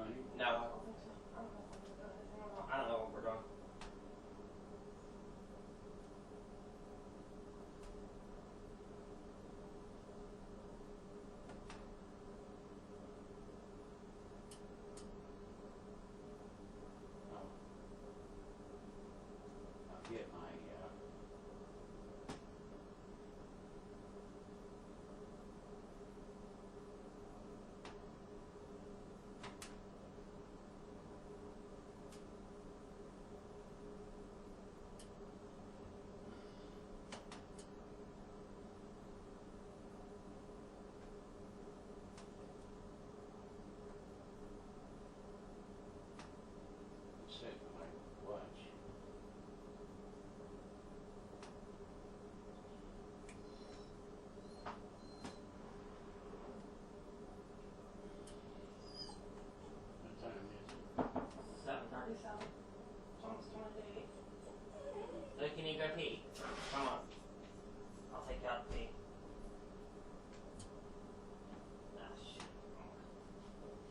money? No, I don't think so. I don't know what we're doing. I'll get my, set my watch. What time is it? 7:37. It's almost 28. So can you go pee? Come on. I'll take you out to pee. Ah, shit.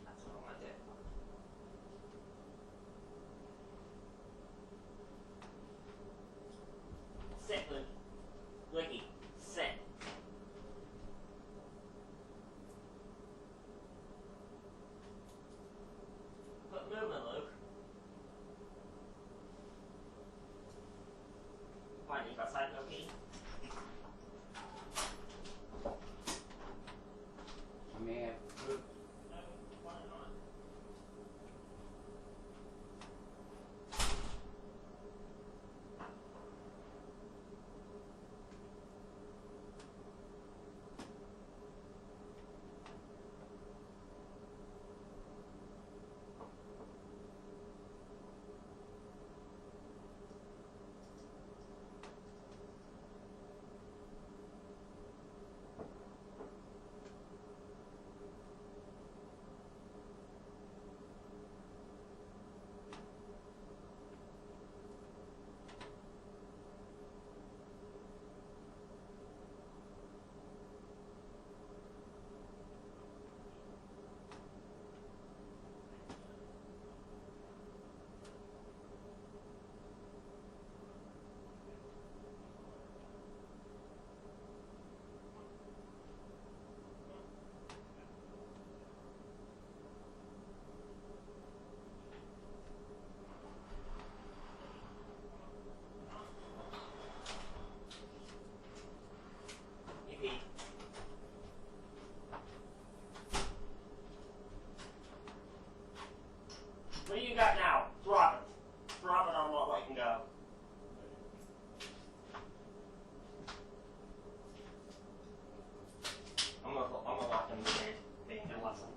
That's what I want to do. Sit, Luke. Lukey, sit. Quit moving, Luke. Why, do you go outside and go pee? I may have to put, No, why not? You pee. What do you got now? Drop it. Drop it, I'll let you go. I'm gonna let them be in your lesson.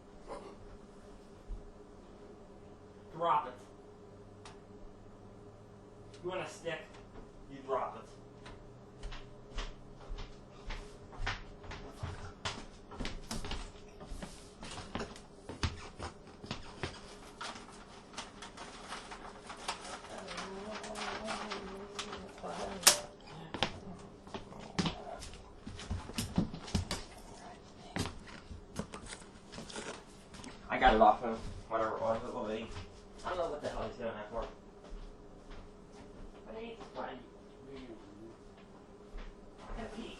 Drop it. You want a stick? You drop it. I got it off him. Whatever it was, it will be. I don't know what the hell he's doing that for. But he's fine. Gotta pee.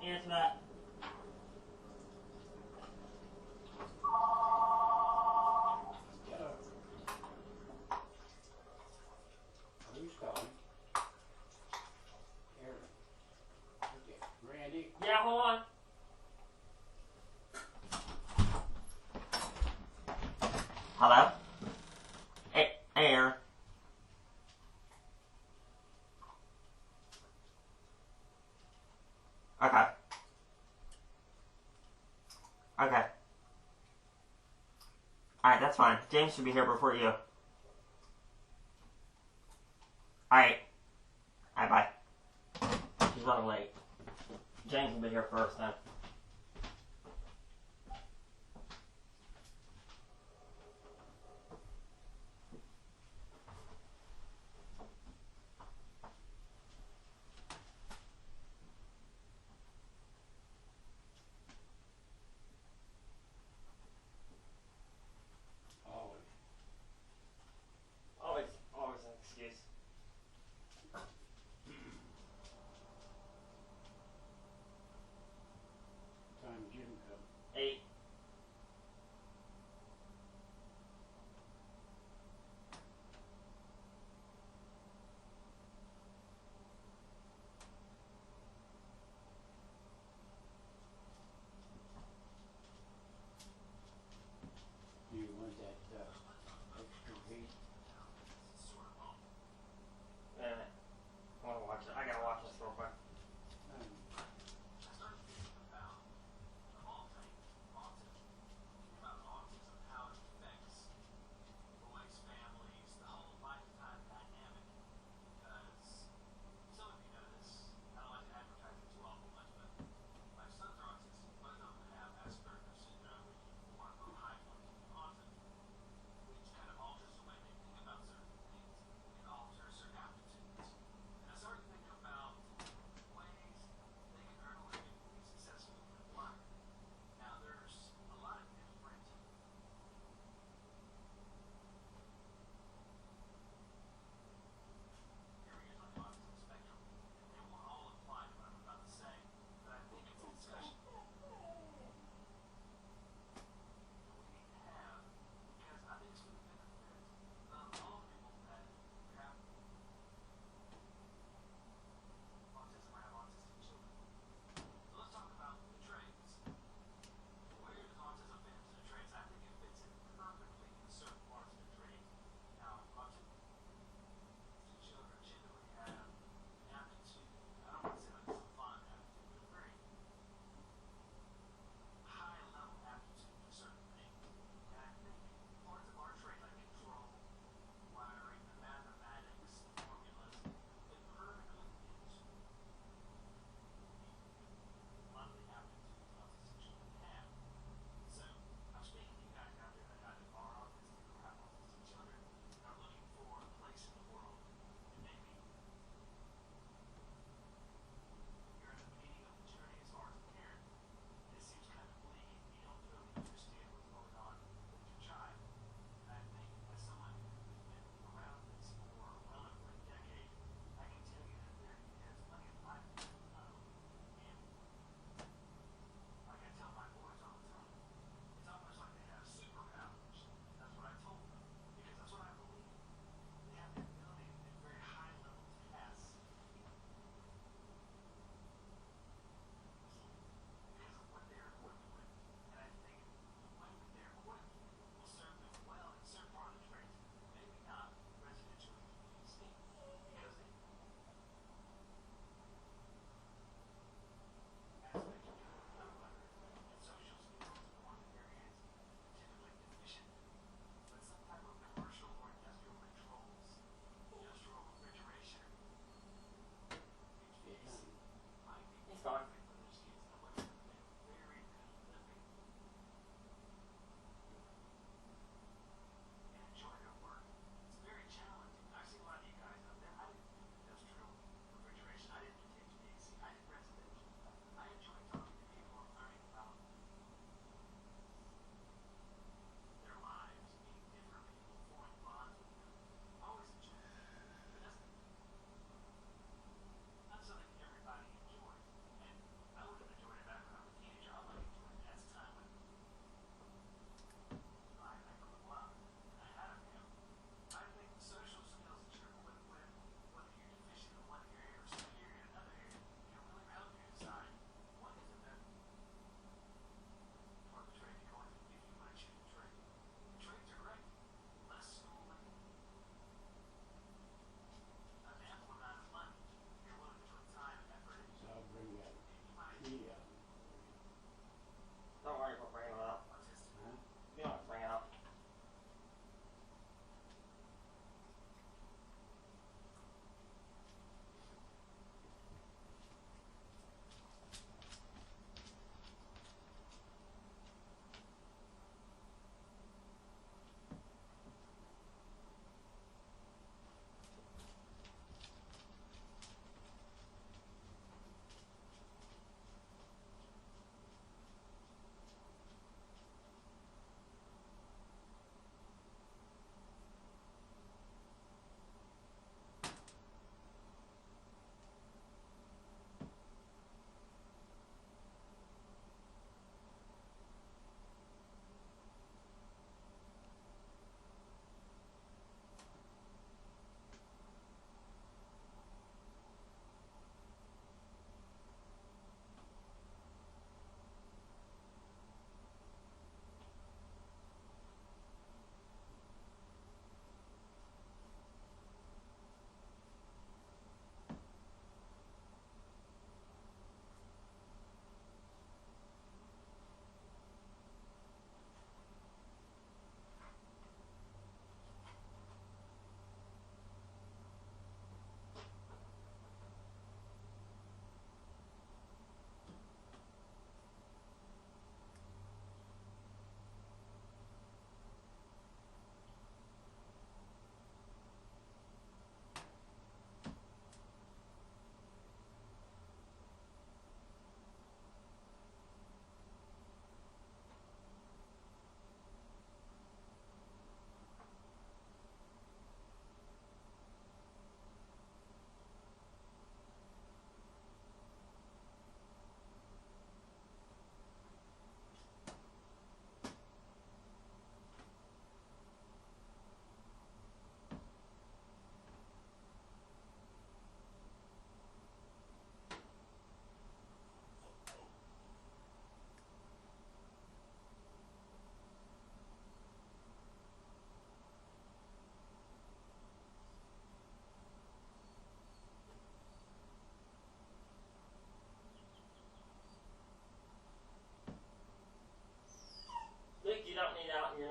Answer that. who's calling? Aaron. Okay, Randy? Yeah, hold on. Hello? Hey, Aaron. Okay. Okay. Alright, that's fine. James should be here before you. Alright. Alright, bye. She's running late. James will be here first then. Always. Always an excuse.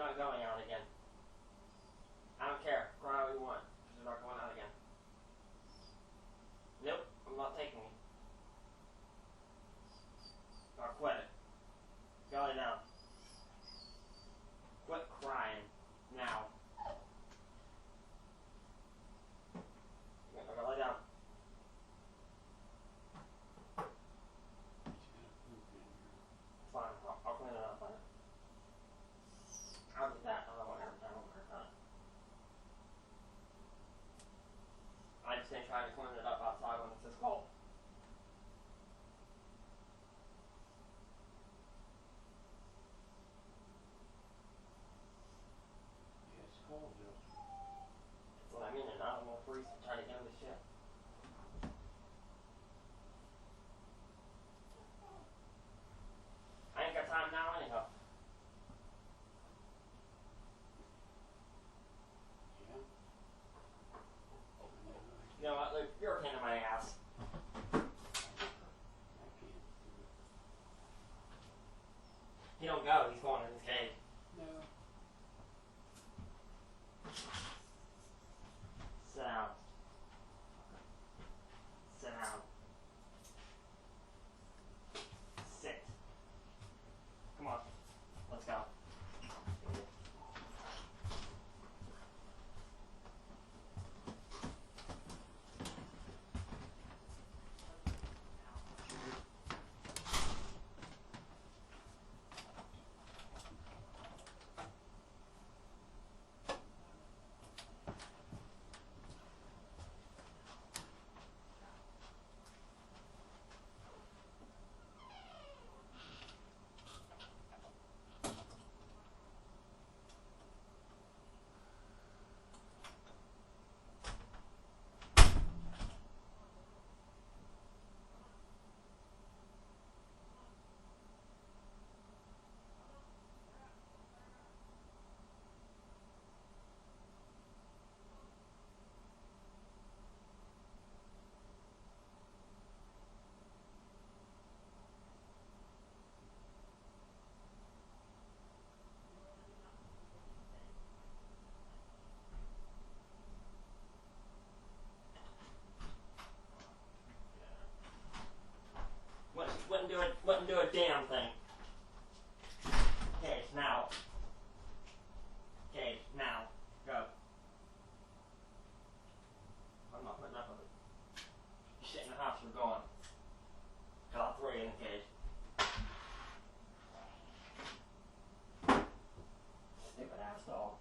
not going out again. I don't care. Cry all you want. You're not going out again. Nope, I'm not taking you. Or quit it. Go lay down. Quit crying. Now. Go lay down. Fine, I'll clean it up. I'll do that. I don't want to hurt that. I just ain't trying to clean it up outside when it's this cold. Yeah, it's cold though. That's what I mean, and I don't want to freeze and try to get him to shit. I ain't got time now anyhow. Yeah. You know what, Luke? You're a pain in my ass. I can't do it. He don't go, he's going in his cage. No. Sit down. Sit down. Sit. Come on. Let's go. Wouldn't do a damn thing. Cage, now. Cage, now. Go. I'm not putting up with it. Shit in the house, you're going. Cause I'll throw you in the cage. Stupid ass dog.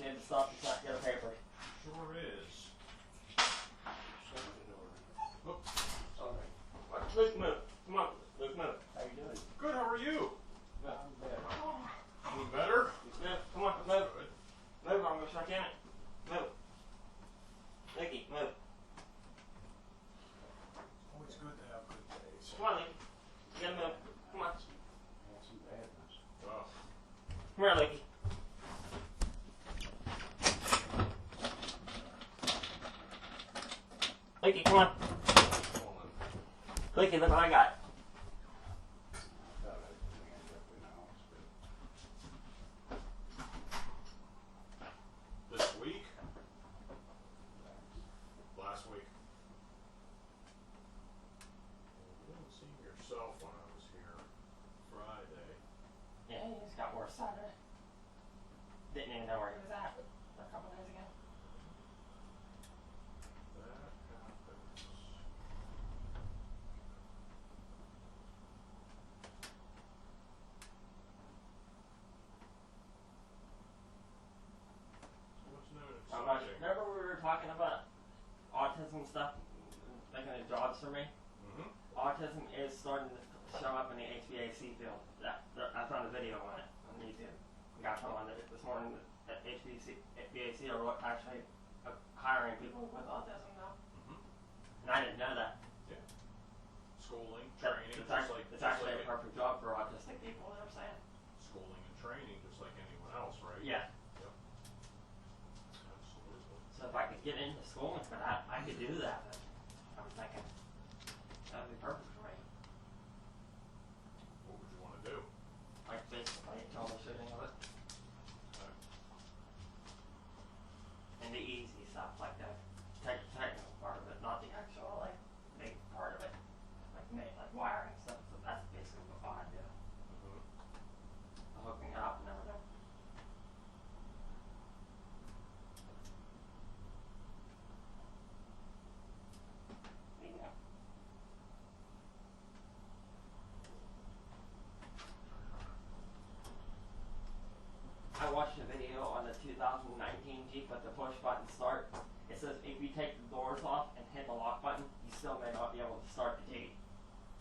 She had to stop to get a paper. Sure is. Shut the door. Oops. Sorry. Luke, move. Come on, Luke, move. How you doing? Good, how are you? I'm better. Feeling better? Move. Come on, move. Good. Move, I'm gonna start counting. Move. Nikki, move. Always good to have good days. Come on, Nikki. You gotta move. Come on. Had some bad ones. Oh, Come here, Nikki. Nikki, come on. come on. Nikki, look what I got. I thought I was going to end up in the hospital. This week? Last week? You didn't see yourself when I was here Friday. Yeah, he just got worse Saturday. Didn't even know where he was at a couple days ago. That happens. What's new and I'm not sure. exciting? Remember we were talking about autism stuff, making the jobs for me? Mm-hmm. Autism is starting to show up in the HVAC field. I found a video on it on YouTube. I got on it this morning that HVAC are actually hiring people with autism now. Mm-hmm. And I didn't know that. Schooling, That- training, it's just actually, like it's actually a perfect job for autistic people, they're saying. schooling and training, just like anyone else, right? Yeah. Absolutely. So if I could get into schooling for that, I could do that. But I was thinking that would be perfect for me. What would you want to do? Like basically troubleshooting of it. Okay. And the easy stuff, like the technical part of it, not the actual like big part of it, like wiring stuff. So that's basically what I do, Mm-hmm. hooking it up and everything. Yeah. I watched a video on the 2019 Jeep with the push button start. It says if you take the doors off and hit the lock button, you still may not be able to start the Jeep.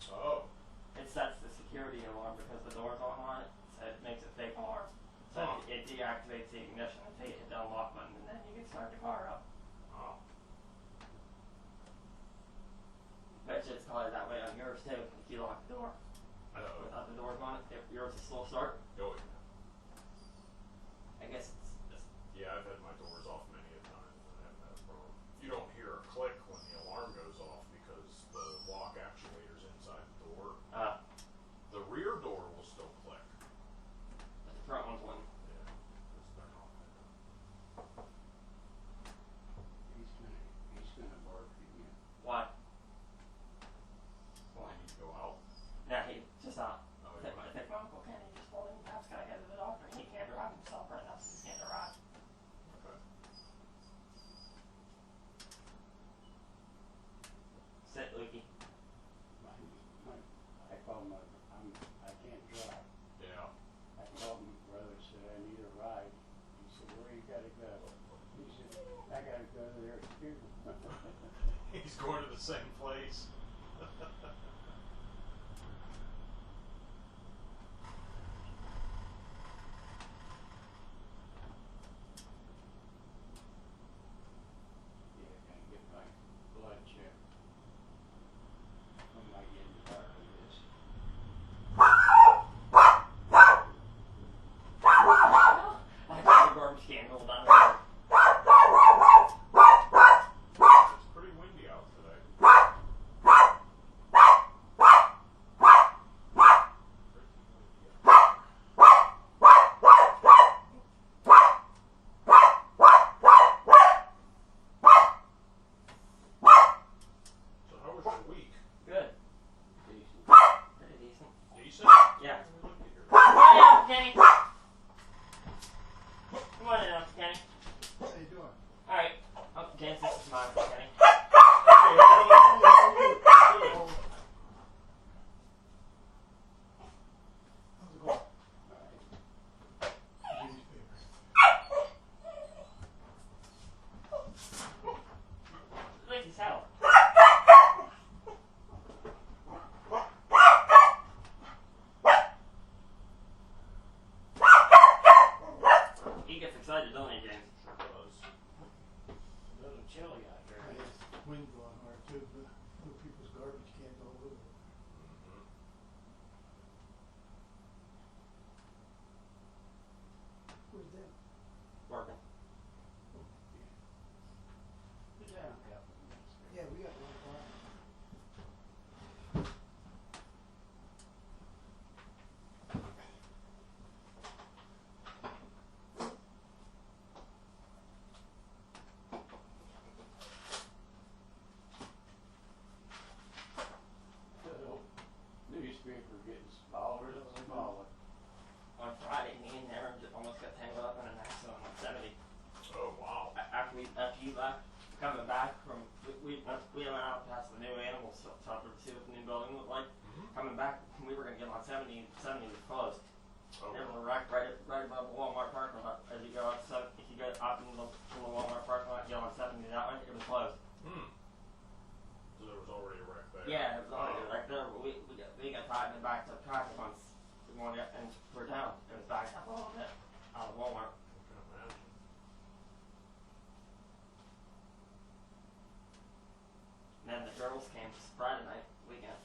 Oh. It sets the security alarm because the door's on it, so it makes a fake alarm. So Huh. it deactivates the ignition until you hit the unlock button, and then you can start the car up. Oh. Bet you it's probably that way on yours too, if you lock the door. Without the doors on it, if yours is slow start, Oh, yeah. I guess it's Yeah, I've had my doors off many a time and I haven't had a problem. You don't hear a click when the alarm goes off because the lock actuator's inside the door. The rear door will still click. but the front one's one. Yeah, because they're not there. He's gonna work again. Why? I need to go out. Nah, he just Oh, I you think want- my uncle Kenny just told him Pap's gotta go to the doctor. He can't drive himself right now. He can't drive. Okay. Sit, Lukey. I called I can't drive. Yeah. I called my brother, said I need a ride. He said, where you gotta go? He said, I gotta go there too. He's going to the same place. Yeah, gotta get my blood checked. I might get in part of this. I got the garbage can rolled down the road. It's pretty windy out today. girls came Friday night, weekend.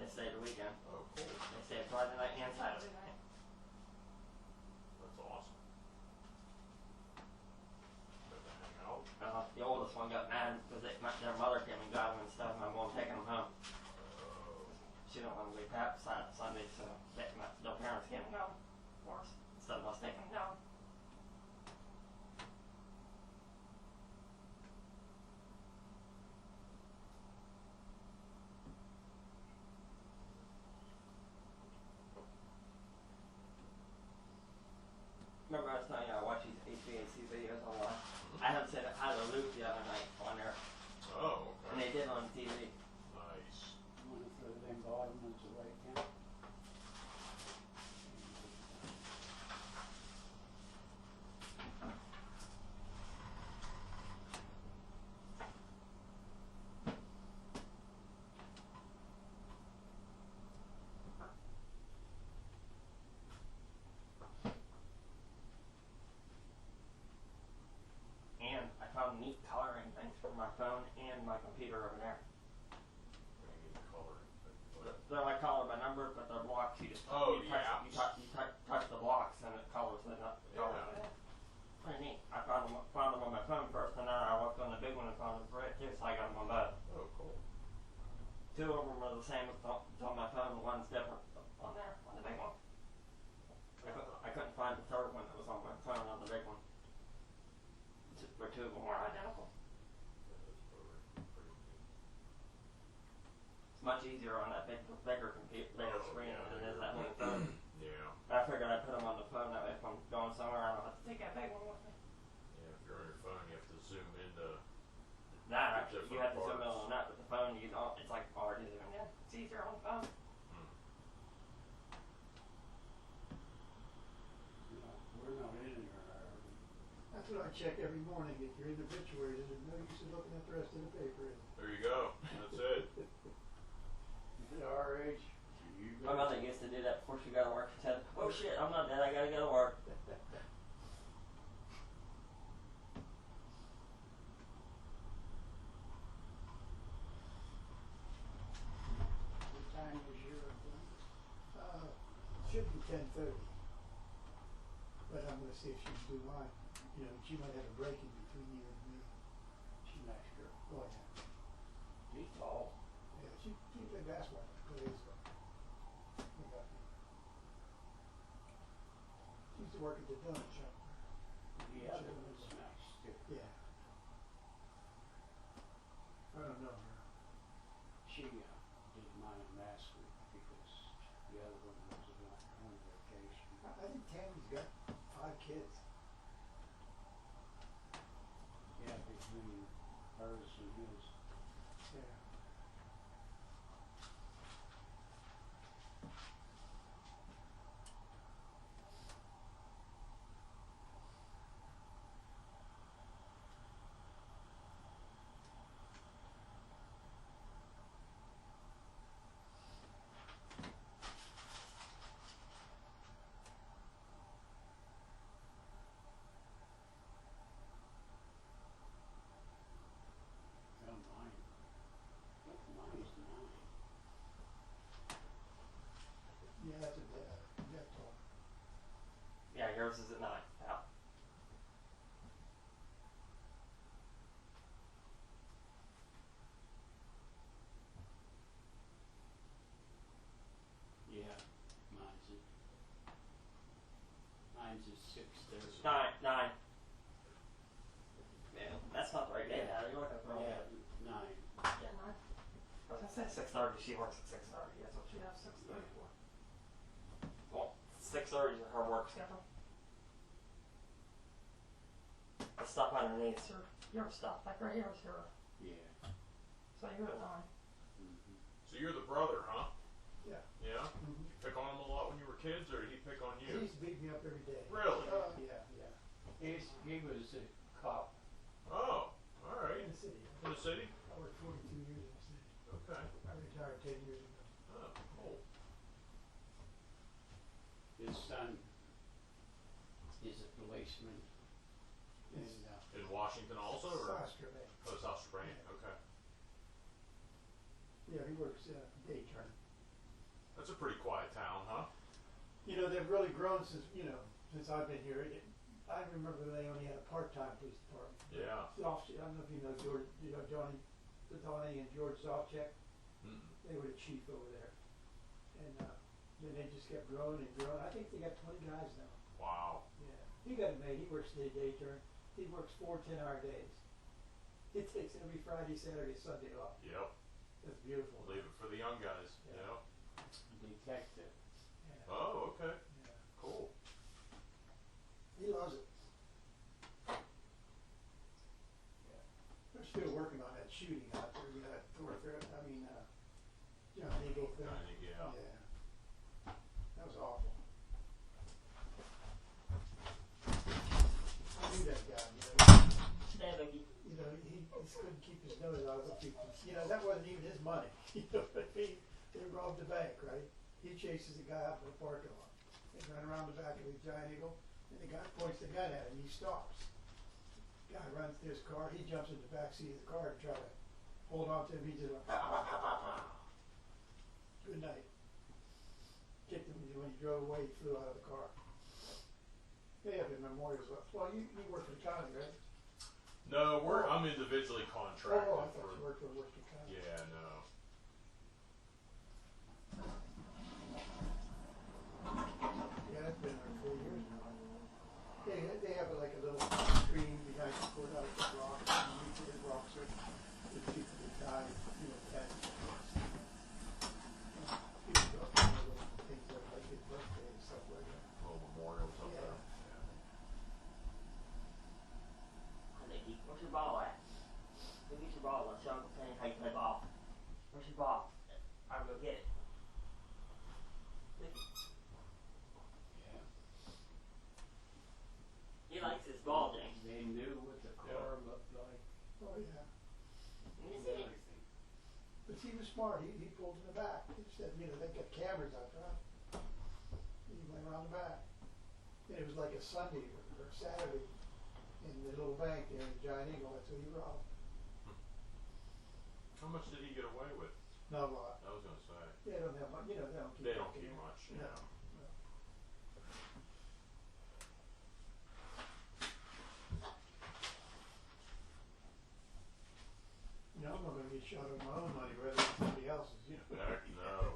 They stayed the weekend. Oh, cool. They stayed Friday night and Saturday night. That's awesome. Got to hang out. The oldest one got mad because their mother came and got them and stuff, and I'm going to take them home. Oh. She don't want to leave Sunday, so their parents came and got them for us instead of us taking them down. Remember I was telling you I watch these HVAC videos online? I had a loop the other night on there, Oh, and they okay. did on TV. Nice. One of them bottom ones away count. And I found neat coloring things for my phone and my computer over there. What do you mean coloring? They're like colored by number, but they're blocks. You just Oh, you the touch, apps. you touch the blocks and it colors them up. Yeah. Pretty neat. I found them on my phone first, and then I looked on the big one and found them right too, so I got them on both. Oh, cool. Two of them are the same as on my phone. One's different on there, on the big one. I couldn't find the third one that was on my phone on the big one. Where two of them were identical. Yeah, that's pretty neat. It's much easier on that bigger computer, bigger screen than it is that little phone. Yeah. I figured I'd put them on the phone that way if I'm going somewhere, I don't have to take that big one with me. Yeah, if you're on your phone, you have to zoom into. That actually, you have to zoom Different in parts. on that, but the phone, you don't. It's like already zoomed in. It's easier on the phone. No, we're not in there, are we? That's what I check every morning. If you're in the obituaries, there's no use in looking at the rest of the paper. There you go. That's it. At our age, you My mother used to do that before she got to work. She said, "Oh shit, I'm not dead. I gotta go to work." What time was your appointment? Should be 10:30. But I'm gonna see if she can do mine. You know, she might have a break in between you and me. She nice girl. Oh yeah. She's tall. Yeah, she played basketball a couple days ago. We got me. She used to work at the donut shop. Yeah, that was nice too. Yeah. I don't know her. She did mine last week because the other one was on vacation. I think Tammy's got 5 kids. Yeah, between hers and his. Yeah. Well, mine's 9. Yeah, that's a death toll. Yeah, yours is at 9. Yeah. Yeah, mine's at 6:30. 9. Yeah, that's not the right day. Yeah, you're looking for Yeah, 9. Yeah, 9. I was gonna say 6:30. She works at 6:30. That's what she has 6:30 for. Well, 6:30 is her work schedule. The stuff underneath is your stuff. Like right here is your. Yeah. So you're at 9. Mm-hmm. So you're the brother, huh? Yeah. Yeah. Mm-hmm. You pick on him a lot when you were kids, or did he pick on He you? used to beat me up every day. Really? Yeah. He was a cop. Oh, all right. In the city. In the city? I worked 42 years in the city. Okay. I retired 10 years ago. Oh, cool. His son is a policeman. Yes. And, In Washington also, or? South Australia. Oh, South Australia. Okay. Yeah, he works day turn. That's a pretty quiet town, huh? You know, they've really grown since, you know, since I've been here. I remember they only had a part-time police department. Yeah. I don't know if you know George, you know Donnie and George Zofchek. Mm-mm. They were the chief over there, and then they just kept growing and growing. I think they got 20 guys now. Wow. Yeah, he got it made. He works day turn. He works 4 10-hour days. He takes every Friday, Saturday, Sunday off. Yep. That's beautiful. Leave it for the young guys. Yeah. Yep. Detective. Yeah. Oh, okay. Yeah. Cool. He loves it. Yeah. They're still working on that shooting out there. We had John Eagle thing. Yeah. Yeah. That was awful. I knew that guy, you know. You know, he just couldn't keep his nose out of the people. You know, that wasn't even his money. You know what I mean? They robbed the bank, right? He chases the guy out to the parking lot. They run around the back of the Giant Eagle, and the guy points the gun at him, and he stops. The guy runs to his car, he jumps in the back seat of the car and try to hold on to him. He just went, good night. Kicked him when he drove away, he flew out of the car. They have the memorials up. Well, you work for the county, right? No, I'm individually contracted Oh, I thought for. you worked for Worcester County. Yeah, no. Yeah, that's been like 4 years now. They have like a little screen behind the courthouse with rocks, and you put the rocks with people that died, you know, that. People go up and little things like his birthday and stuff like that. Little memorials up Yeah. there. Where's your ball at? Go get your ball. Let's show Uncle Kenny how you play ball. Where's your ball? I'll go get it. Yeah. He likes his ball, James. They knew what the car looked like. Oh, yeah. Let me And see it. everything. But he was smart. He pulled in the back. He said, you know, they got cameras out front. He went around the back. And it was like a Sunday or Saturday in the little bank there in Giant Eagle. That's who he robbed. How much did he get away with? Not a lot. I was gonna say. They don't have much, you know, they don't keep They don't much in keep there. much, No, yeah. no. You know, I'm not gonna get shot of my own money rather than somebody else's, you know. Heck no.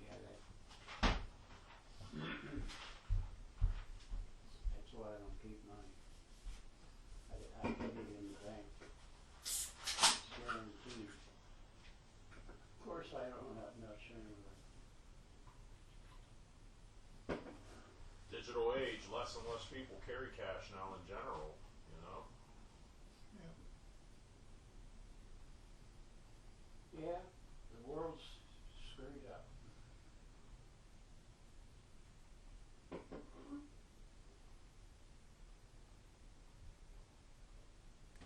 Yeah, that's why I don't keep money. I put it in the bank. It's guaranteed. Of course, I don't have much anyway. Digital age, less and less people carry cash now in general, you know? Yeah, the world's screwed up.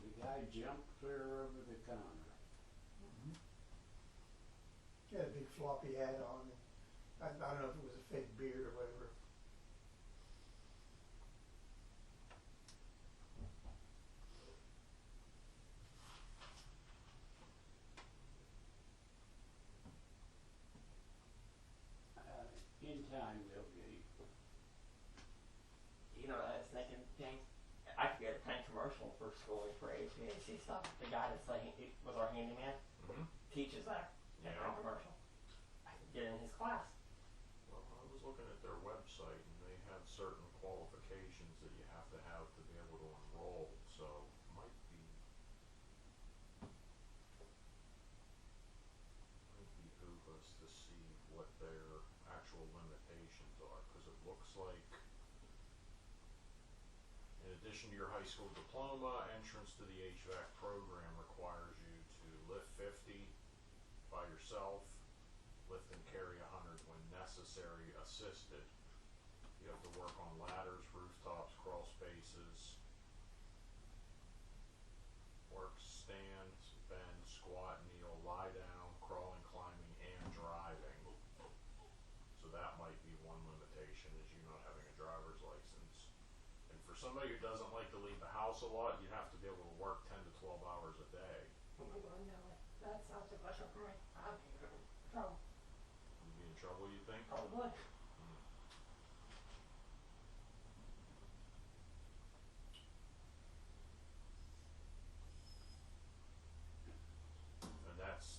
The guy jumped clear over the counter. He had a big floppy hat on. I don't know if it was a fake beard or whatever. In time, they'll get him. You know what I was thinking, James? I could get a tank commercial for schooling for HVAC stuff. The guy that's like, was our handyman, Mm-hmm. teaches that. Yeah. Tank commercial. I could get in his class. Well, I was looking at their website and they have certain qualifications that you have to be able to enroll, so might behoove us to see what their actual limitations are, because it looks like in addition to your high school diploma, entrance to the HVAC program requires you to lift 50 by yourself, lift and carry 100 when necessary, assisted. You have to work on ladders, rooftops, crawl spaces, work stand, bend, squat, kneel, lie down, crawling, climbing, and driving. So that might be one limitation, is you not having a driver's license. And for for somebody who doesn't like to leave the house a lot, you'd have to be able to work 10 to 12 hours a day. Oh my God, no, that's out the question for me. I'd be in trouble. You'd be in trouble, you think? Probably. And that's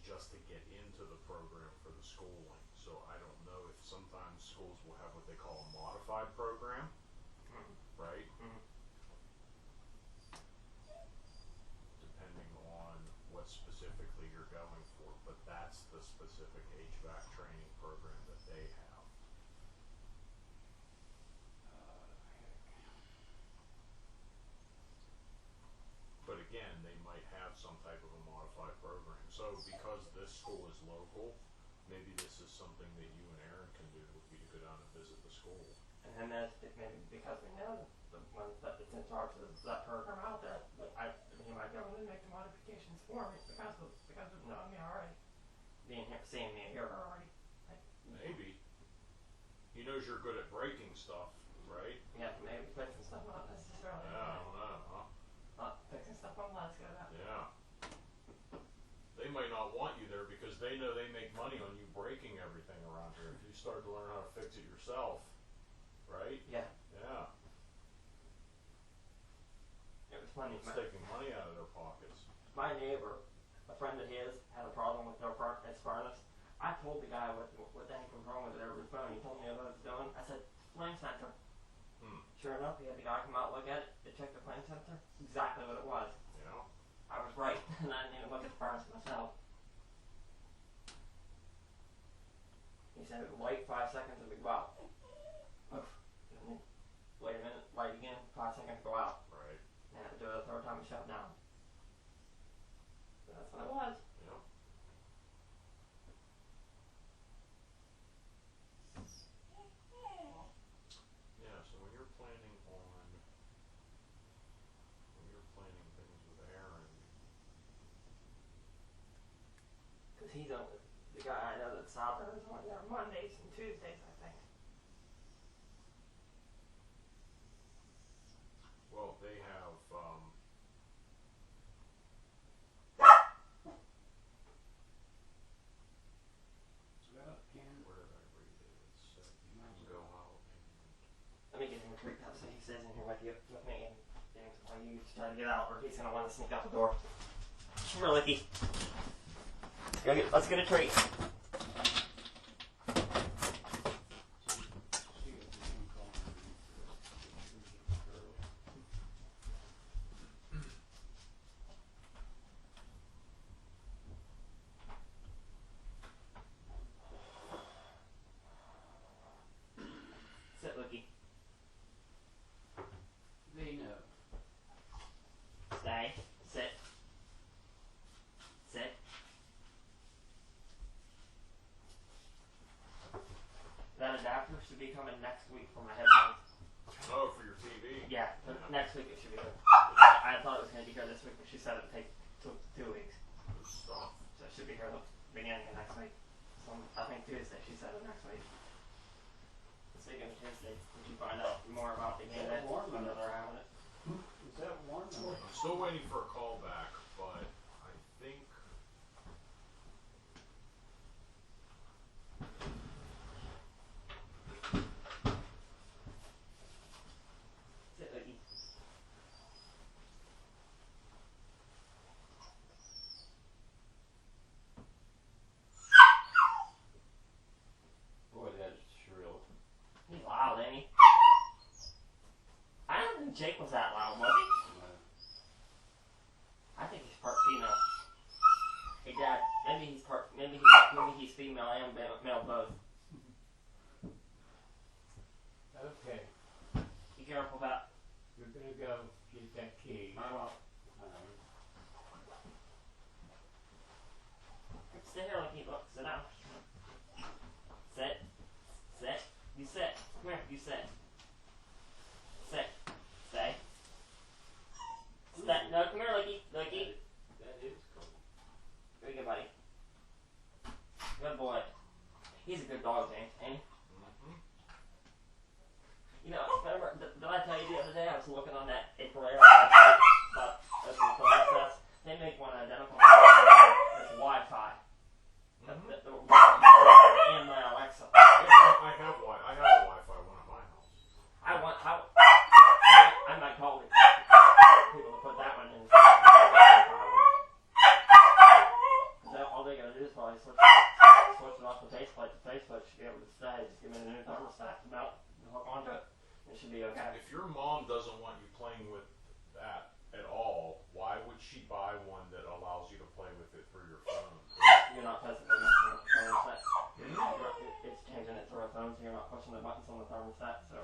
just to get into the program for the schooling. So I don't know if sometimes schools will have what they call a modified program, right? Depending on what specifically you're going for, but that's the specific HVAC training program that they have. But again, they might have some type of a modified program. So because this school is local, maybe this is something that you and Aaron can do, would be to go down and visit the school. And then that's maybe because we know the ones that it's in charge of that program out there, he might go in and make the modifications for me because of knowing me already. Being here, seeing me here already. Maybe. He knows you're good at breaking stuff, right? Yeah, maybe fixing stuff, not necessarily. Yeah, I don't know, huh? Not fixing stuff I'm not as good at. Yeah. They might not want you there because they know they make money on you breaking everything around here. If you start to learn how to fix it yourself, right? Yeah. Yeah. It was funny. It's taking money out of their pockets. My neighbor, a friend of his, had a problem with his furnace. I told the guy what the heck was wrong with it over the phone. He told me what I was doing. I said, flame sensor. Sure enough, he had the guy come out, look at it, they checked the flame sensor. Exactly what it was. Yeah. I was right, and I didn't even look at the furnace myself. He said, wait 5 seconds and we go out. Oof. Wait a minute, light again, 5 seconds, go out. Right. And I had to do it the third time we shut down. So that's what it was. Yeah. Yeah, so when you're planning things with Aaron, Because he's the guy I know that's out there is only there Mondays and Tuesdays, I think. well, they have, Well, Ken, where did I read it? It said you can go out and Let me get him a treat now so he stays in here with me and while you try to get out or he's going to want to sneak out the door. Come here, Licky. Let's get a treat. see if you can call her. Sit, Licky. They know. Stay. Sit. Sit. That adapter should be coming next week for my headphones. oh, for your TV. Yeah, next week it should be here. I thought it was going to be here this week, but she said it would take 2 weeks. Good stuff. So it should be here the beginning of next week. So I think Tuesday she said it next week. Speaking of Tuesday, did you find out more about the game that they're having it? Is that warm? I'm still waiting for a call back, but I think Sit, Licky. Boy, that's shrill. He's loud, ain't he? I don't think Jake was that loud, was he? I think he's part female. Hey, Dad, maybe he's female and male both. Okay, Be careful about. you're gonna go get that key. I will. Alright. Stay here, Licky. Look, sit down. Sit. Sit. You sit. Come here. You sit. Sit. Stay. Stay. No, come here, Licky. Licky. That is cold. Very good, buddy. Good boy. He's a good dog, James, ain't he? mm-hmm. You know, remember did I tell you the other day I was looking on that April Air website about open phone access? They make one identical to it's Wi-Fi. And my Alexa. I have a Wi-Fi one at my house. I might call it people to put that one in. All they gotta do is probably switch it off the faceplate. The faceplate should be able to stay. Just give it a new thermostat mount and hook onto it. It should be okay. If your mom doesn't want you playing with that at all, why would she buy one that allows you to play with it through your phone? You're not physically messing with the thermostat. It's changing it through a phone, so you're not pushing the buttons on the thermostat. So.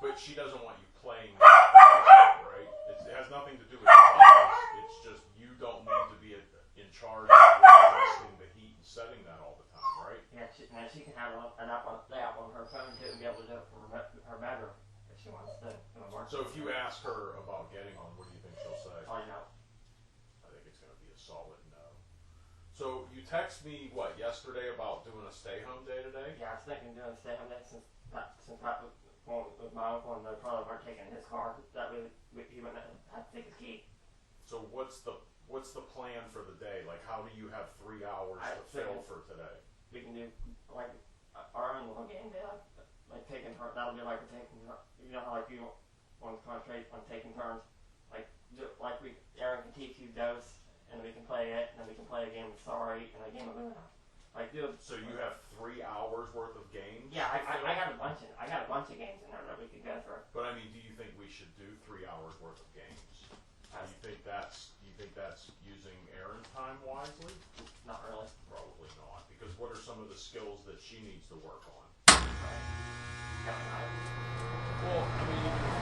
But she doesn't want you playing with the thermostat, right? It has nothing to do with the buttons. It's just you don't need to be in charge of adjusting the heat and setting that all the time, right? Yeah, she can have an app on her phone too and be able to do it from her bedroom if she wants to. So if you ask her about getting one, what do you think she'll say? I know. I think it's going to be a solid no. So you text me, yesterday about doing a stay-home day today? Yeah, I was thinking doing a stay-home day since Pat was going with my uncle and they probably weren't taking his car. That way he wouldn't have to take his key. So what's the plan for the day? Like, how do you have 3 hours to fill for today? We can do like our own little game day, like taking turns. That'll be like taking, you know how like you want to concentrate on taking turns. Aaron can teach you dose, and we can play it, and then we can play a game of Sorry and a game of Uno. So you have 3 hours worth of games? Yeah, I got a bunch of games in there that we could go through. But I mean, do you think we should do 3 hours worth of games? Do you think that's using Erin's time wisely? Not really. Probably not, because what are some of the skills that she needs to work on? Well, I mean,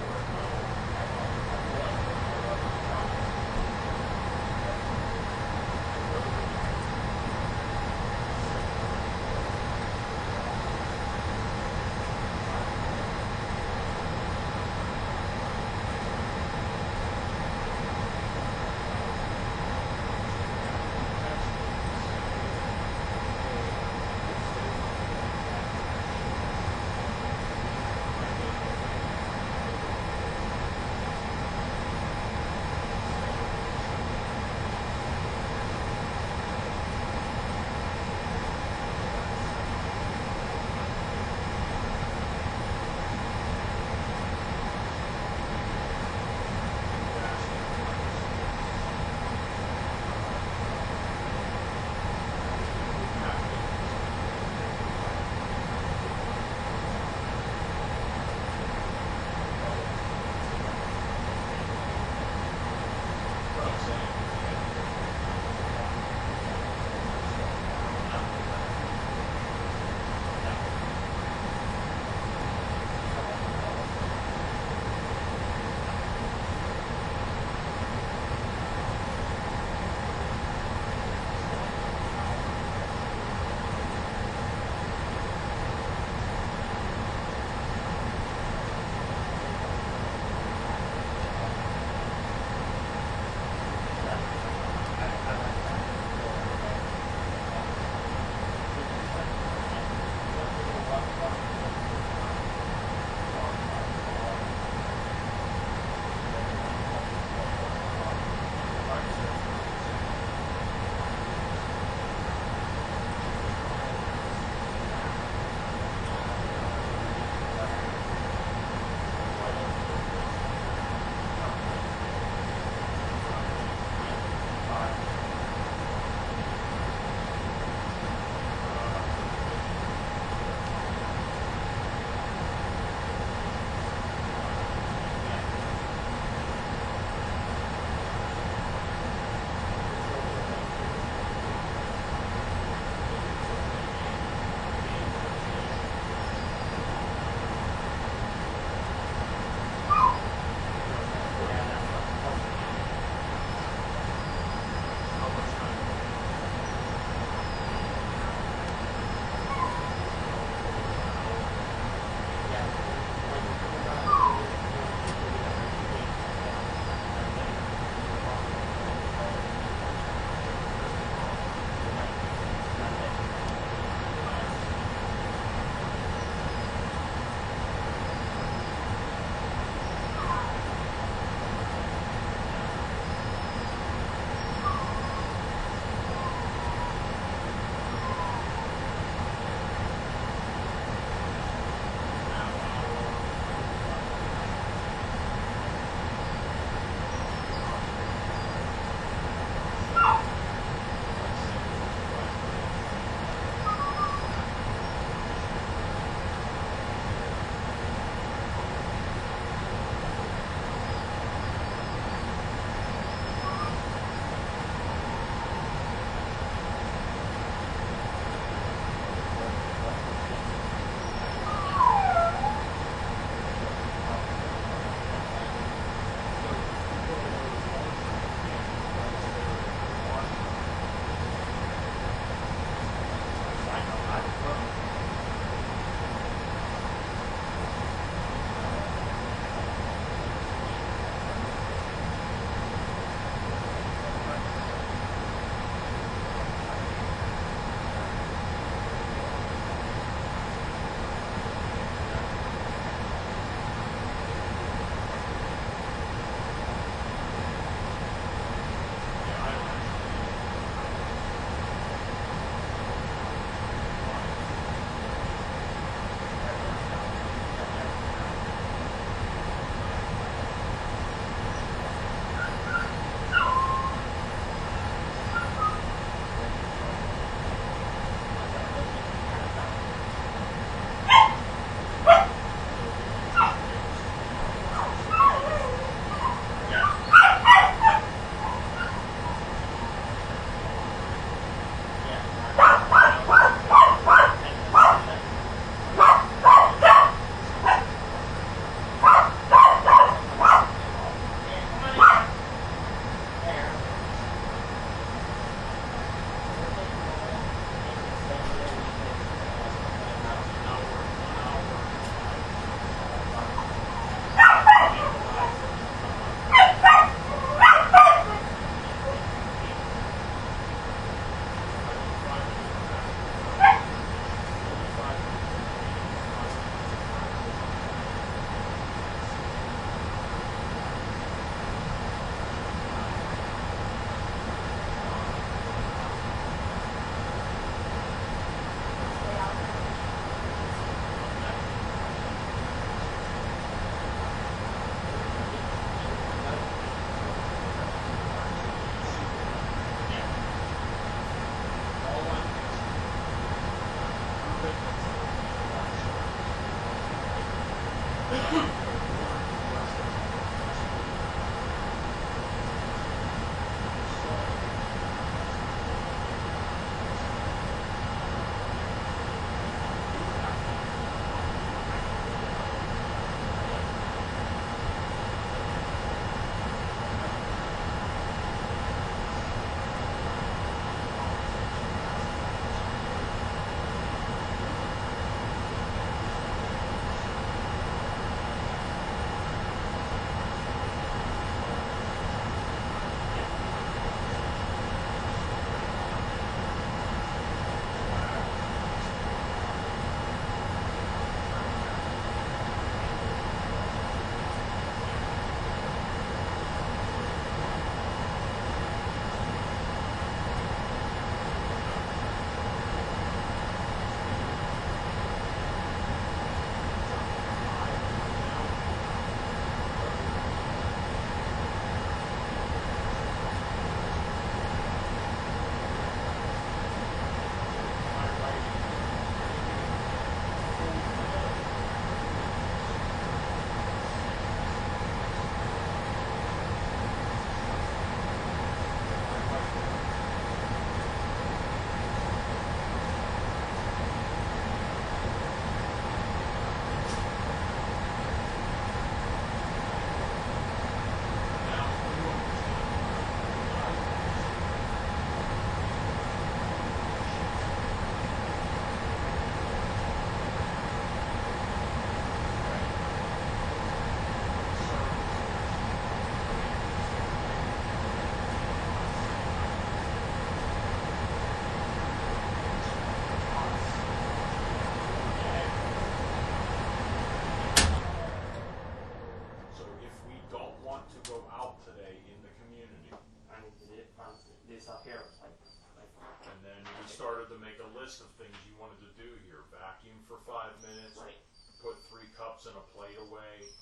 list of things you wanted to do here. Vacuum for 5 minutes, Right. put 3 cups and a plate away.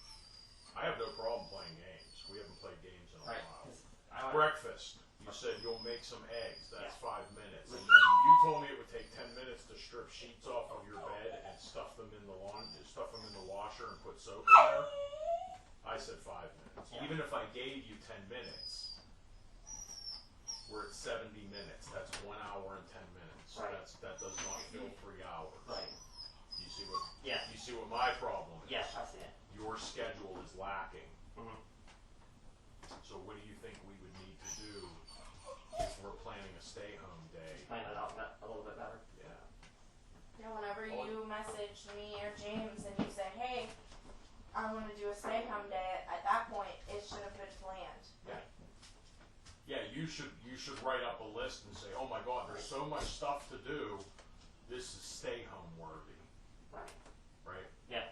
I have no problem playing games. We haven't played games in a Right. while. 'Cause I want, Breakfast. You said you'll make some eggs. That's Yeah. 5 minutes. And then you told me it would take 10 minutes to strip sheets off of your bed and stuff them in the stuff them in the washer and put soap in there. I said 5 minutes. Yeah. Even if I gave you 10 minutes, we're at 70 minutes. That's 1 hour and 10 minutes. Right. That does not fill 3 hours. right. You see what? Yeah. You see what my problem is? Yes, I see it. Your schedule is lacking. Mhm. So what do you think we would need to do if we're planning a stay-home day? Plan it out a little bit better. Yeah. Yeah, whenever you message me or James and you say, hey, I want to do a stay home day, at that point, it should have been planned. Yeah, you should write up a list and say, oh my God, there's so much stuff to do. This is stay-home worthy, Right. right? Yeah.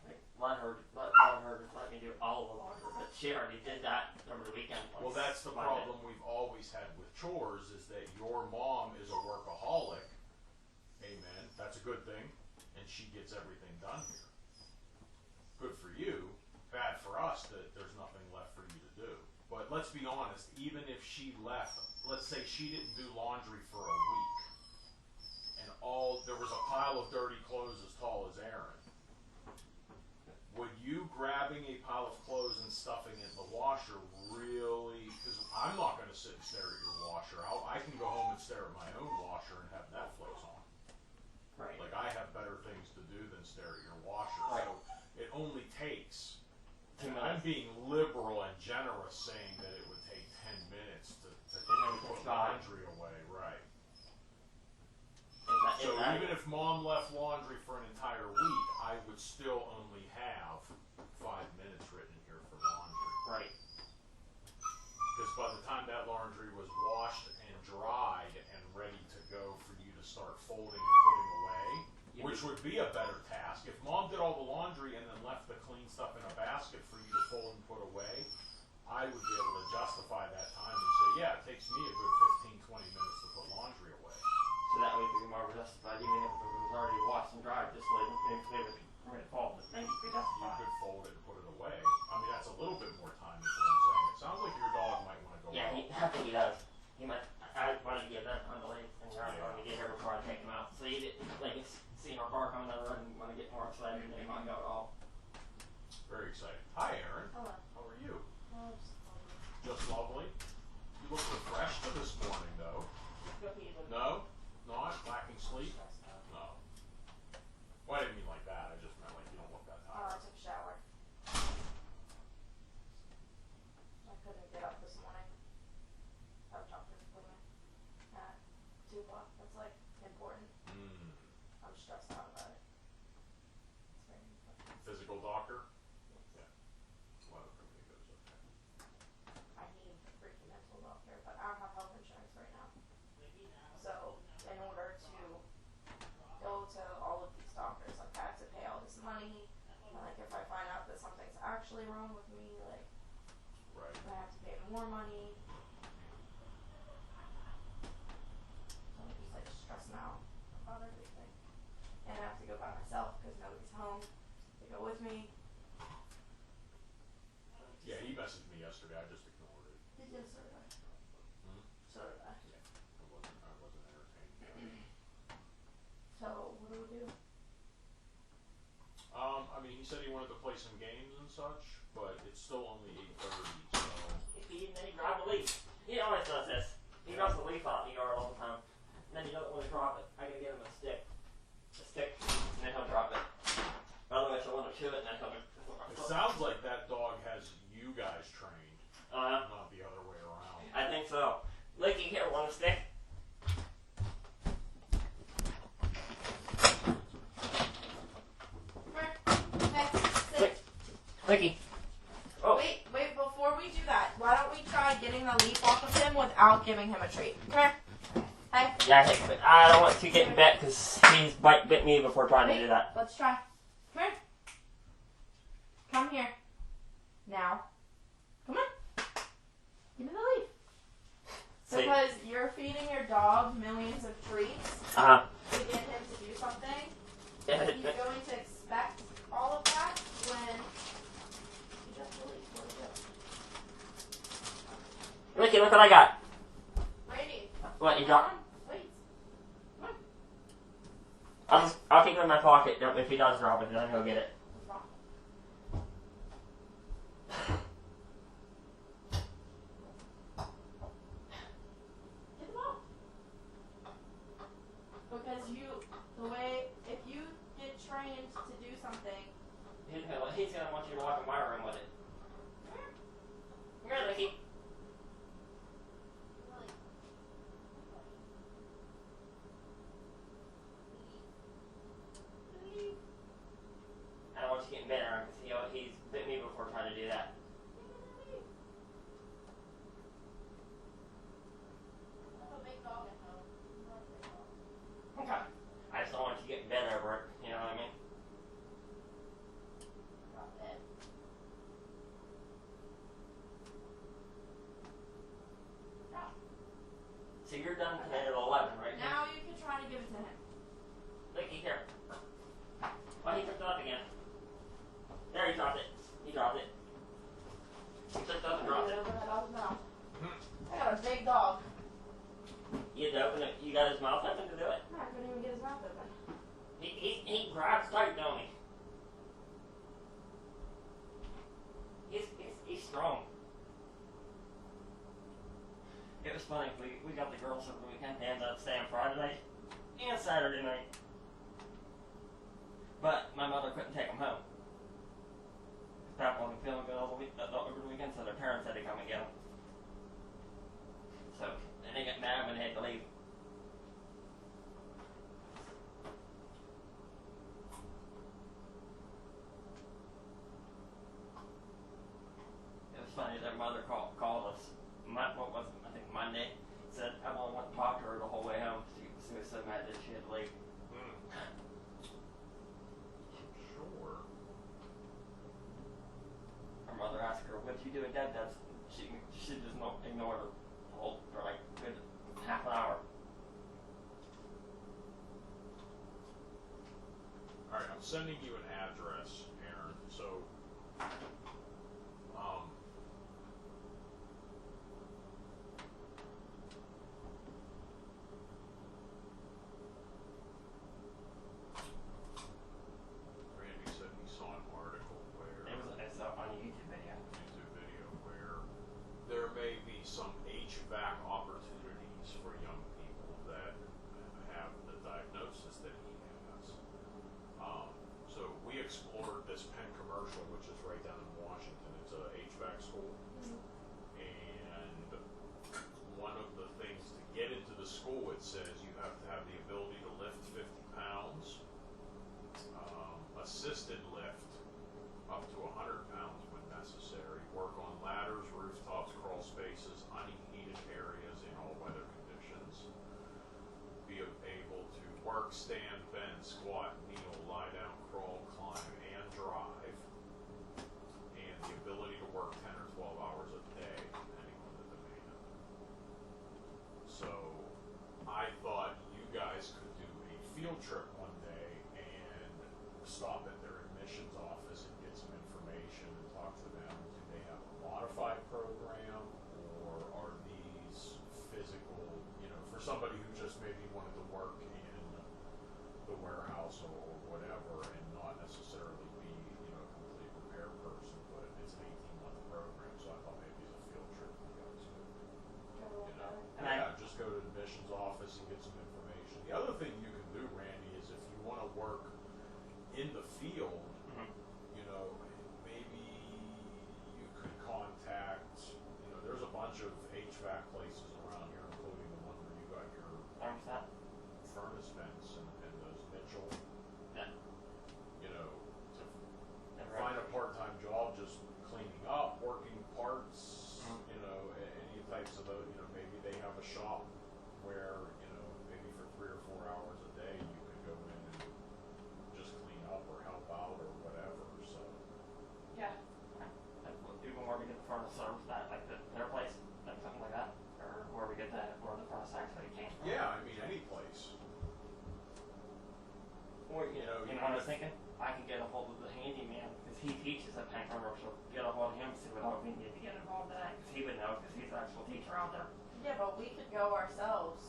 Right. Let her let me do all of the laundry, but she already did that over the weekend. Well, that's the Monday. problem we've always had with chores is that your mom is a workaholic. Amen. That's a good thing. And she gets everything done here. Good for you. Bad for us that there's nothing left for you to do. But let's be honest, even if she left, let's say she didn't do laundry for a week, and there was a pile of dirty clothes as tall as Aaron. Would you grabbing a pile of clothes and stuffing it in the washer really, because I'm not going to sit and stare at your washer. I can go home and stare at my own washer and have Netflix on. Right. Like, I have better things to do than stare at your washer. Right. So it only takes, 2 and minutes. I'm being liberal and generous saying that it would take 10 minutes to then put it's gone. laundry away, right? Is So that, even if mom left laundry for an entire week, I would still only have 5 minutes written here for laundry. right. Because by the time that laundry was washed and dried and ready to go for you to start folding and putting away, You which would be a better task. If mom did all the laundry and then left the clean stuff in a basket for you to fold and put away, I would be able to justify that time and say, yeah, it takes me a good 15, 20 minutes to put laundry away. So that would be more justified, even if it was already washed and dried, just leave it for it to fall. But maybe be You justified. could fold it and put it away. I mean, that's a little bit more time is what I'm saying. It sounds like your dog might want to go Yeah, out. I think he does. He might. I wanted to get that on the lake, and I Yeah. wanted to get here before I take him out. So he did, like, seeing our car coming down the road and want to get more excited, and he might go at all. physical doctor? Yeah. Well, everything goes okay. I need a freaking mental doctor, but I don't have health insurance right now. So, in order to go to all of these doctors, like I have to pay all this money. And, like if I find out that something's actually wrong with me, like Right. I have to pay more money. So I'm just like stressing out about everything. And I have to go by myself because nobody's home to go with me. Yeah, he messaged me yesterday. I just ignored it. Yes, so did I. Hmm? So did I. Yeah, I wasn't entertaining. So what do we do? I mean, he said he wanted to play some games and such, but it's still only 8:30, so. If he didn't, then he dropped the leaf. He always does this. He drops the leaf out in the yard all the time. And then he doesn't want to drop it. I gotta get him a stick, and then he'll drop it. Otherwise, he'll want to chew it, and then he'll. It sounds like that dog has you guys trained, not the other way around. I think so. Licky, here, want a stick? Sit. Licky. Oh. Wait, before we do that, why don't we try getting the leaf off of him without giving him a treat? Come here. Hey. Yeah, but I don't want to get bit because he's bit me before trying to do that. Let's try. Come here. Come here. Now. Come on. Give me the leaf. See? Because you're feeding your dog millions of treats Uh-huh. to get him to do something. Yeah, But he's going to expect all of that when he just released. What do we do? Licky, look what I got. Brady. What, you Come dropped? on. Wait. Come on. I'll keep it in my pocket. If he does drop it, then he'll get it. What's wrong? Get the ball. Because if you get trained to do something, He's gonna want you to walk in my room with it. Come here, Licky. I don't want you getting bit on because he's bit me before trying to do that. I have a big dog at home. Okay. I just don't want you getting bit over it. You know what I mean? Drop it. Drop. So you're done tonight at 11, right? Now you can try to give it to him. Licky, here. Oh, he picked it up again. There, he dropped it. He dropped it. He picked it up and dropped it. Open that dog's mouth. I got a big dog. You had to open it. You got his mouth open to do it? I couldn't even get his mouth open. He grabs tight, don't he? He's strong. It was funny. We got the girls over the weekend. They ended up staying Friday night and Saturday night. But my mother couldn't take them home. Pap wasn't feeling good over the weekend, so their parents had to come and get them. So, and they got mad when they had to leave. It was funny, their mother called us, I think Monday, said, I only went to talk to her the whole way home. She was so mad that she had to leave. Sure. Her mother asked her, what did you do at Dad? She just ignored her for like a good half an hour. Alright, I'm sending you an address, Aaron, so, Randy said he saw an article where, It's on a YouTube video. where there may be some HVAC opportunities for young people that have the diagnosis that he has. So we explored this Penn Commercial, which is right down in up to 100 pounds when necessary, work on ladders, rooftops, crawl spaces, unheated areas in all weather conditions, be able to work, stand, bend, squat, kneel, lie down, crawl, climb, and drive, and the ability to work 10 or 12 hours a day, depending on the demand. So I thought you guys could do a field trip one day and stop at their admissions office and get some information and talk to them. Do they have a modified program, or are these physical, for somebody who just maybe wanted to work in the warehouse or whatever and not necessarily be, a complete repair person, but it's an 18-month program, so I thought maybe it's a field trip you guys could do. And Yeah, just go to the admissions office and get some information. The other thing you can do, Randy, is if you want to work in the field, maybe you could contact, there's a bunch of HVAC places around here, including the one where you got your Thermostat? furnace vents and those Mitchell, Yeah. to find a part-time job just cleaning up, working parts, any types of those, maybe they have a shop where, maybe for 3 or 4 hours a day you could go in and just clean up or help out or whatever, so. Yeah. Even where we get the furnace thermostat, like their place, like something like that, or where we get where the furnace actually came from. Yeah, I mean, any place. Or, you know what I was thinking? I can get a hold of the handyman, because he teaches at Penn Commercial. Get a hold of him, see what else we need to get involved in that, because he would know, because he's the actual teacher out there. Yeah, but we could go ourselves.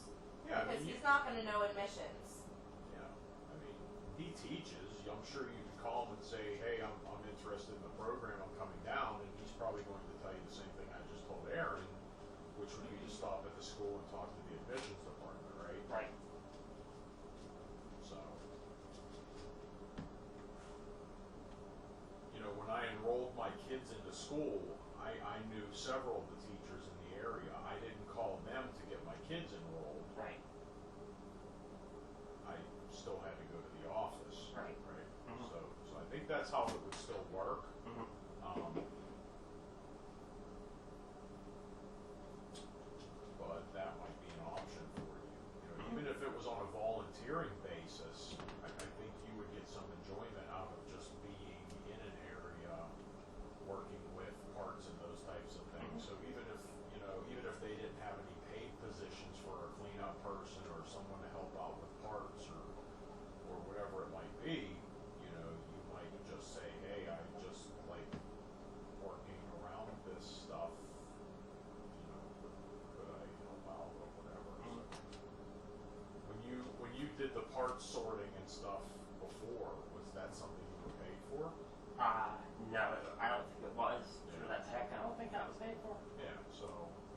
Yeah, I Because mean, he's not going to know admissions. yeah, I mean, he teaches. I'm sure you could call him and say, hey, I'm interested in the program, I'm coming down, and he's probably going to tell you the same thing I just told Aaron, which would be to stop at the school and talk to the admissions department, right? Right. So, when I enrolled my kids into school, I knew several of the teachers in the area. I didn't call them to get my kids enrolled. Right. I still had to go to the office. Right. Right. Mhm. So I think that's how it would still work. Mm-hmm. But that might be an option for you. Even if it was on a volunteering basis, I think you would get some enjoyment out of just being in an area, working with parts and those types of things. So even if they didn't have any paid positions for a cleanup person or someone to help out with parts or whatever it might be, you might just say, hey, I just like working around this stuff. Could I help out or whatever? So when you did the parts sorting and stuff before, was that something you were paid for? No, I don't think it was. For that tech, I don't think that was paid for. Yeah, so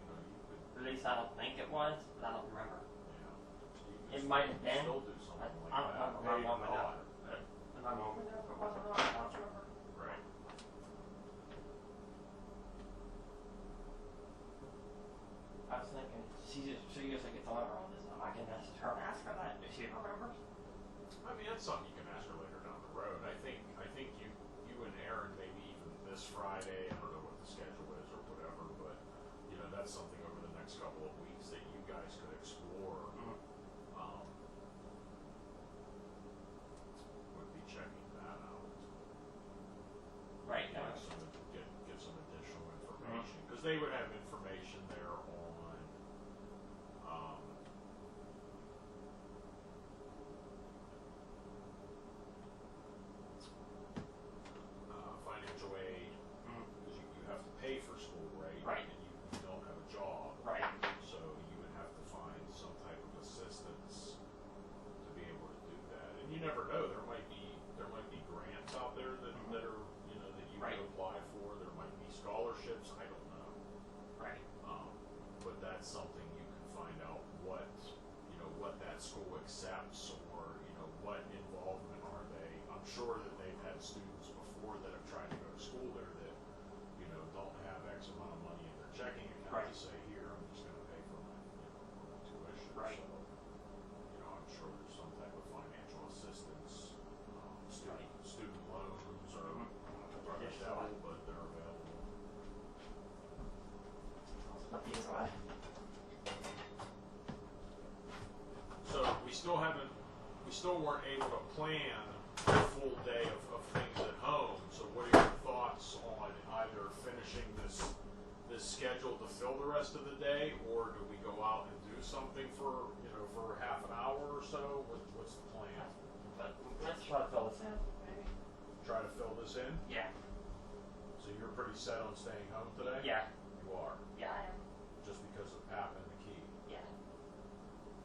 you could. At least I don't think it was, but I don't remember. Yeah. It might have been. Still do something like I don't that. remember. My Paid mom or would know. not. My mom would know if it wasn't or not. I don't remember. Right. I was thinking, she usually gets on her all this stuff. I can message her and ask her that if she remembers. I mean, that's something you can ask her later down the road. I think you and Aaron, maybe even this Friday, I don't know what the schedule is or whatever, but that's something over the next couple of weeks that you guys could explore. Would be checking that out. Right. Get some additional information, because they would have information there on financial aid, because you have to pay for school, right? Right. And you don't have a job. Right. So you would have to find some type of assistance to be able to do that. And you never know, there might be grants out there that are that you Right. could apply for. There might be scholarships. I don't know. Right. But that's something you can find out what that school accepts, or what involvement are they. I'm sure that they've had students before that have tried to go to school there that don't have X amount of money in their checking account. Right. To say, here, I'm just going to pay for my tuition. Right. So I'm sure there's some type of financial assistance, student loans or plan a full day of things at home. So what are your thoughts on either finishing this schedule to fill the rest of the day, or do we go out and do something for half an hour or so? What's the plan? But let's try to fill this in, maybe. Try to fill this in? Yeah. So you're pretty set on staying home today? Yeah. You are? Yeah, I am. Just because of Pap and the key. Yeah.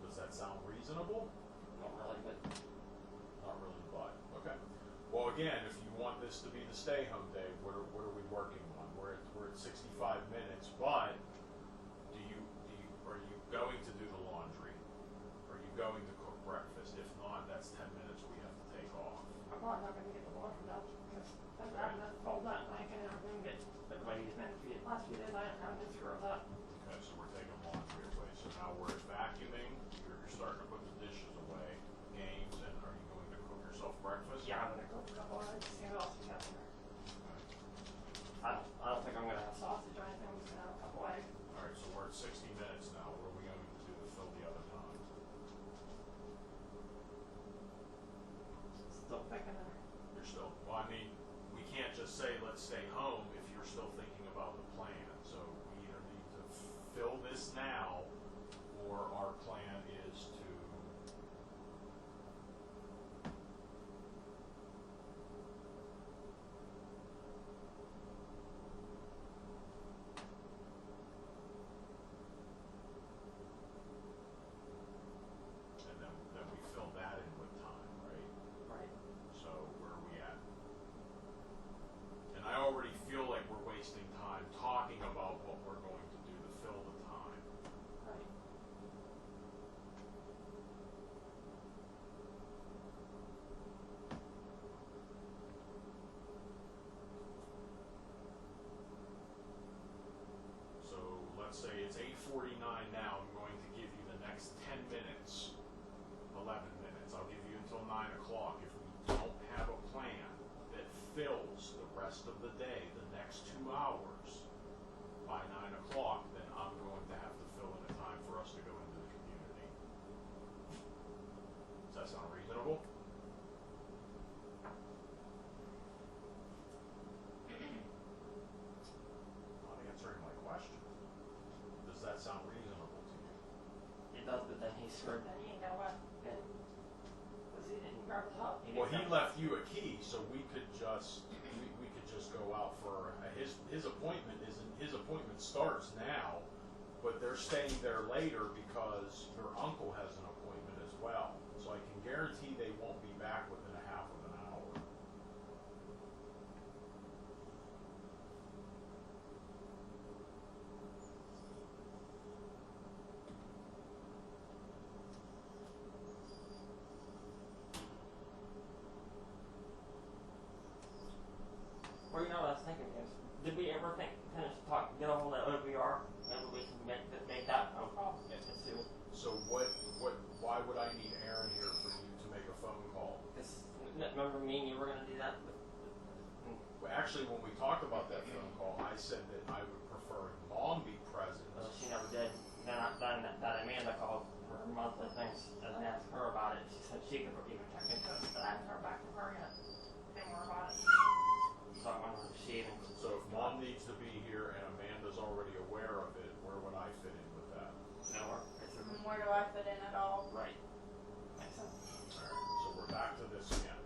Does that sound reasonable? Not really, but Not really, but okay. Well, again, if you want this to be the stay home day, what are we working on? We're at 65 minutes, but are you going to do the laundry? Are you going to cook breakfast? If not, that's 10 minutes we have to take off. I'm probably not going to get the water done because I'm having to fold that blanket and everything. Get everybody's been last few days. I haven't had to screw it up. Okay, so we're taking laundry away. So now we're vacuuming. You're starting to put the dishes away, games, and are you going to cook yourself breakfast? Yeah, I'm going to cook a couple of eggs. See what else we got in there. I don't think I'm going to have sausage or anything. I'm just going to have a couple eggs. All right, so we're at 60 minutes now. What are we going to do to fill the other time? Still thinking of You're still, well, I mean, we can't just say, let's stay home if you're still thinking about the plan. So we either need to fill this now, or our plan is to, and then we fill that in with time, right? right. So where are we at? And I already feel like we're wasting time talking about what we're going to do to fill the time. Right. So let's say it's 8:49 now. I'm going to give you the next 10 minutes, 11 minutes. I'll give you until 9 o'clock. If we don't have a plan that fills the rest of the day, the next 2 hours, by 9 o'clock, then I'm going to have to fill in a time for us to go into the community. Does that sound reasonable? Not answering my question. Does that sound reasonable to you? It does, but then he screwed. Then he ain't got what? Because he didn't grab the top. Well, he left you a key, so we could just go out for his appointment. His appointment starts now, but they're staying there later because your uncle has an appointment as well. So I can guarantee they won't be back within a half of an hour. Well, you know what I was thinking is, did we ever get a hold of OVR? Maybe we can make that phone call. Get to Sue. So why would I need Aaron here for you to make a phone call? Because remember me and you were going to do that? Well, actually, when we talked about that phone call, I said that I would prefer Mom be present. Well, she never did. Then that Amanda called for her monthly things, and I asked her about it. She said she could even check into it, but I haven't heard back from her yet. Any more about it. So I wonder if she even. So if Mom needs to be here and Amanda's already aware of it, where would I fit in with that? Nowhere. Where do I fit in at all? Right. Makes sense. Alright, so we're back to this again.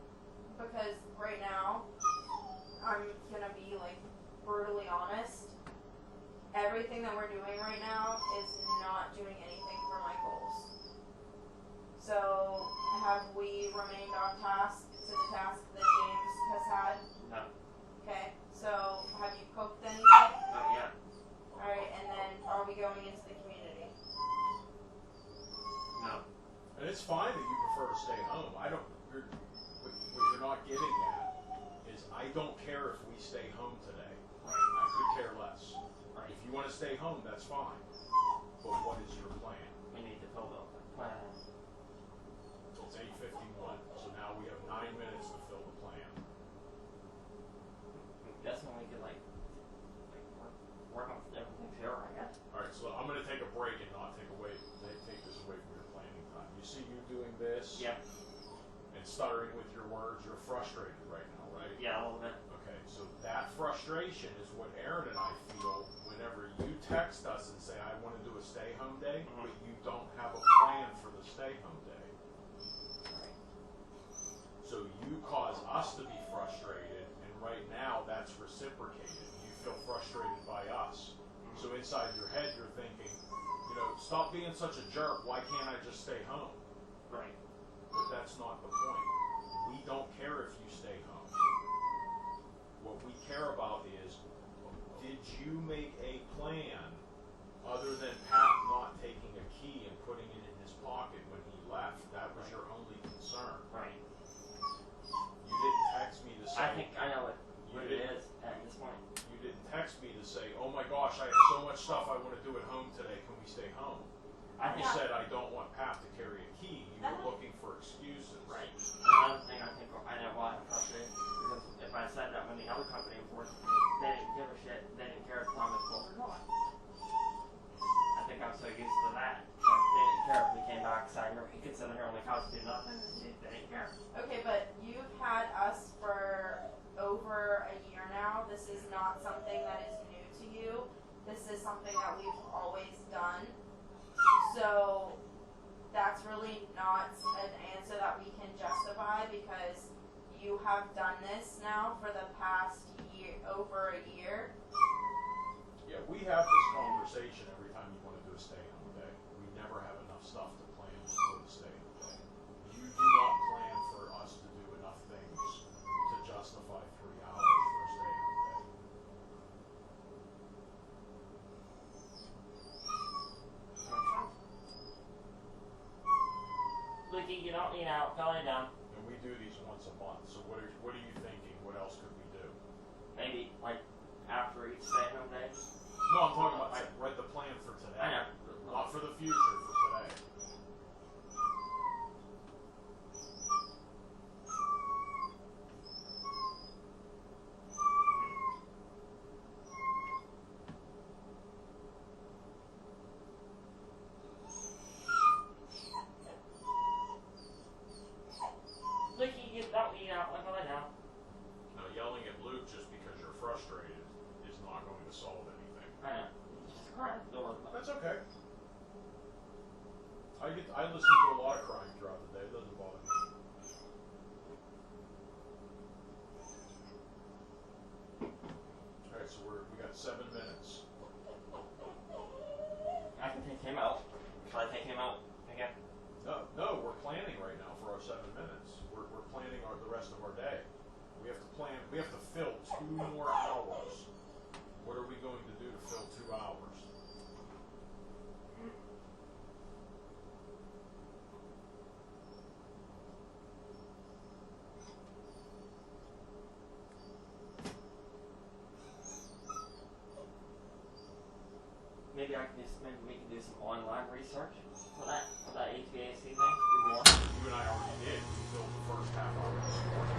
Because right now, I'm gonna be like brutally honest. Everything that we're doing right now is not doing anything for my goals. So, have we remained on task to the task that James has had? No. Okay, so have you cooked anything? Not yet. Alright, and then are we going into the community? No. And it's fine that you prefer to stay home. What you're not getting at is I don't care if we stay home today. Right. I could care less. Right. If you want to stay home, that's fine. But what is your plan? We need to fill the plan. It's 8:51, so now we have 9 minutes to fill the plan. That's when we could work on everything here, I guess. Alright, so I'm going to take a break and not take this away from your planning time. You see you doing this Yeah. and stuttering with your words, you're frustrated right now, right? Yeah, a little bit. Okay, so that frustration is what Aaron and I feel whenever you text us and say, I want to do a stay-home day, but you don't have a plan for the stay-home day. Right. So you cause us to be frustrated, and right now that's reciprocated. You feel frustrated by us. So inside your head you're thinking, you know, stop being such a jerk, why can't I just stay home? Right. But that's not the point. We don't care if you stay home. What we care about is, did you make a plan other than Pat not taking a key and putting it in his pocket when he left? That was your only concern. Right. You didn't text me to say. I think I know what it is at this point. You didn't text me to say, oh my gosh, I have so much stuff I want to do at home today. Can we stay home? I You think said I don't want Pat to carry a key. You were looking for excuses. right. Another thing I think I know why I'm frustrated because if I said that when the other company enforced me, they didn't give a shit. They didn't care if Tom was full or not. I think I'm so used to that. Like, they didn't care if we came back saying we could sit here on the couch do nothing. They didn't care. Okay, but you've had us for over a year now. This is not something that is new to you. This is something that we've always done. So that's really not an answer that we can justify because you have done this now for the past year, over a year. Yeah, we have this conversation every time you want to do a stay-home day. We never have enough stuff to plan for the stay-home day. You do not plan for us to do enough things to justify 3 hours for a stay-home day. Licky, you don't need out. Go lay down. And we do these once a month. So what are you thinking? What else could we do? Maybe like after each stay-home day. No, I'm talking about write the plan for today. I know. Not for the future, for today. Licky, you don't need out. Go lay down. Now, yelling at Luke just because you're frustrated is not going to solve anything. I know. Just cry at the door. That's okay. I listen to a lot of crying throughout the day. It doesn't bother me. Alright, so we got 7 minutes. I can take him out. Shall I take him out again? No, we're planning right now for our 7 minutes. We're planning the rest of our day. We have to plan. We have to fill 2 more hours. What are we going to do to fill 2 hours? Maybe we can do some online research for that HVAC thing. Do more. You and I already did. We filled the first half hour this morning.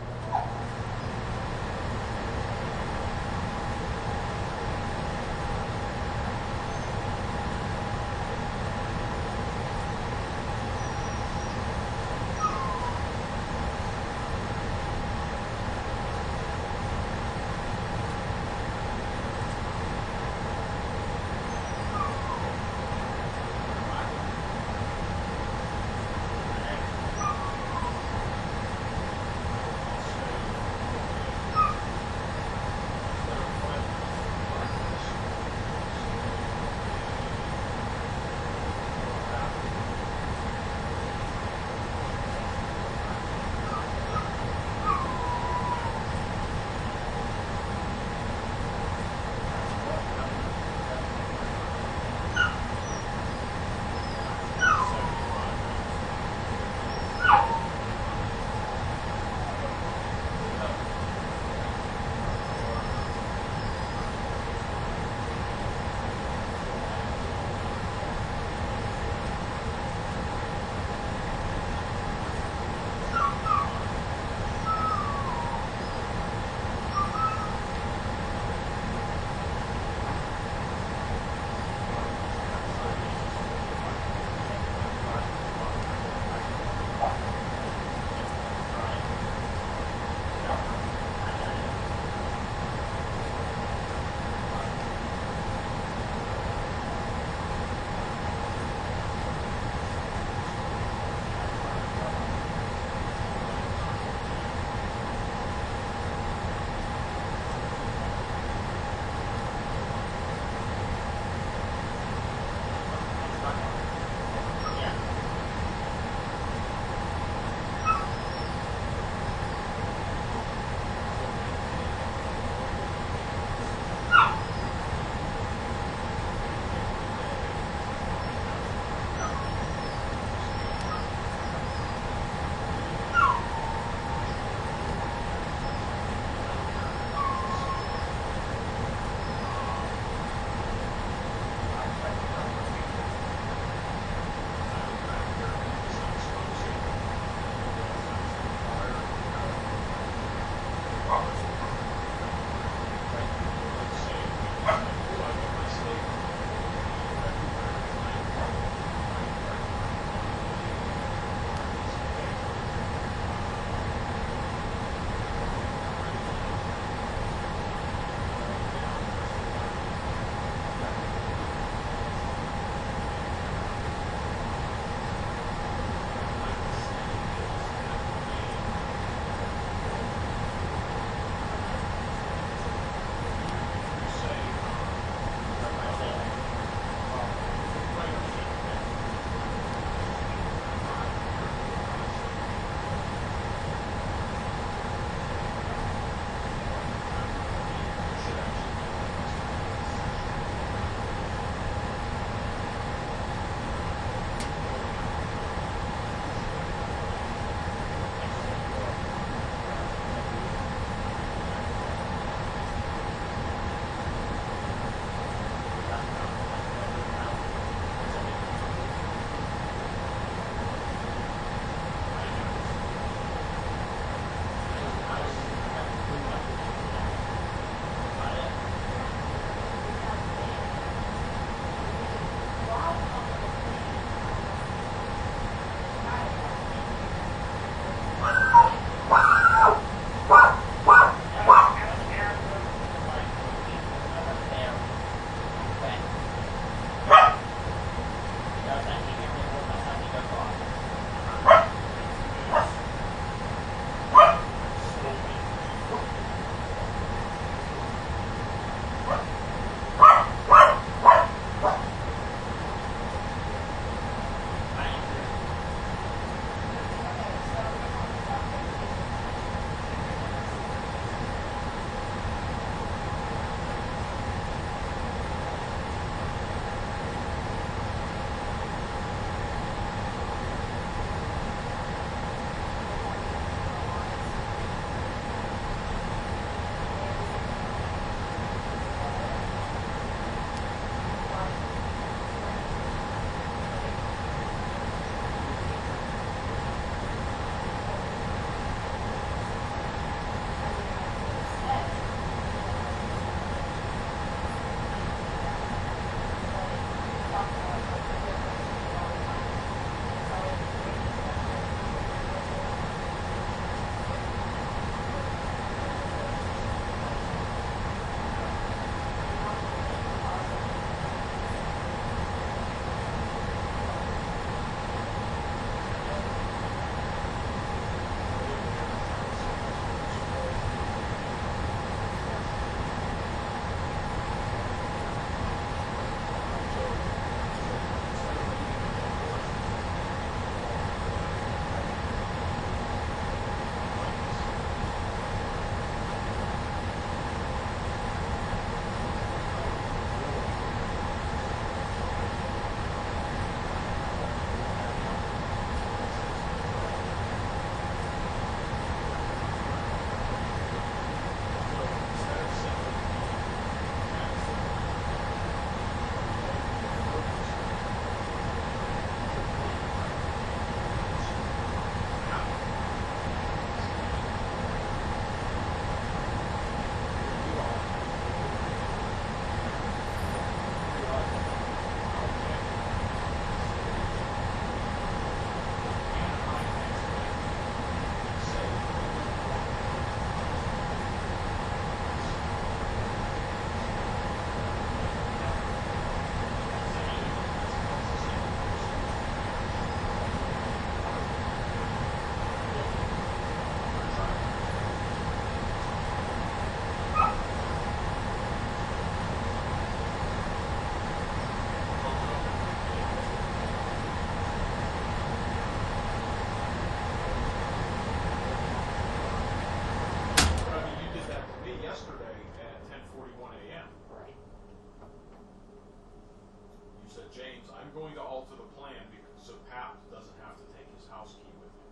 going to alter the plan because so Pat doesn't have to take his house key with him.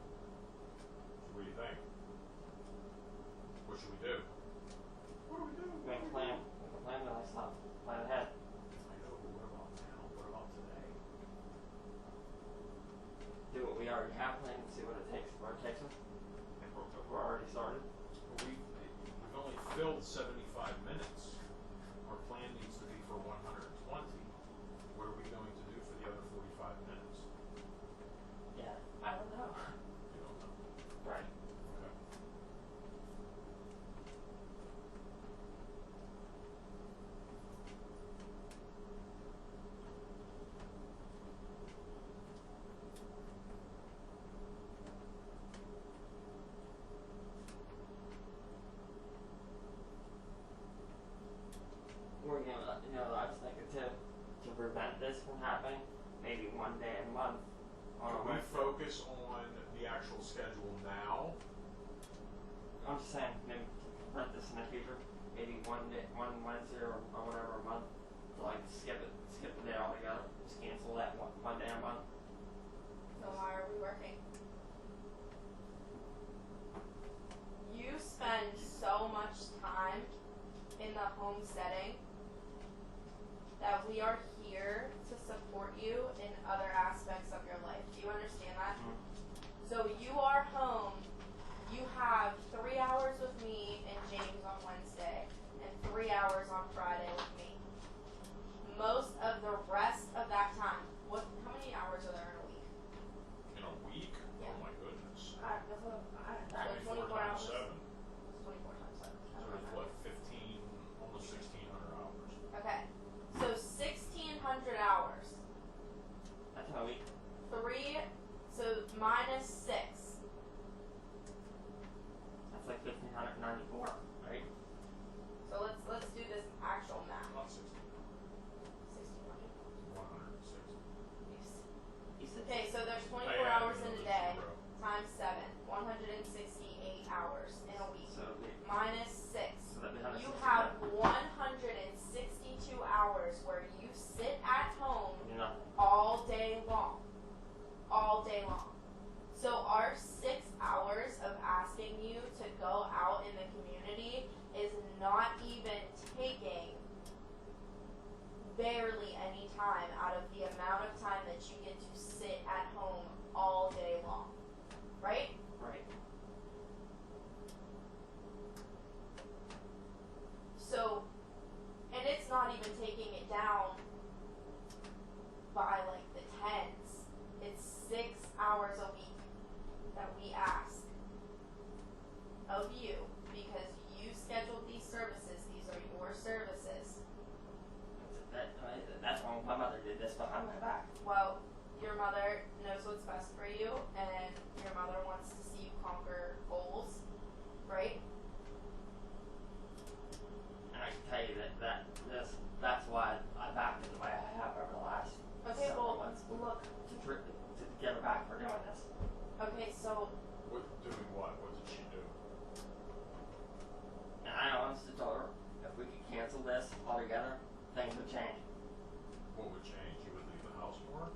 So what do you think? What should we do? What do we do? Make a plan. Make a plan with that stuff. Plan ahead. I know, but what about now? What about today? Do what we already have planned and see what it takes. Where it takes us. If we're already started. Well, we've only filled 75 minutes. Our plan needs to be for 120. What are we going to do for the other 45 minutes? Yeah. I don't know. You don't know. Right. Okay. Or I was thinking to prevent this from happening, maybe one day a month on a Can we Wednesday. focus on the actual schedule now? I'm just saying, maybe prevent this in the future. Maybe one Wednesday or whatever a month. To like skip the day altogether. Just cancel that one day a month. So why are we working? You spend so much time in the home setting that we are here to support you in other aspects of your life. Do you understand that? Mm-hmm. So you are home, you have 3 hours with me and James on Wednesday, and 3 hours on Friday with me. Most of the rest of that time, how many hours are there in a week? In a week? Yeah. Oh my goodness. So 24 times hours. 7. 24 times 7. So it's what, 15, almost 1,600 hours. Okay, so 1,600 hours. That's in a week. 3, so minus 6. That's like 1,594, right? So let's do this actual math. Not 16. 1,600. 160. You said Okay, so there's 24 I added hours in a another day 0. times 7, 168 hours in a week. so it'll be Minus 6. so that'd be You 160. have 162 hours where you sit at home Do nothing. all day long. All day long. So our 6 hours of asking you to go out in the community is not even taking barely any time out of the amount of time that you get to sit at home all day long. Right? Right. So, and it's not even taking it down by like the tens. It's 6 hours a week that we ask of you because you scheduled these services. These are your services. That's why my mother did this behind my back. Well, your mother knows what's best for you, and your mother wants to see you conquer goals, right? And I can tell you that's why I backed it the way I have over the last Okay, several well, months look. to get her back for doing this. Okay, so Doing what? What did she do? And I honestly told her if we could cancel this altogether, things would change. What would change? You would leave the house more?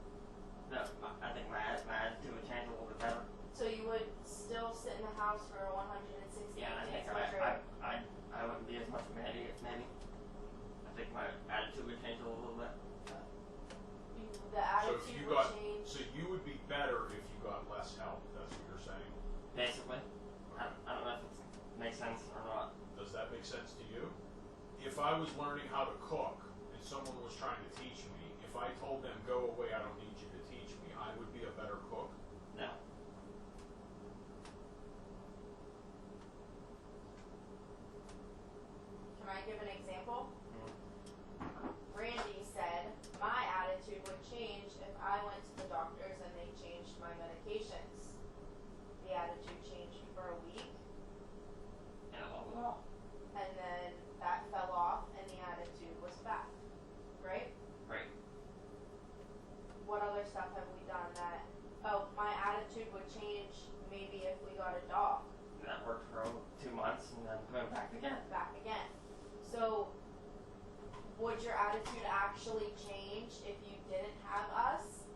No, I think my attitude would change a little bit better. so you would still sit in the house for 160 Yeah, and I think days, which I wouldn't be as much of an idiot, maybe. I think my attitude would change a little bit. the attitude So if you would got, change. so you would be better if you got less help. That's what you're saying. Basically, I don't know if it makes sense or not. Does that make sense to you? If I was learning how to cook and someone was trying to teach me, if I told them go away, I don't need you to teach me, I would be a better cook. No. Can I give an example? Mm. Randy said my attitude would change if I went to the doctors and they changed my medications. The attitude changed for a week, And it won't go. and then that fell off, and the attitude was back. Right? Right. What other actually change if you didn't have us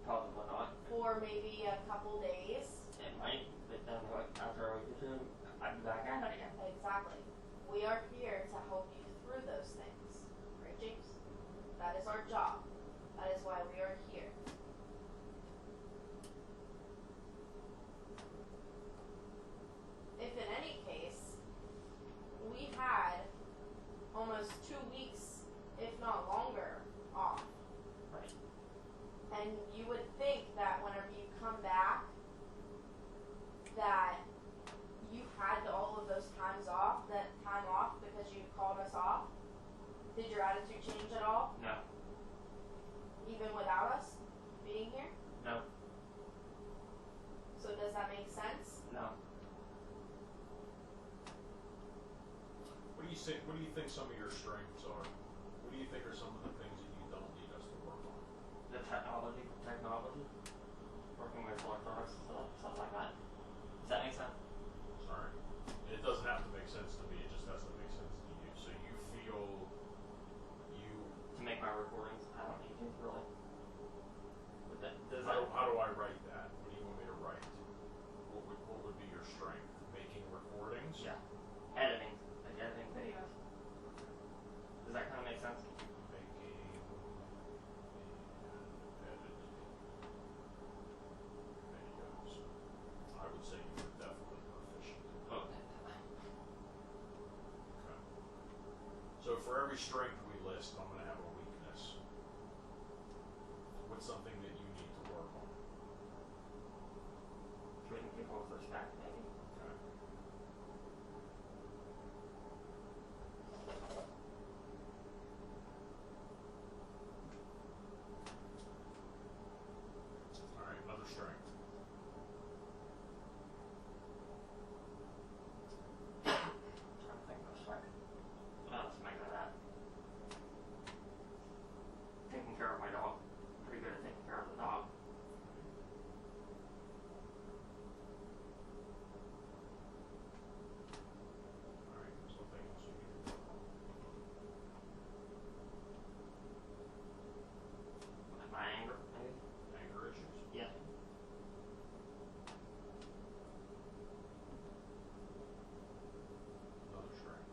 Probably not. for maybe a couple days. It might, but then like after a week or two, I'd be back at it again. Exactly. We are here to help you through those things. Right, James? That is our job. That is why we are here. If in any case, we had almost 2 weeks, if not longer, off. Right. And you would think that whenever you come back, that you had all of those times off, that time off because you called us off. Did your attitude change at all, No. even without us being here? No. So does that make sense? No. What do you think some of your strengths are? What do you think are some of the things that you don't need us to work on? The technology, working with electronics and stuff like that. Does that make sense? Alright. It doesn't have to make sense to me, it just has to make sense to you. So you feel To make my recordings, I don't need to really. But does how do I write that? What do you want me to write? What would be your strength? Making recordings? Yeah. Editing, like editing videos. Does that kind of make sense? Making and editing videos. I would say you were definitely proficient. Okay. Okay. So for every strength we list, I'm going to have a weakness. What's something that you need to work on? Treating people with respect, maybe. Okay. All right, another strength. Trying to think of a strength. What else am I good at? Taking care of my dog. Pretty good at taking care of the dog. All right, something else you need to work on. My anger, maybe. Anger issues. Yeah. Another strength.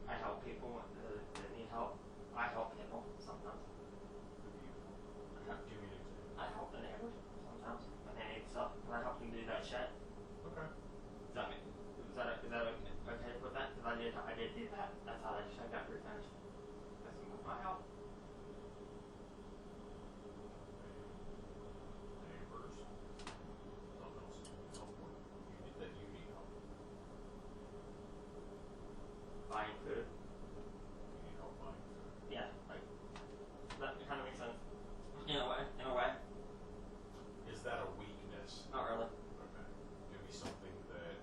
I help people that need help. I help people sometimes. Give me an example. I help the neighbors sometimes when they need stuff. Can I help them do that shit? Okay. Is that okay with that? Because I did do that. That's how that shit got finished. That's my help. Neighbors. Something else you need help with. You need help. Buying food. You need help buying food. Yeah, like that kind of makes sense. In a way. Is that a weakness? Not really. Okay. Give me something that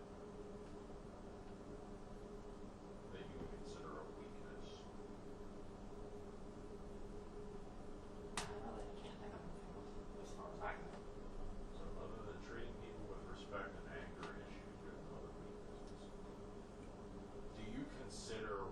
you would consider a weakness. I really can't think of anything else as far as I can. So other than treating people with respect and anger issues, you have other weaknesses. Do you consider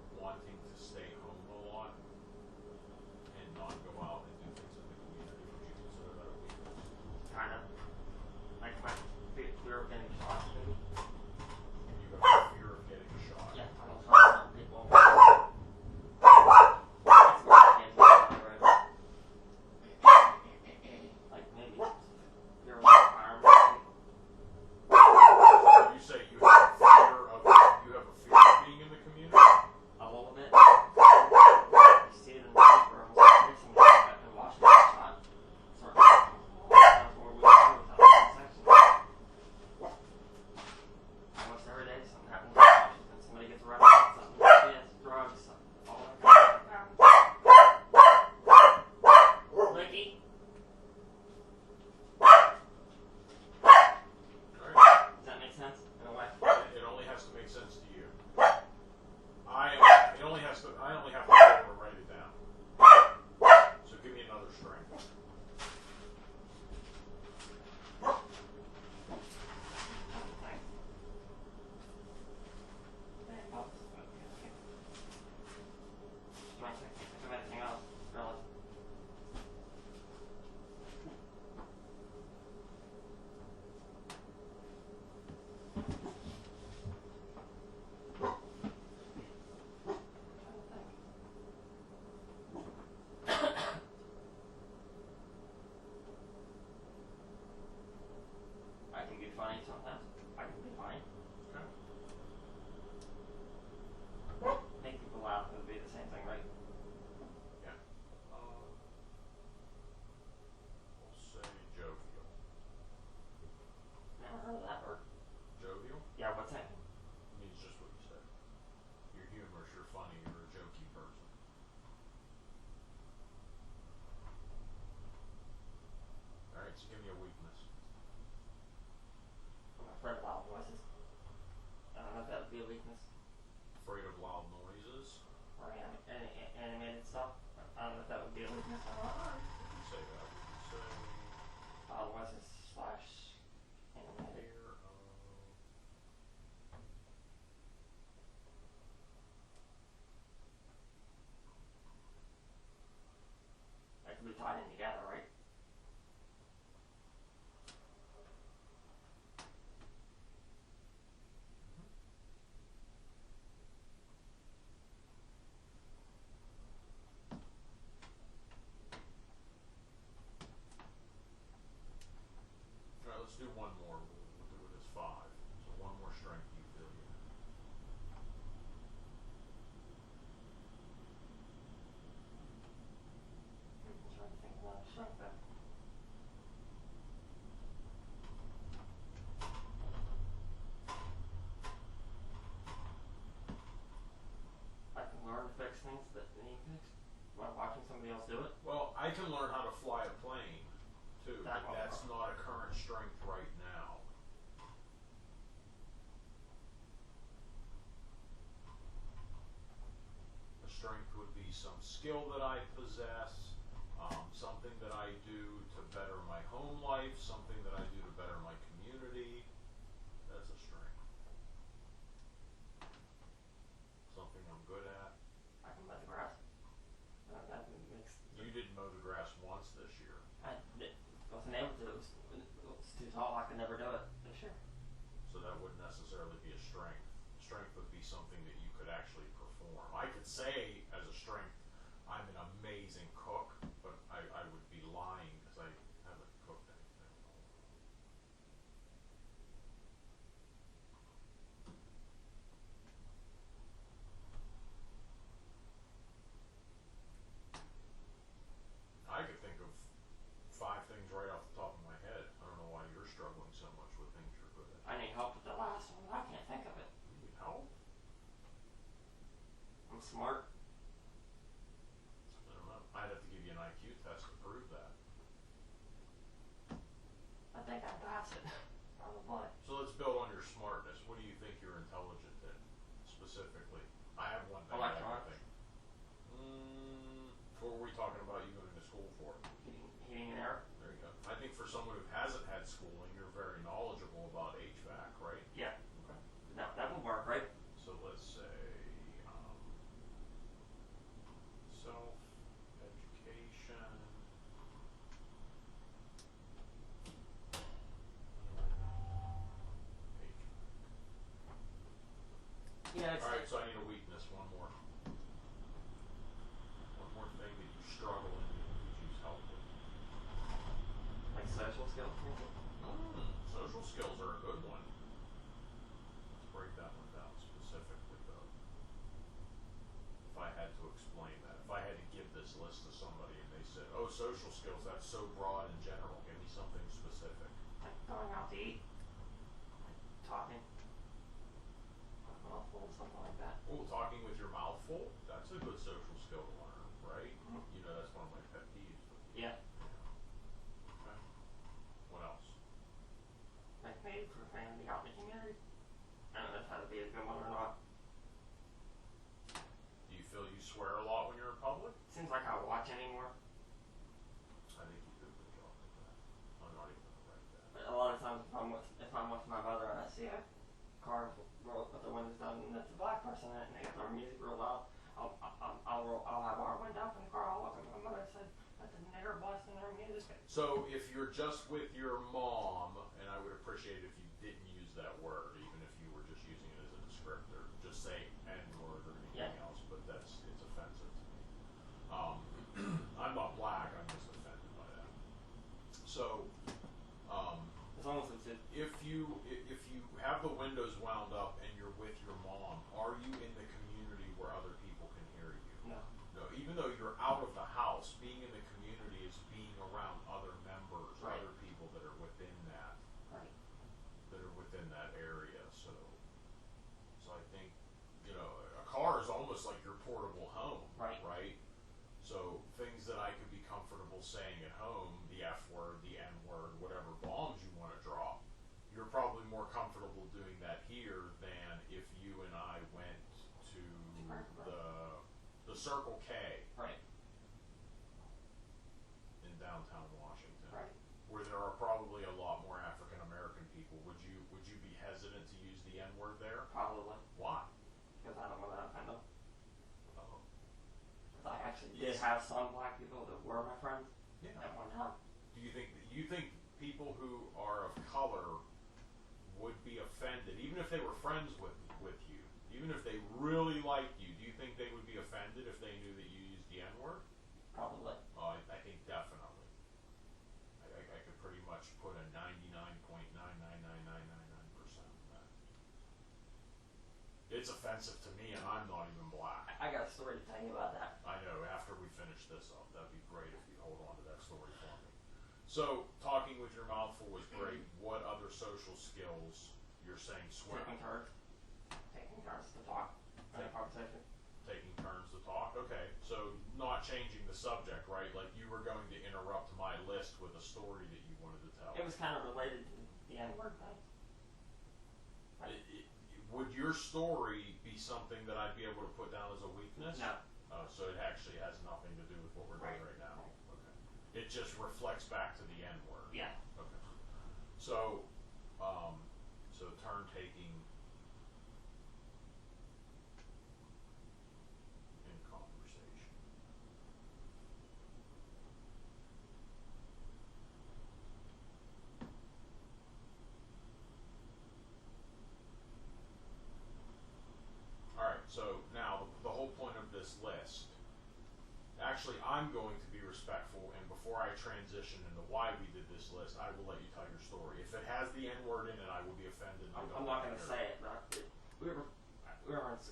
somebody else do it. Well, I can learn how to fly a plane too, That but won't that's work. not a current strength right now. A strength would be some skill that I possess, something that I do to better my home life, something that I do to better my community. That's a strength. Something I'm good at. I can mow the grass. That makes. You didn't mow the grass once this year. Wasn't able to. It was too tall. I could never do it this year. So that wouldn't necessarily be a strength. Strength would be something that you could actually perform. I could say as a strength, I'm an amazing cook, but I would be lying because I haven't cooked anything. I could think of 5 things right off the top of my head. I don't know why you're struggling so much with things you're good at. I need help with the last one. I can't think of it. You need help? I'm smart. I don't know. I'd have to give you an IQ test to prove that. I think I pass it. Probably. So let's build on your smartness. What do you think you're intelligent in, specifically? I have one thing I can Electronics. think. What were we talking about you going to school for? Heating and air. There you go. I think for someone who hasn't had schooling, you're very knowledgeable about HVAC, right? Yeah. Okay. That would work, right? So let's say self-education. Yeah. It's, All right, so I need a weakness. One more. One more thing that you struggle in that you could use help with. like social skills. Social skills are a good one. Let's break that one down specifically, though. If I had to explain that, if I had to give this list to somebody and they said, "Oh, social skills, that's so broad and general. Give me something specific." Like going out to eat. Talking. Something like that. Oh, talking with your mouth full? That's a good social skill to learn, right? You know, that's one of my pet peeves. But Yeah. okay. What else? Like maybe for family out in the community. I don't know if that'd be a good one or not. Do you feel you swear a lot when you're in public? Seems like I watch anymore. I think you do a good job with that. I'm not even gonna write that. But a lot of times if I'm with my mother and I see a car roll with the windows down and it's a black person in it and they got their music real loud, I'll have our window up in the car. I'll look at my mother and say, "That's a nigger blasting their music." So if you're just with your mom, and I would appreciate if you didn't use that word, even if you were just using it as a descriptor, just say N-word or anything else, but it's offensive to me. I'm not black, I'm just offended by that. So, As long as it's if you have the windows wound up and you're with your mom, are you in the community where other people can hear you? no. No, even though you're out of the house, being in the community is being around other members, Right. other people that are within that area. So I think, a car is almost like your portable home, Right. So things that I could be comfortable saying at home, the F word, the N word, whatever bombs you want to drop, you're probably more comfortable doing that here than if you and I went to the Circle K Right. in downtown Washington, Right. where there are probably a lot more African American people. Would you be hesitant to use the N word there? Probably. Why? Because I don't want to offend them. Oh. Because I actually did have some black people that were my friends Yeah. at one time. Do you think people who are of color would be offended, even if they were friends with you, even if they really liked you? Do you think they would be offended if they knew that you used the N word? Probably. Oh, I think definitely. I could pretty much put a 99.99999% on that. It's offensive to me, and I'm not even black. I got a story to tell you about that. I know. After we finish this up, that'd be great if you hold on to that story for me. So, talking with your mouth full was great. What other social skills? You're saying swearing. Taking turns to talk in a conversation. Taking turns to talk. Okay, so not changing the subject, right? Like you were going to interrupt my list with a story that you wanted to tell. It was kind of related to the N-word thing. Would your story be something that I'd be able to put down as a weakness? No. So it actually has nothing to do with what we're doing right now. Okay. It just reflects back to the N-word. Yeah. Okay. So, so turn taking in conversation. All right. So now the whole point of this list. Actually, I'm going to be respectful, and before I transition into why we did this list, I will let you tell your story. If it has the N-word in it, I will be offended. And I'm not going to say it, but we were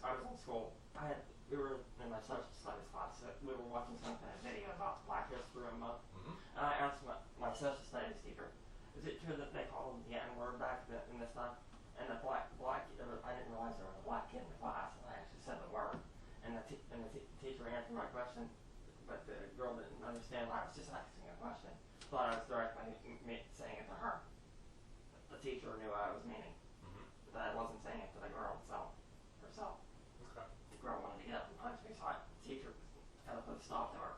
I was in school. We were in my social studies class. So we were watching some kind of video about Black History Month, and I asked my social studies teacher, "Is it true that they called them the N-word back in this time?" And the black I didn't realize there was a black kid in the class, and I actually said the word, and the teacher answered my question. But the girl didn't understand why I was just asking a question. Thought I was directly saying it to her. The teacher knew what I was meaning. But I wasn't saying it to the girl herself. Okay. The girl wanted to get up and punch me, so the teacher kind of put a stop to her.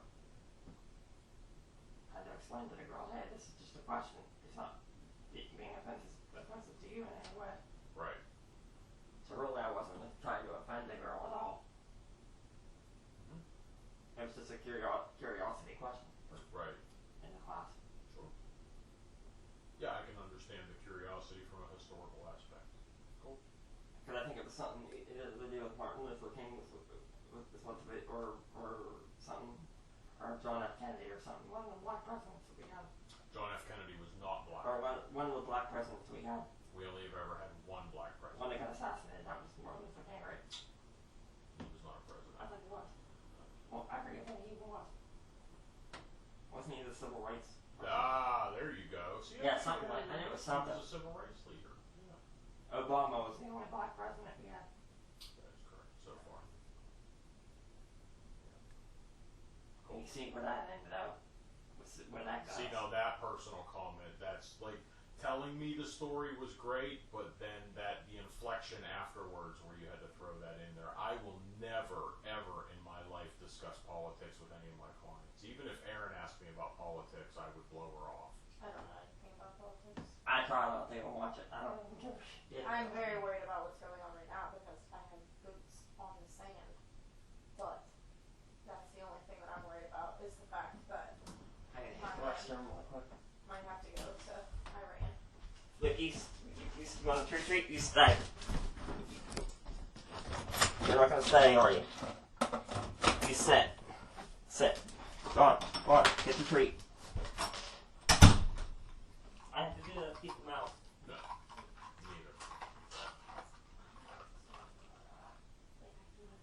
I had to explain to the girl, hey, this is just a question. It's not being offensive to you in any way. Right. So really I wasn't trying to offend the girl at all. It was just a curiosity question Right. in the class. Sure. Yeah, I can understand the curiosity from a historical aspect. Cool. Because I think it was something to do with Martin Luther King was supposed to be, or something, or John F. Kennedy or something. One of the black presidents that we had. John F. Kennedy was not black. Or one of the black presidents we had. We only have ever had one black president. One that got assassinated. That was Martin Luther King, right? He was not a president. I think he was. Well, I forget what he even was. Wasn't he the civil rights? Ah, there you go. See, Yeah, something like. I knew it was something. He was a civil rights leader. Yeah. Obama was the only black president we had. That is correct so far. And you see where that ended up. Where that got See, us. now that personal comment, that's like telling me the story was great, but then the inflection afterwards where you had to throw that in there. I will never, ever in my life discuss politics with any of my clients. Even if Erin asked me about politics, I would blow her off. I don't know anything about politics. I try not to even watch it. I don't even give a shit. I'm very worried about what's going on right now because I have boots on the sand. But that's the only thing that I'm worried about is the fact that I gotta hit the restroom really quick. might have to go to Iran. Look, you want a treat? You stay. You're not gonna stay, are you? You sit. Sit. Go on, get the treat. I have to do that to keep them out. No, neither.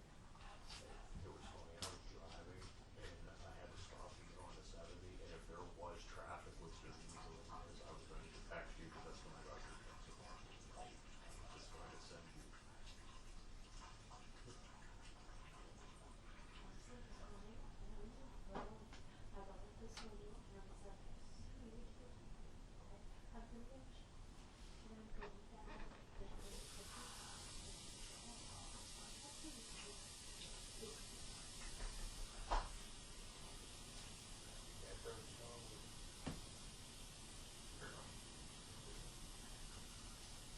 It was funny. I was driving and I had to stop and get on the 70, and if there was traffic, which there usually is, I was going to text you because that's when I got your text. Just trying to send you.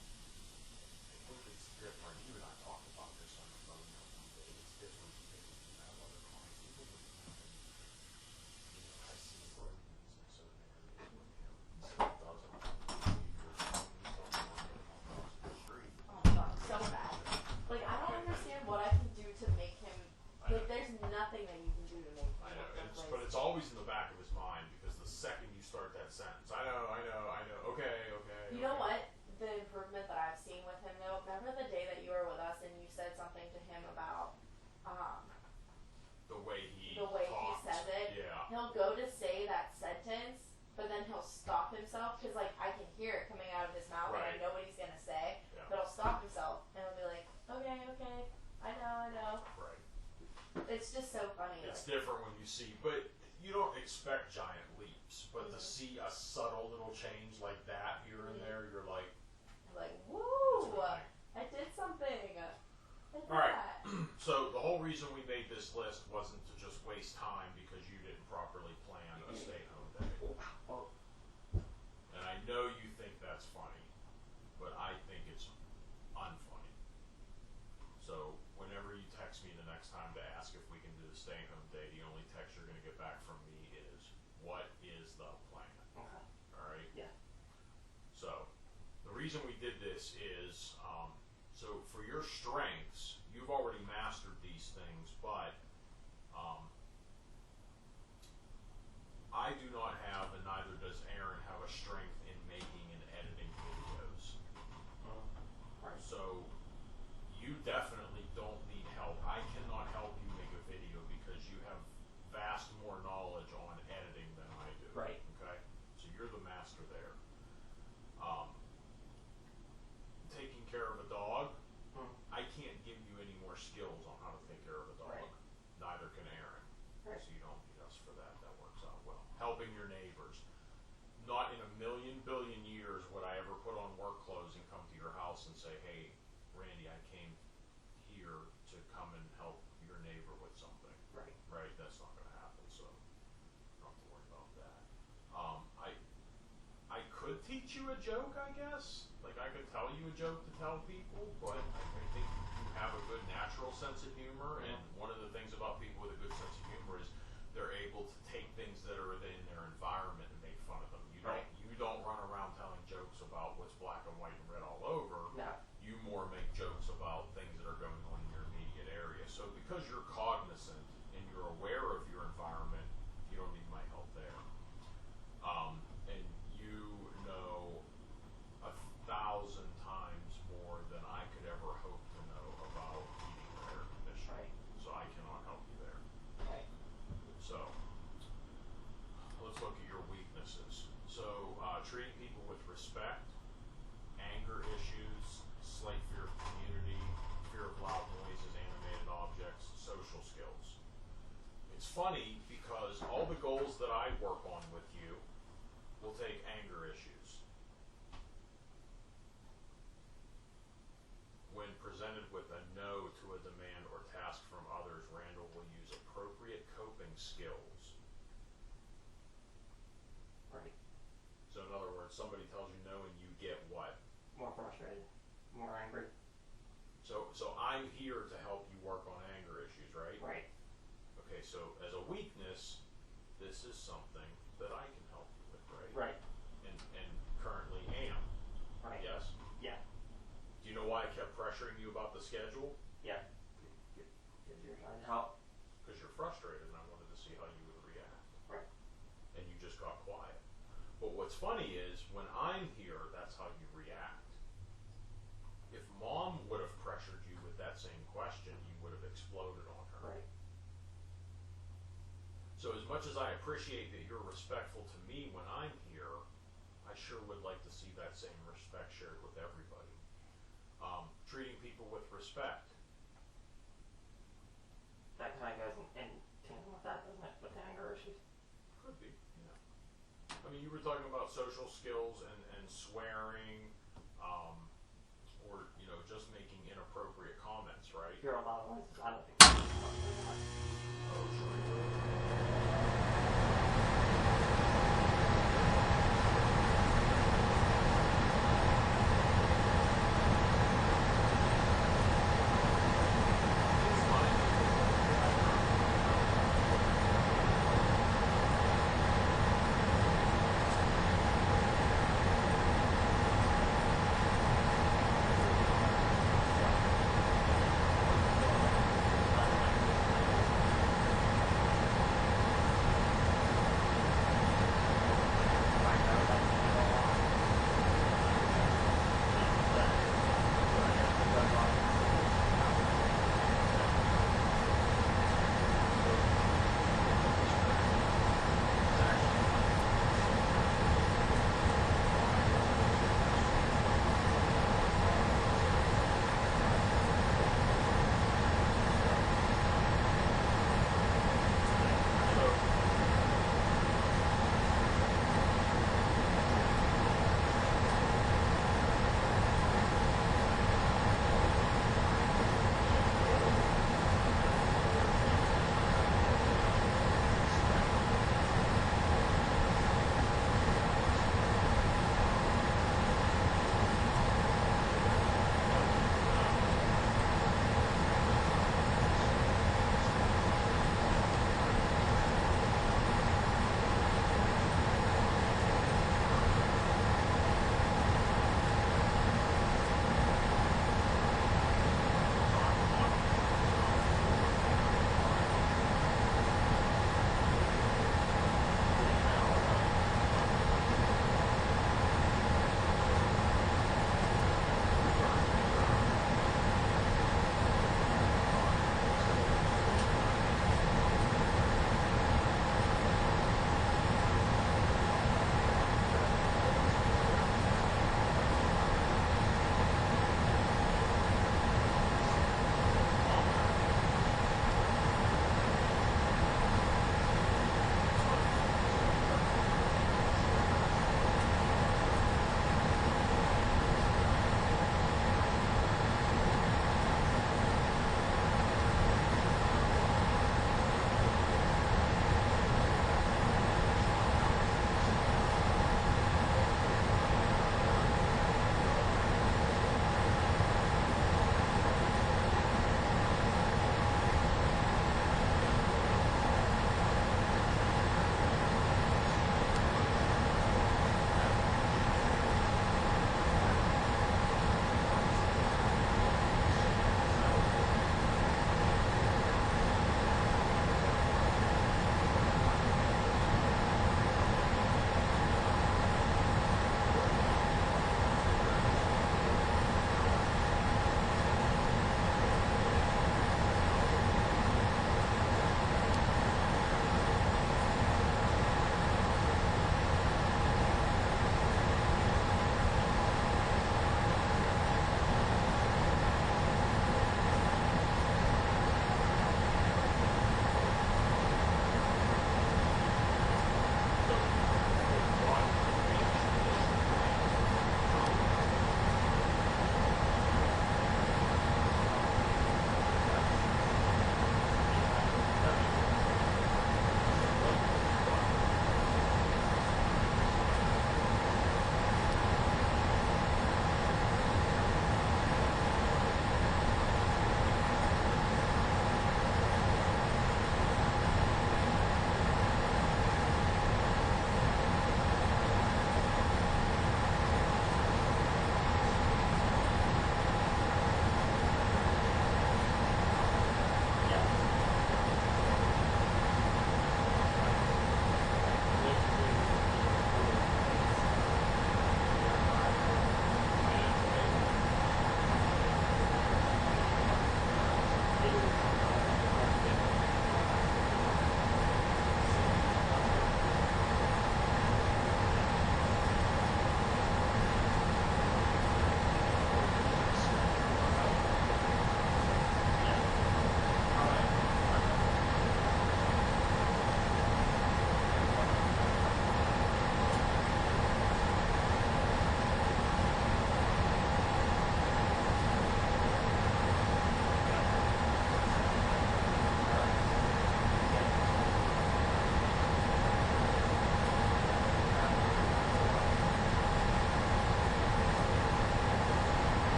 I think it's different. You and I talked about this on the phone the other day. It's different because you have other clients. People with nothing. I see burdens in certain areas with him. He doesn't want to leave your home. He doesn't want to get him across the street. Oh my god, so bad. Like, I don't understand what I can do to make him. Like, there's nothing that you can do to make him. I know, look that but way. it's always in the back of his mind because the second you start that sentence, I know, okay. You know what? The improvement that I've seen with him, though, remember the day that you were with us and you said something to him about The way he he talks. says it? Yeah. He'll go to say that sentence, but then he'll stop himself because, like, I can hear it coming out of his mouth and I Right. know what he's going to say, Yeah. but he'll stop himself and he'll be like, okay, I know. Right. It's just so funny. It's like, different when you see, but you don't expect giant leaps, but to see a subtle little change like that here and there, you're like, Like, that's woo! a good thing. I did something. I did All right. that. So the whole reason we made this list wasn't to just waste time because you didn't properly plan a stay-at-home day. Well, And I know you think that's funny, but I think it's unfunny. So whenever you text me the next time to ask if we can do the stay-at-home day, the only text you're going to get back from me is, what is the plan? okay. All right? Yeah. So the reason we did this is, so for your strengths, you've already mastered these things, but I do not have, and neither does Aaron, have a strength in making and editing videos. Right. So you definitely don't need help. I cannot help you make a video because you have vast more knowledge on editing than I do. Right. Okay? So you're the master there. Taking care of a dog, I can't give you any more skills on how to take care of a dog. Right. Neither can Aaron. Right. So you don't need us for that. That works out well. Helping your neighbors. Not in a million billion years would I ever put on work clothes and come to your house and say, hey, Randy, I came here to come and help your neighbor with something. Right. Right? That's not going to happen, so you don't have to worry about that. I could teach you a joke, I guess. Like, I could tell you a joke to tell people, but I think you have a good natural sense of humor, and one of the things about people with a good sense of humor is they're able to take things that are in their environment and make fun of them. Right. You don't run around telling jokes about what's black and white and red all over. No. You more make jokes about things that are going on in your immediate area. So because you're cognizant and you're aware of your environment, you don't need my help there. And you know 1,000 times more than I could ever hope to know about heating or air conditioning. Right. So I cannot help you there. Right. So let's look at your weaknesses. So treating people with respect, anger issues, slight fear of community, fear of loud noises, animated objects, social skills. It's funny because all the goals that I work on with you will take anger issues. When presented with a no to a demand or task from others, Randall will use appropriate coping skills. Right. So in other words, somebody tells you no and you get what? More frustrated. More angry. So I'm here to help you work on anger issues, right? Right. Okay, so as a weakness, this is something that I can help you with, right? Right. And currently am. Right. Yes? Yeah. Do you know why I kept pressuring you about the schedule? Yeah. Because you're trying to help. Because you're frustrated and I wanted to see how you would react. Right. And you just got quiet. But what's funny is when I'm here, that's how you react. If Mom would have pressured you with that same question, you would have exploded on her. Right. So as much as I appreciate that you're respectful to me when I'm here, I sure would like to see that same respect shared with everybody. Treating people with respect. That kind of goes in tandem with that, doesn't it? With the anger issues. Could be, yeah. I mean, you were talking about social skills and swearing, or, just making inappropriate comments, right? You're a lot of noises. I don't think that's Oh, sure.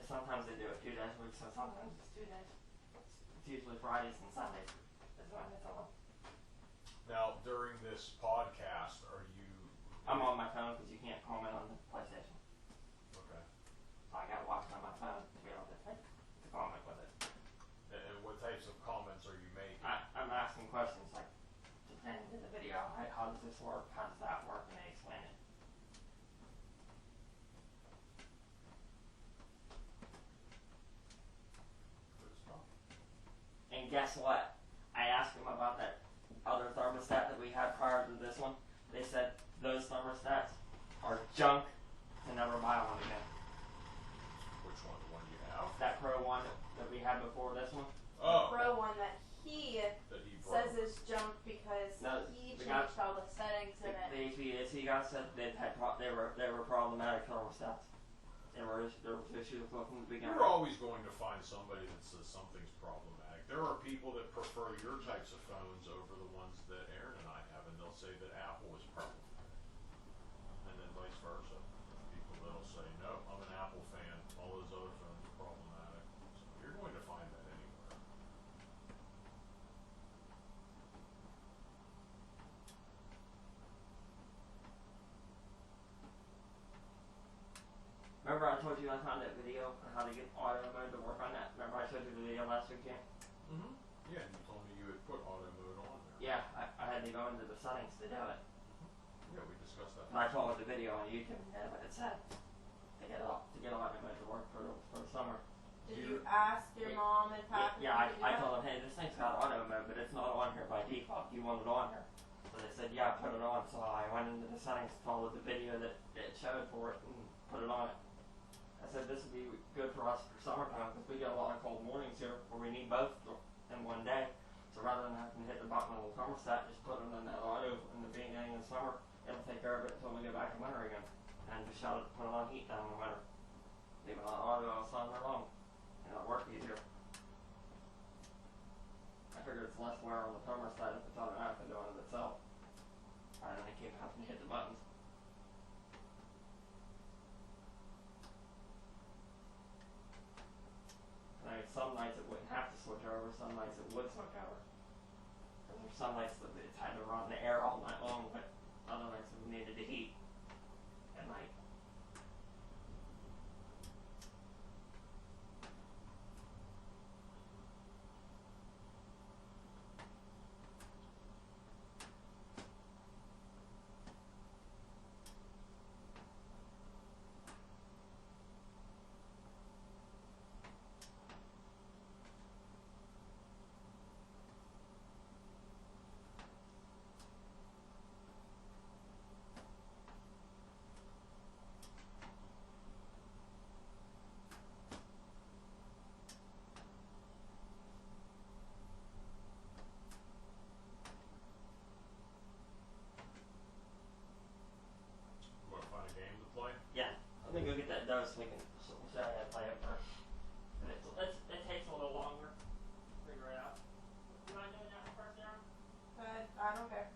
sometimes they do it 2 days a week, so sometimes it's 2 days. It's usually Fridays and Sundays is when it's on. Now, during this podcast, are you? I'm on my phone because you can't comment on the PlayStation. Okay. So I gotta watch it on my phone to be able to comment with it. And what types of comments are you making? I'm asking questions like, pertaining to the video, how does this work, how does that work, and they explain it. Good stuff. And guess what? I asked them about that other thermostat that we had prior to this one. They said those thermostats are junk to never buy one again. Which one? The one you have? That Pro one that we had before this one. Oh, Pro one that he that he says broke. is junk because No, he the changed all the settings The in it. HVAC guys said they were problematic thermostats. There was issues with them from the beginning. You're always going to find somebody that says something's problematic. There are people that prefer your types of phones over the ones that Aaron and I have, and they'll say that Apple is problematic. And then vice versa. People that'll say, no, I'm an Apple fan, all those other phones are problematic. So you're going to find that anywhere. Remember I told you I found that video on how to get auto mode to work on that? Remember I showed you the video last weekend? Mm-hmm. Yeah, and you told me you had put auto mode on there. Yeah, I had to go into the settings to do it. Yeah, we discussed that. And I followed the video on YouTube and did what it said. To get auto mode to work for the summer. Did you ask your mom and Pat? Yeah, I told them, hey, this thing's got auto mode, but it's not on here by default. You want it on here. So they said, yeah, put it on. So I went into the settings, followed the video that it showed for it, and put it on it. I said, this would be good for us for summertime because we get a lot of cold mornings here where we need both in one day. So rather than having to hit the button on the thermostat, just put it in that auto in the beginning of the summer. It'll take care of it until we get back in winter again. And just put it on heat down in the winter. Leave it on auto all summer long. And it'll work easier. I figure it's less wear on the thermostat if it's automatically doing it itself. Rather than keep having to hit the buttons. Like some nights it wouldn't have to switch over, some nights it would switch over. And there's some nights that it's had to run the air all night long, but other nights it needed to heat at night. You want to find a game to play? Yeah, let me go get that done so we can show you how to play it first. And it takes a little longer to figure it out. You mind doing that one first, Aaron? I don't care.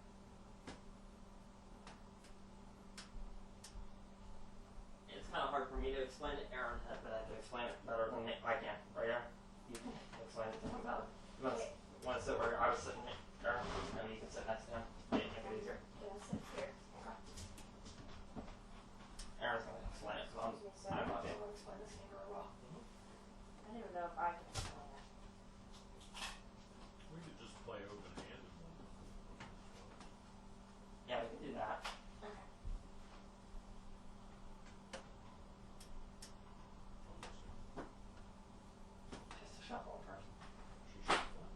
It's kind of hard for me to explain it. Aaron has, but I can explain it better than I can. Right, Aaron? You can explain it to him better. You want to sit where I was sitting there, and you can sit next to him. Make it easier. Yeah, sit here. Aaron's going to explain it, so I'm not I able. will explain this game very well. I don't even know if I can explain it. We could just play open-handed one. Yeah, we can do that. Okay. Just to shuffle first. She should play.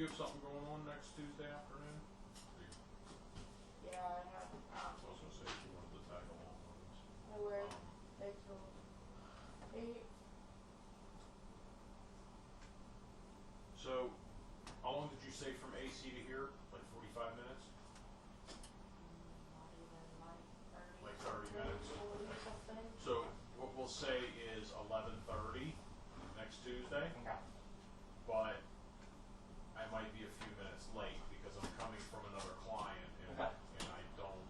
you have something going on next Tuesday afternoon? Yeah, I have, I was gonna say if you wanted to tag along with us. I work 8 till 8. So, how long did you say from AC to here? Like 45 minutes? Not even Like 30 minutes? 40 or something. So, what we'll say is 11:30 next Tuesday, Okay. but I might be a few minutes late because I'm coming from another client and, Okay. and I don't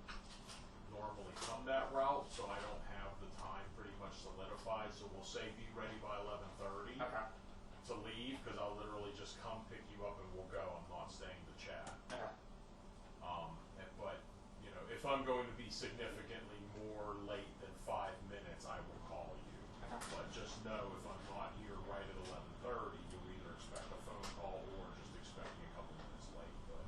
normally come that route, so I don't have the time pretty much solidified. So we'll say be ready by 11:30 Okay. to leave because I'll literally just come pick you up and we'll go. I'm not staying to chat. Okay. But you know, if I'm going to be significantly more late than 5 minutes, I will call you. Okay. But just know if I'm not here right at 11:30, you'll either expect a phone call or just expect me a couple minutes late. But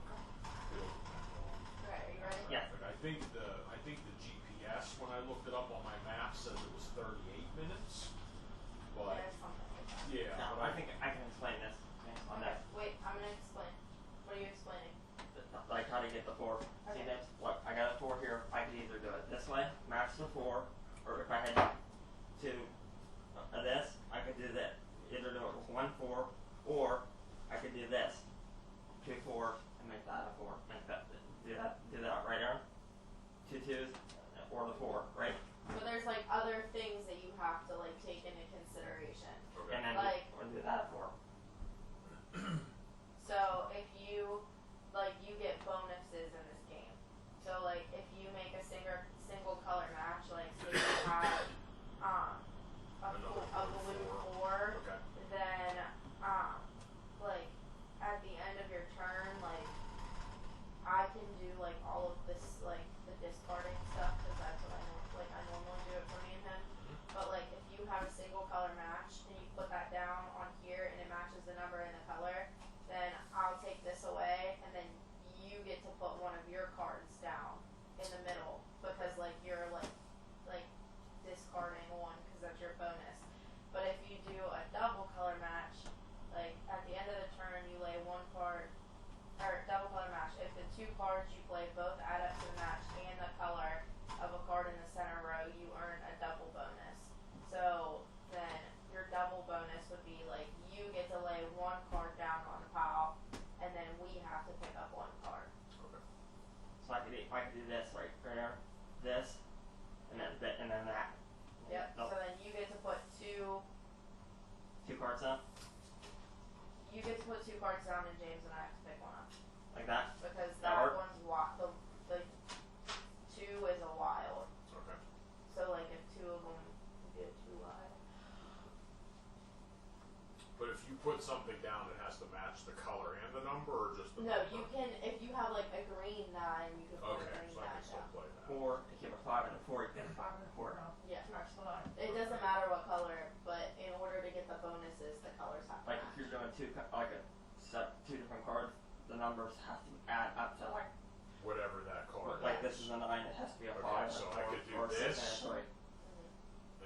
it'll depend on Okay, are you ready? Yeah. traffic. I think the GPS when I looked it up on my map says it was 38 minutes. But Yeah, something like that. yeah, No, but I think I can explain this on Okay, that. wait, I'm gonna explain. What are you explaining? Like how to get the 4. See Okay. that? Look, I got a 4 here. I could either do it this way, match the 4, or if I had to this, I could do that. Either do it with 1 4, or I could do this, 2 4s, and make that a 4. Make that do that right arm, 2 2s, or the 4, right? But there's like other things that you have to like take into consideration. okay. And then Like- or do that a 4. So if you you get bonuses in this game. So like if you make a single color match, like say you have a blue 4, Okay. then like at the end of your turn, like I can do like all of this like the discarding stuff because that's what I normally do it for me and him. But like if you have a single color match and you put that down on here and it matches the number and the color, then I'll take this away and then you get to put one of your cards down in the middle because like you're like discarding one because that's your bonus. But if you do a double color match, like at the end of the turn you lay 1 card, or double color match, if the 2 cards you play both add up to the match and the color of a card in the center row, you earn a double bonus. So then your double bonus would be like you get to lay 1 card down on the pile and then we have to pick up 1 card. Okay. So I could do this right there, this, and then that. Yep. No, So then you get to put 2 cards down, you get to put 2 cards down and James and I have to pick 1 up. like that. Because That that work? one's the 2 is a wild. Okay. So like if 2 of them get 2 wild. But if you put something down, it has to match the color and the number, or just the No, number? you can if you have like a green 9, you can put a Okay, green so I 9 can still down. play that. Or if you have a 5 and a 4, you get a 5 and a 4 now. Yeah. Match the 9. It doesn't matter what color, but in order to get the bonuses, the colors have to Like if match. you're doing like a set 2 different cards, the numbers have to add up to like Whatever that card like is. this is a 9, it has to be a 5 Okay, and a so 4 I could do or a 6 this. and a 3. Mhm.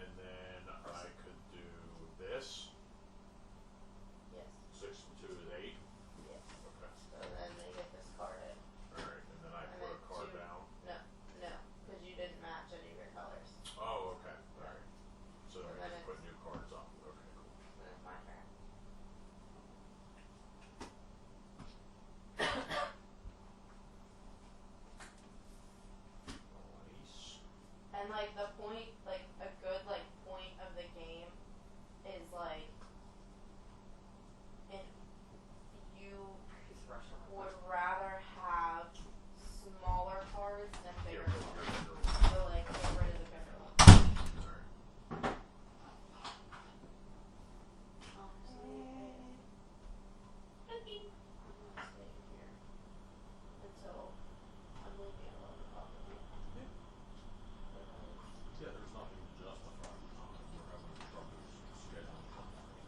And then I could do this. Yes. 6 and 2 is 8. Yes. Okay. So then they get discarded. Alright, and then I And put a then card 2. down. No, because you didn't match any of your colors. Oh, okay. Alright. So And I then just put it's- new cards up. Okay, cool. Then it's my turn. Nice. And like the point, like a good like point of the game is like if you Piece of Russian. would rather have smaller cards than Get bigger rid of your cards. bigger one. So like get rid of the bigger ones. Alright. Honestly, I'm gonna stay here until I'm leaving at 11 o'clock. Yeah, there's nothing to justify the time. We're having trouble scheduling something.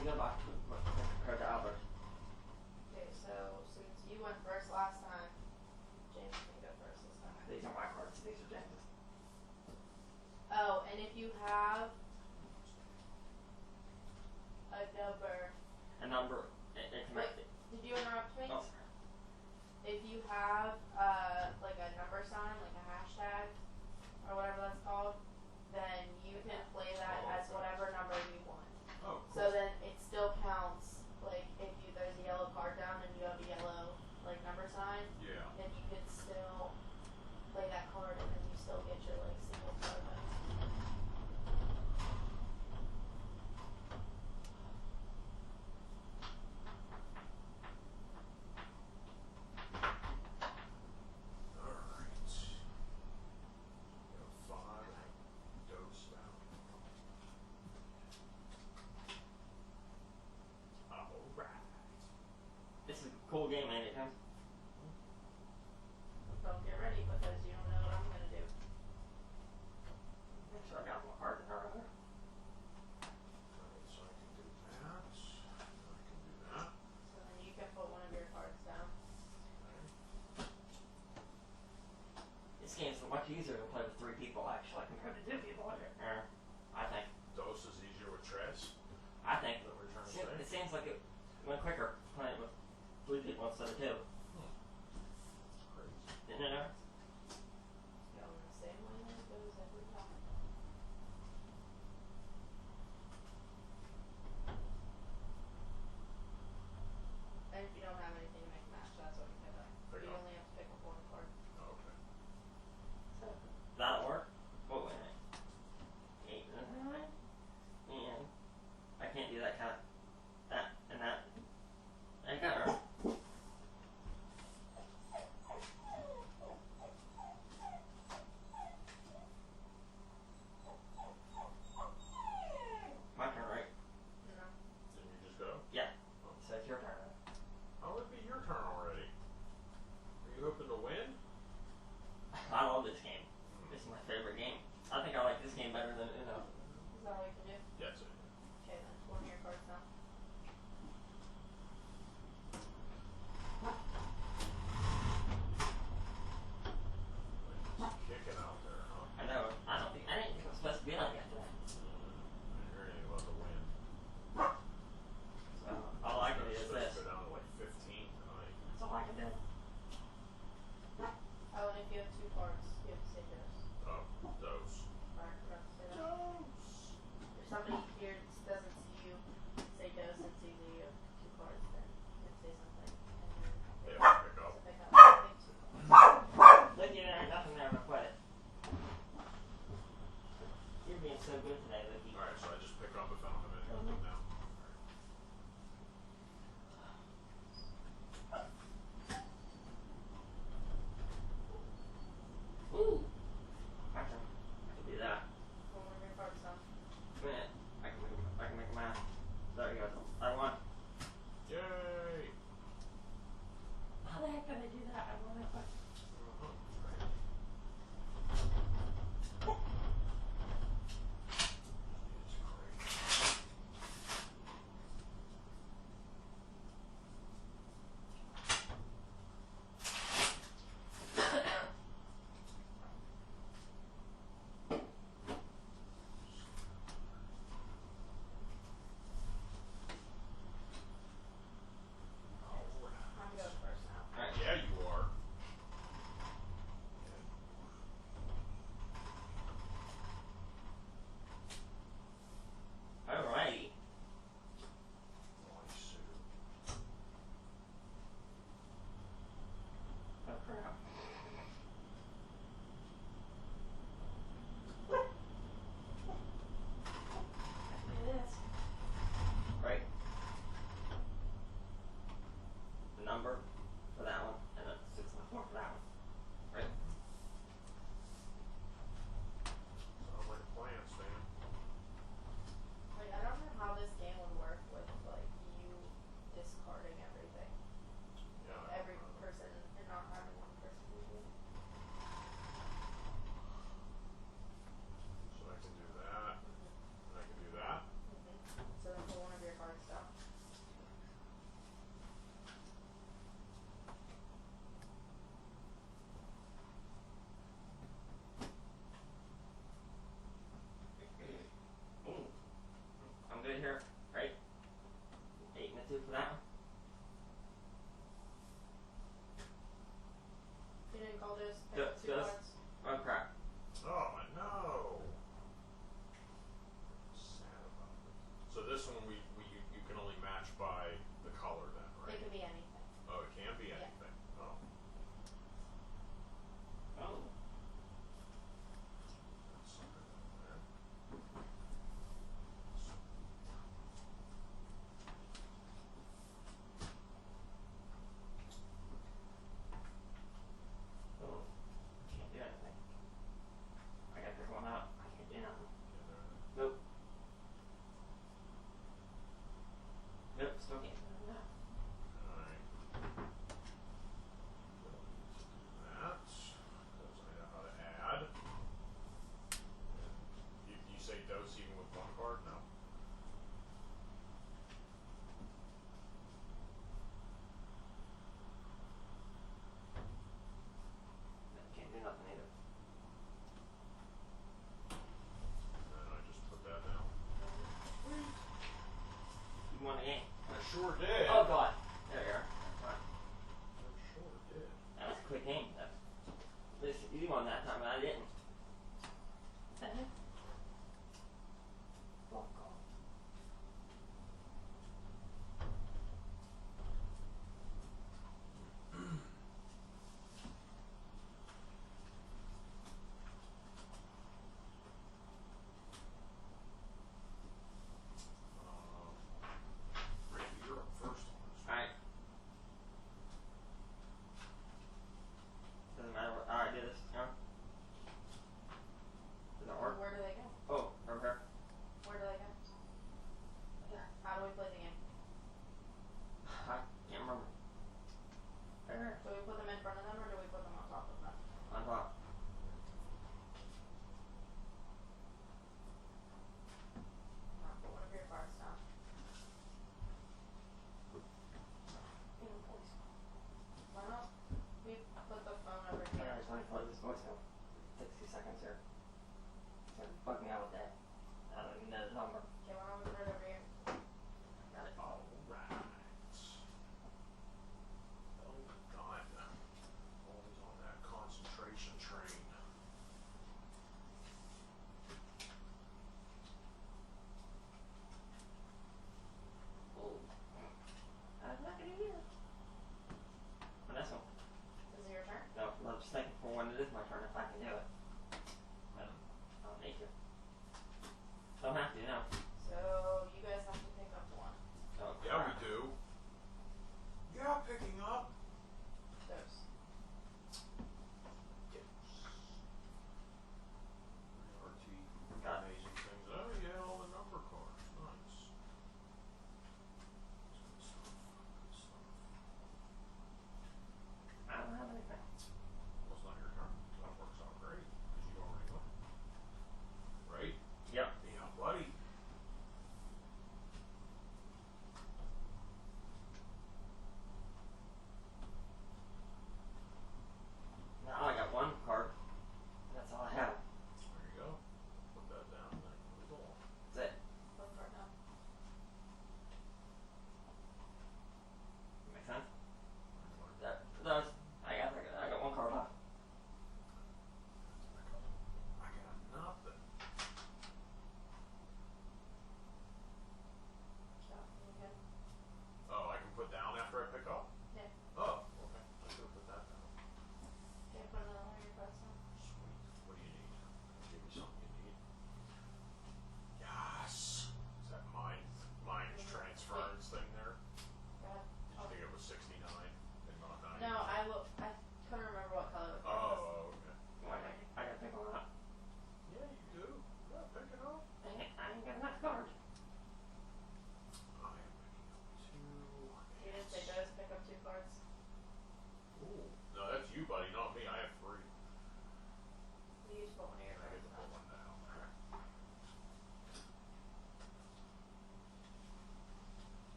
pretty good by compared to Albert. Okay, so since you went first last time, James can go first this time. These are my cards. These are James's. Oh, and if you have a number, A number. did you interrupt me? Oh, sorry. If you have like a number sign, like a hashtag, or whatever that's called, then you can play that as whatever number you want. Oh, cool. So then it still counts, like if there's a yellow card down and you have a yellow like number sign, Yeah. then you could still play that card and then you still get your like single card back. Alright. We have 5 dose down. Alright. This is a cool game, ain't it, James? Don't get ready because you don't know what I'm gonna do. Make sure I got my cards in order. Alright, so I can do that. I can do that. So then you can put one of your cards down. This game's much easier to play with 3 people, actually, compared to 2 people. I think. Dose is easier with Tress. I think. Is that what you're trying to It say? seems like it went quicker playing with 3 people instead of 2.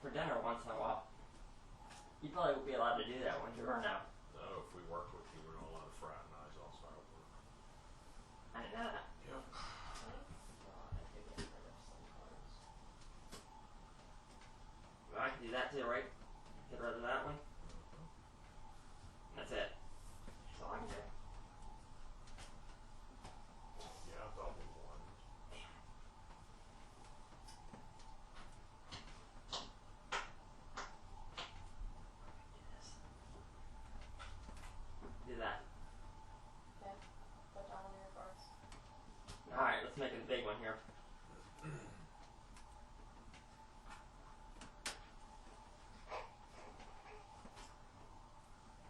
for dinner once in a while. You probably would be allowed to do that when you were now. No, if we worked with you, we're not allowed to fraternize outside of work. I didn't know that. Yep. Well, I can do that too, right? Get rid of that one. That's it. That's all I can do. Yeah, double one. Do that. Okay. Put down one of your cards. Alright, let's make it a big one here.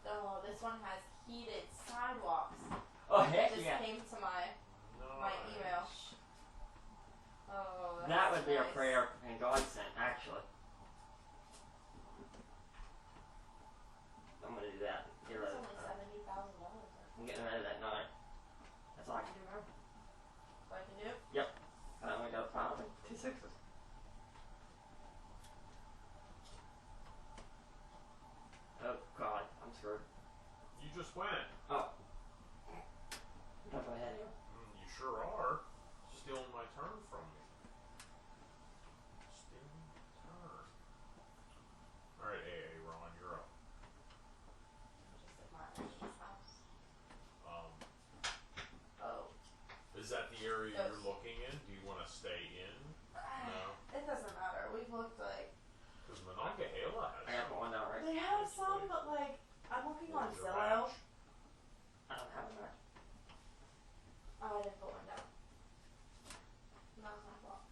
Oh, this one has heated sidewalks. Oh, heck Just yeah. came to my Nice. email. Oh, that's That would be a nice. prayer and God sent, actually. I'm gonna do that. Get rid It's of only that. $70,000. I'm getting rid of that 9. That's all I can do now. What I can do? I only got 5 and 2 6s. Oh God, I'm screwed. You just went. Oh. Jump ahead here. You sure are. Stealing my turn from me. Stealing my turn. Alright, AA, Ron, you're up. Just at my aunt's house. Oh. Is that the area Yes. you're looking in? Do you want to stay in? No. It doesn't matter. We've looked like Because Monongahela has I gotta put one down, right? they have some, but like I'm looking on Where's your Zillow. match? I don't have a match. Oh, I didn't put one down. Not my fault.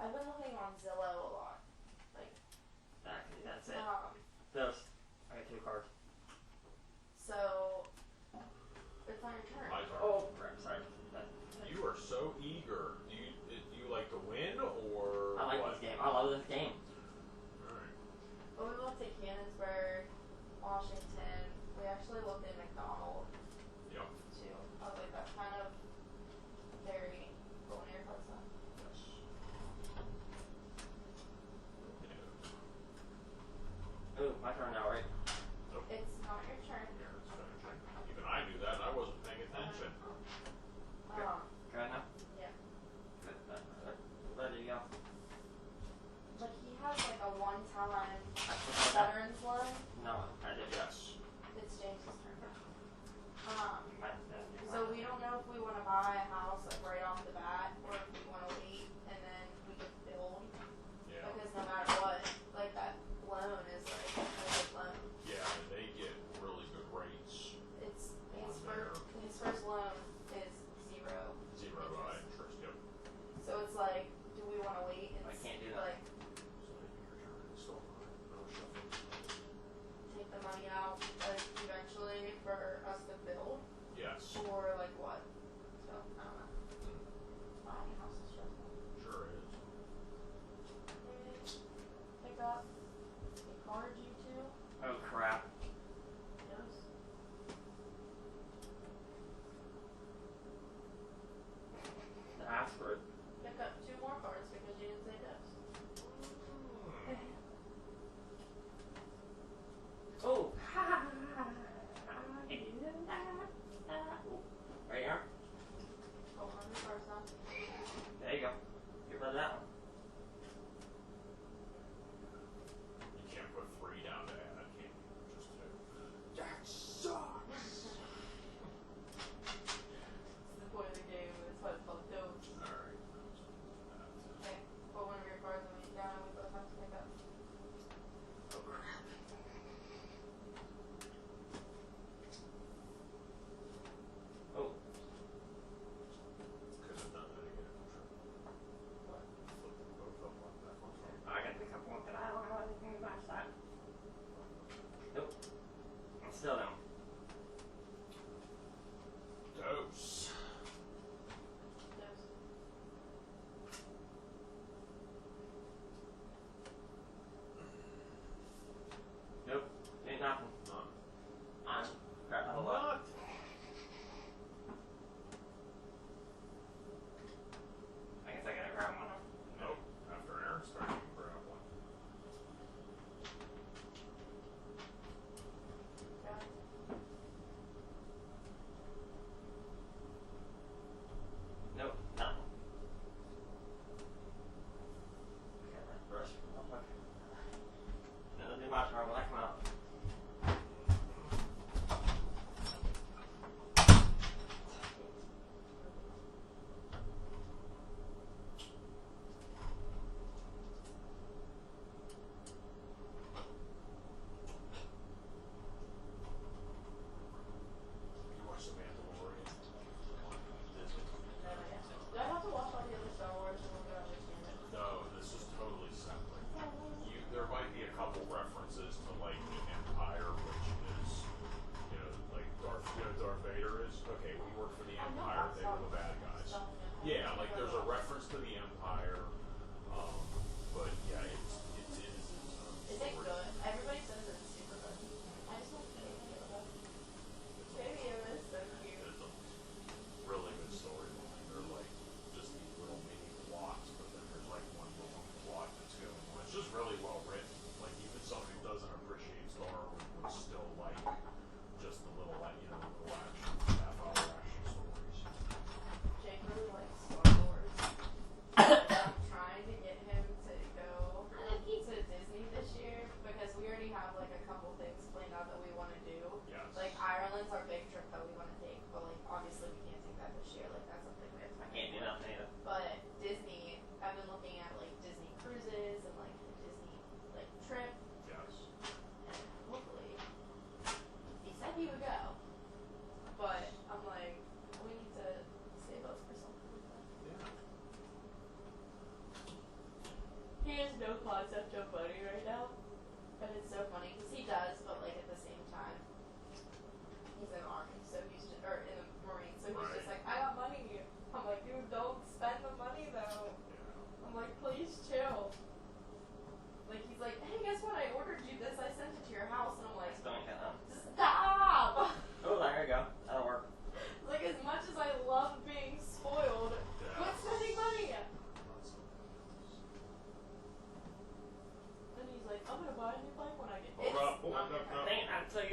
I've been looking on Zillow a lot. Actually, that's it. Um, Those. I got 2 cards. so it's on your turn. My turn. Oh, crap, sorry. You are so eager. Do you like to win or I like what? this game. I love this game. Alright. But we looked at Cannonsburg, Washington. We actually looked at McDonald.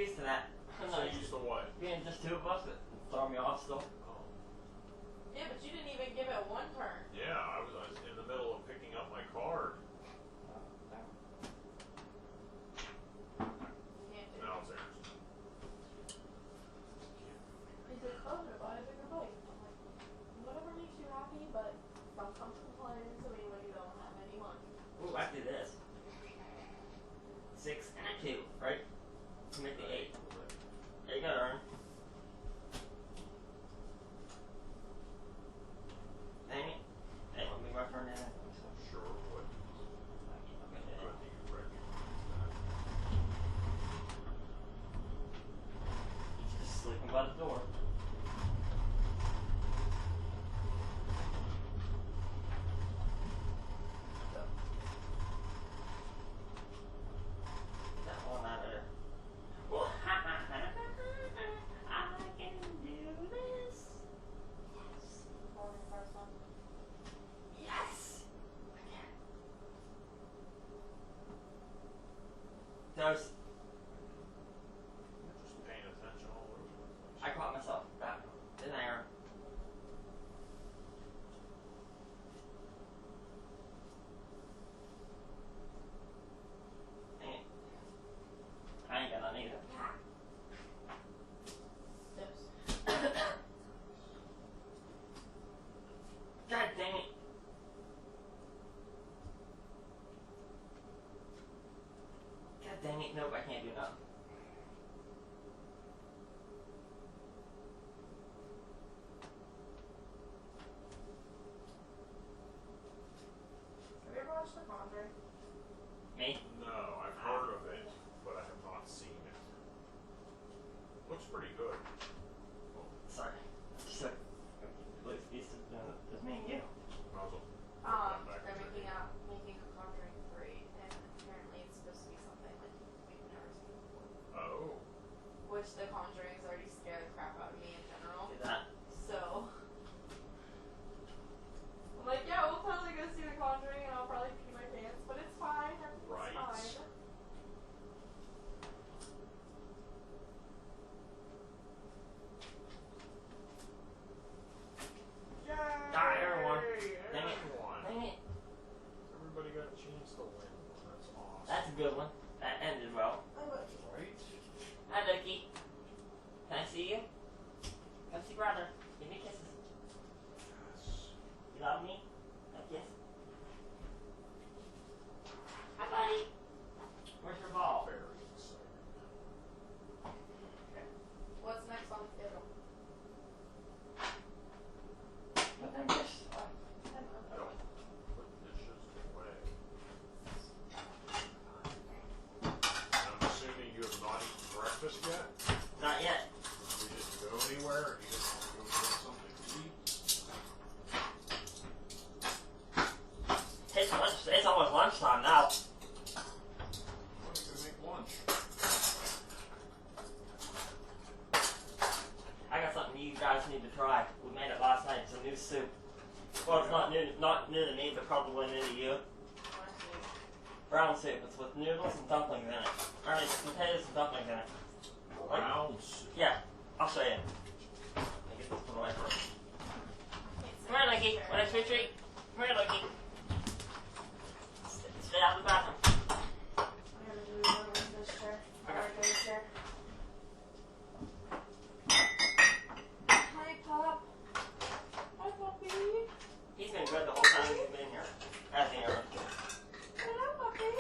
used to that. I'm So not used to what? being just two of us, it throw me off still. Oh. Yeah, but you didn't even give it one turn. Yeah, I was in the middle of picking up my card. You can't do Now it. it's theirs. He said, oh, I'm gonna buy a bigger bike. I'm like, whatever makes you happy, but don't come complaining to me when you don't have any money. Ooh, I do this. 6 and a 2, right? To make the 8. There you go, Aaron. Dang it. Hey, let me my turn now. Sure would. Good that you recognize that. He's just sleeping by the door. That one out of there. Well, I can do this. Or the first one. Yes! I can. Those, You're just paying attention all over the place. I caught myself. That, didn't I, Aaron? Dang it. I ain't got none either. Tips. God dang it. God dang it. Nope, I can't do nothing. Have you ever watched The Conjuring? Me? No, I've heard of it, but I have not seen it. Looks pretty good. Sorry. Just like, it's just me and you. Might as well put that back They're in making there. making a Conjuring 3, and apparently it's supposed to be something like we've never seen before. Oh. Which The Conjuring's already scared the crap out of me in general. Do that. So I'm like, yeah, we'll totally go see The Conjuring, and I'll probably pee my pants, but it's fine. Everything's Right. fine. Yay! Ah, everyone. Dang it. Everyone. Dang it. Everybody got a chance to win. That's awesome. That's a good one. That ended well. Right? Hi, Ducky. Can I see you? Come see brother. Give me kisses. Yes. You love me? A kiss. Hi, buddy. Where's your ball? Very excited. What's next on the schedule? Put them dishes away. Don't put dishes away. I'm assuming you have not eaten breakfast yet? Not yet. You didn't go anywhere? You didn't want to go get something to eat? It's almost lunchtime now. When are you gonna make lunch? I got something you guys need to try. We made it last night. It's a new soup. Well, it's not new to me, but probably new to you. Brown soup. It's with noodles and dumplings in it. Or it's potatoes and dumplings in it. Brown soup. Yeah, I'll show you. Let me get this put away first. Come here, Lucky. Want a sweet treat? Come here, Lucky. Stay out of the bathroom. I'm gonna do one with this chair. Or this chair. Hi, Pop. Hi, Puppy. He's been good the whole time he's been here. Hasn't he, Aaron? Hello, Puppy.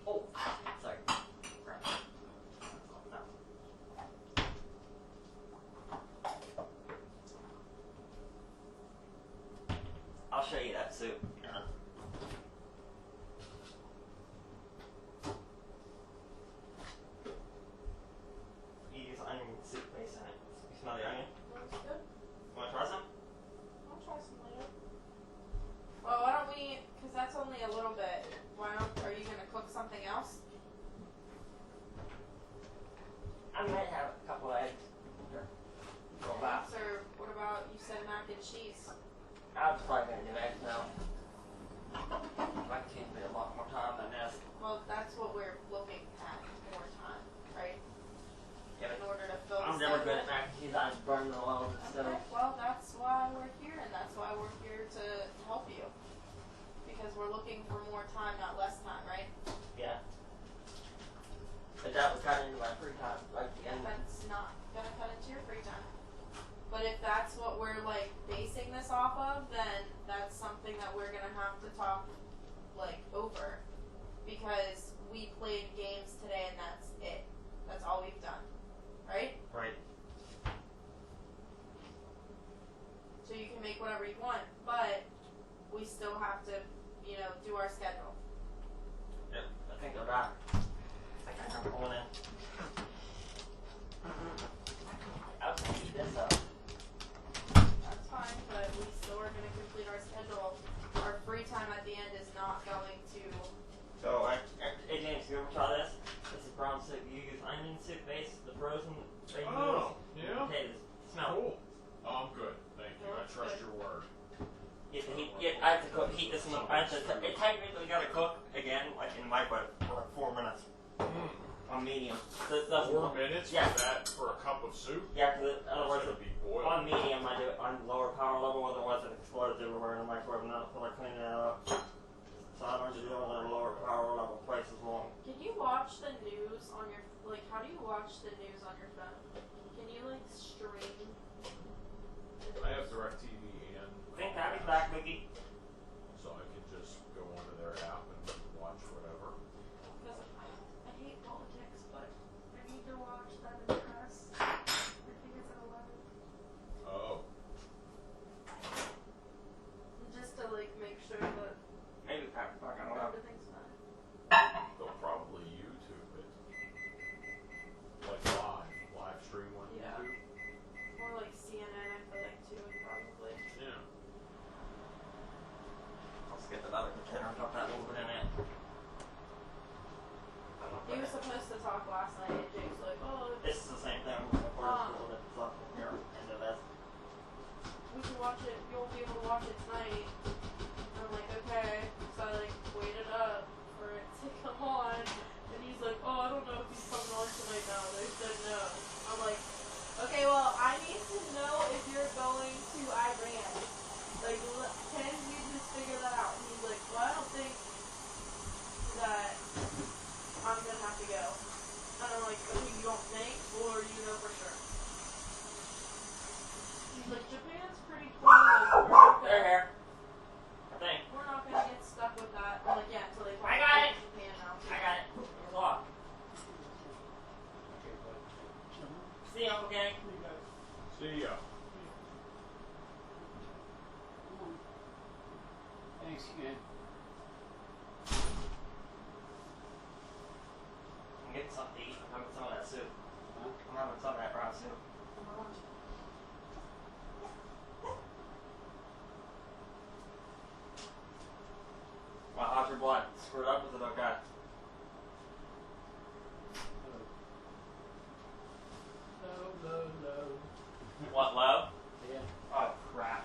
Oh, sorry. I'll show you that soup. You use onion soup base in it. You smell the onion? Looks good. Want to try some? I'll try some later. I'm just probably gonna do X now. That seems to be a lot more time than this. Well, that's what we're looking at, more time, right? Yeah, In order to fill I'm the never good schedule. at mac and cheese. I just burn the loaves and stuff. Okay, well, that's why we're here, and that's why we're here to help you. Because we're looking for more time, not less time, right? Yeah. But that was kind of into my free time, like the And end. that's not gonna cut into your free time. But if that's what we're like basing this off of, then that's something that we're gonna have to talk like over. Because we played games today and that's it. That's all we've done. Right? Right. So you can make whatever you want, but we still have to, you know, do our schedule. Yeah, I think they're back. I think I have one in. I was gonna eat this up. That's fine, but we still are gonna complete our schedule. Our free time at the end is not going to. So, hey James, you ever try this? This is brown soup. You use onion soup base, the frozen baked noodles, Oh, yeah. potatoes. Smell. Cool. Oh, I'm good. Thank you. I trust your word. You have to I have to heat this in the. I have to. It technically got to cook again, like in the microwave, for like 4 minutes on medium. So it doesn't. 4 minutes Yeah. for that for a cup of soup? Yeah, because That's otherwise, gonna be boiled. on medium, I do it on lower power level. Otherwise, it explodes everywhere in the microwave, and then I feel like cleaning it up. So I learned to do it on a lower power level, twice as long. Can you watch the news on your how do you watch the news on your phone? Can you like stream? I have DirecTV and I think Abby's back, Vicky. so I can just go onto their app and watch whatever. Because I hate politics, but I need to watch that in press. I think it's at 11. Oh. Just to like make sure that Maybe Abby's back, I don't know. everything's fine. They'll probably YouTube it. Like live stream on Yeah. YouTube. More like CNN, I feel like too, probably. Yeah. I'll just get that other container and drop that little bit in it. He was supposed to talk last night, and Jake's like, "Oh, This is the same thing. We're just a little bit left here into this. we can watch it. You'll be able to watch it tonight." And I'm like, "Okay." So I like waited up for it to come on, and he's like, "Oh, I don't know if he's coming on tonight now." They said no. I'm like, "Okay, well, I need to know if you're going to Iran. Like, can you just figure that out?" And he's like, "Well, I don't think that I'm gonna have to go." And I'm like, "Okay, you don't think, or you know for sure?" He's like, "Japan's pretty cool. Like, we're not They're gonna, here. I think. we're not gonna get stuck with that." I'm like, "Yeah, until they I got it. Japan now." I got it. It's locked. See you, Uncle Gang. See ya. Thanks again. I'm getting something to eat. I'm having some of that soup. Huh? I'm having some of that brown soup. Well, how's your blood? Screwed up? Is it okay? Low. What, low? Yeah. Oh, crap.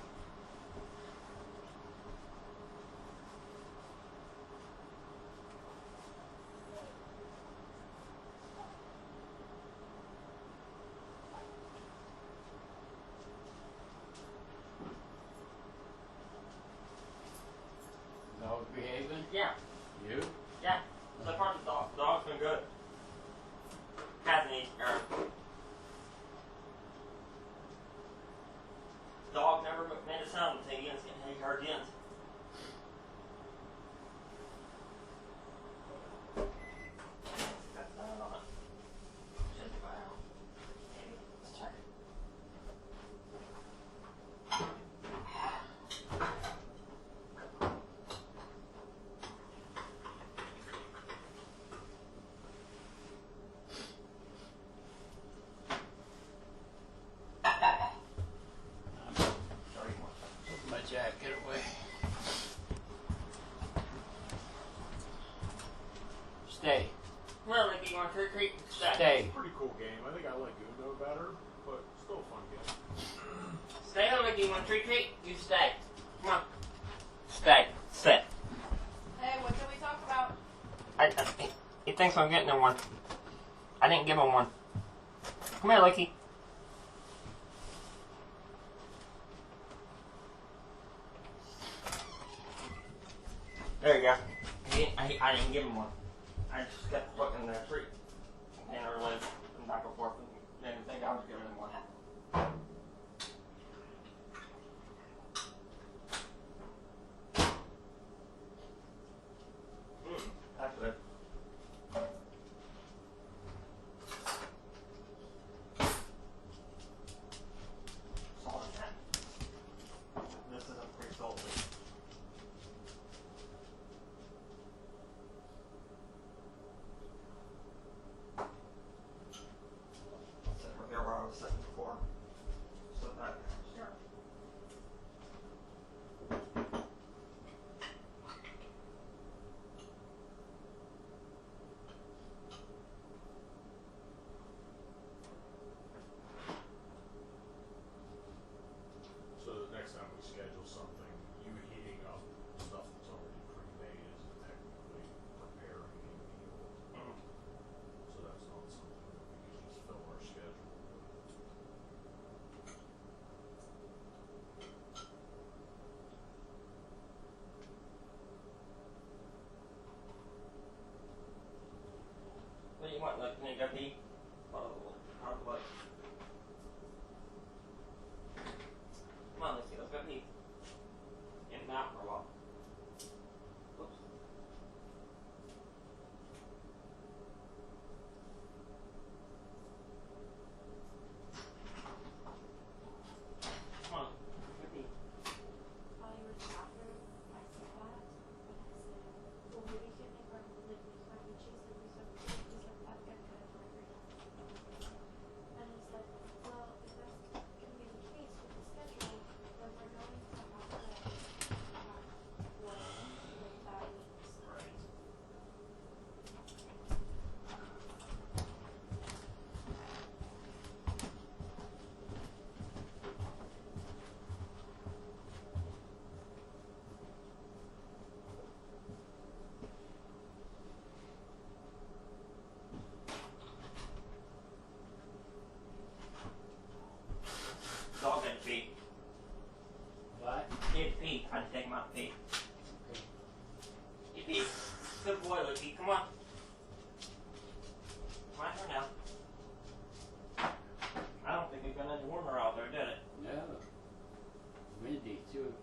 Dog behaving? Yeah. You? Yeah. So far, the dog's been good. Hasn't eaten. Dog never made a sound until he heard Jens. Got that on it. Should be fine. Maybe. Let's check. Sorry, one. Put my jacket away. Stay. Well, like you want to treat? Stay. Pretty cool game. I think I like Uno better, but still a fun game. Stay on, Mickey. You want treat? You stay. Come thinks I'm getting him one. I didn't give him one. Come here, Lakey. There you go. I didn't give him one. I just kept putting the treat container lid and back and forth and made him think I was giving him one. That's good. Salt in that. This isn't pretty salty. Sit over here where I was sitting before. So that sure. So the next time we schedule something, you heating up stuff that's already pre-made isn't technically preparing a meal. So that's not something that we can just fill our schedule with. What do you want? Like, can you go pee? How's the butt? Come on, let's go pee. In and out for a while. Oops. Come on, go pee. While you were in the bathroom, I saw that, and I said, well, maybe you can make our like mac and cheese and do something. He's like, I've got kind of hungry now. And he said, well, if that's gonna be the case with the schedule, then we're going to have to have what that means. Right. Dog had to pee. What? He had to pee. I had to take him out to pee. Okay. He peed. Good boy, Lucy. Come on. My turn now. I don't think it got any warmer out there, did it? No. Windy too.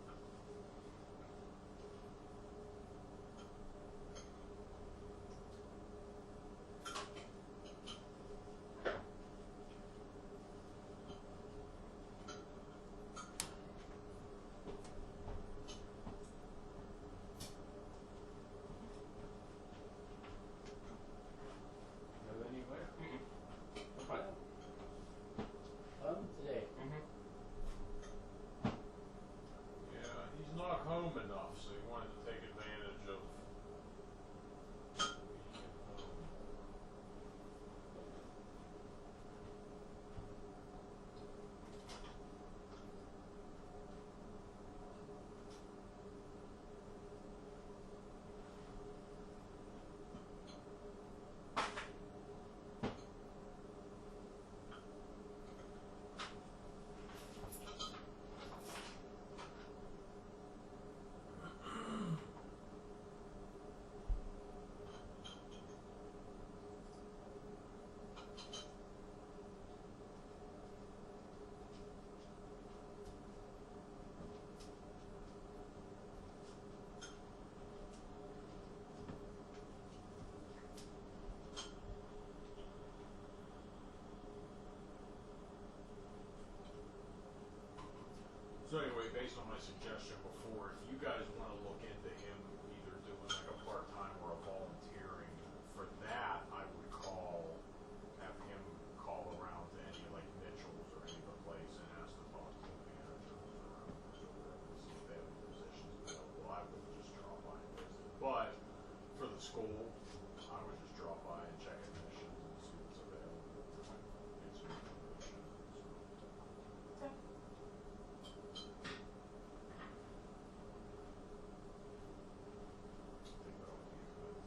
Go anywhere? What? Home today. Yeah, he's not home enough, so he wanted to take advantage of being at home. So anyway, based on my suggestion before, if you guys want to look into him either doing like a part-time or a volunteering, for that I would have him call around to any like Mitchell's or any other place and ask to talk to the managers around or whatever, see if they have any positions available. I wouldn't just drop by and visit. But for the school, I would just drop by and check admissions and see what's available. Get some information. So. I think that would be a good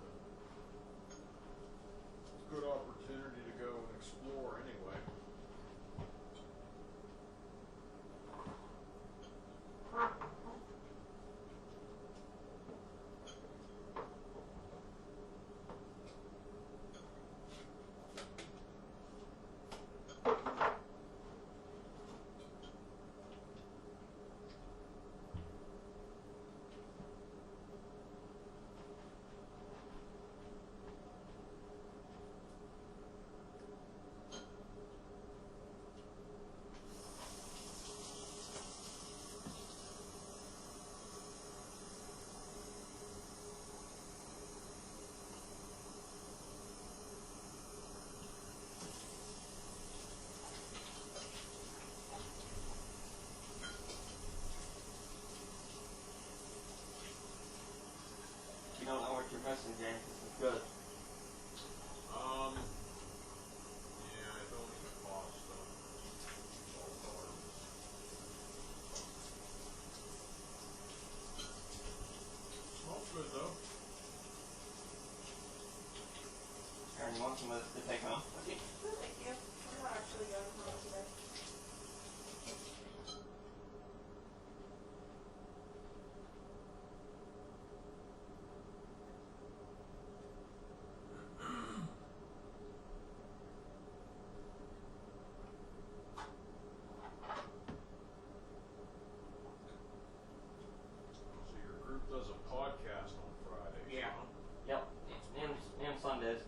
to take home. No, thank you. I'm not actually going home today. So your group does a podcast on Fridays, Yeah. huh? Yep. And Sundays.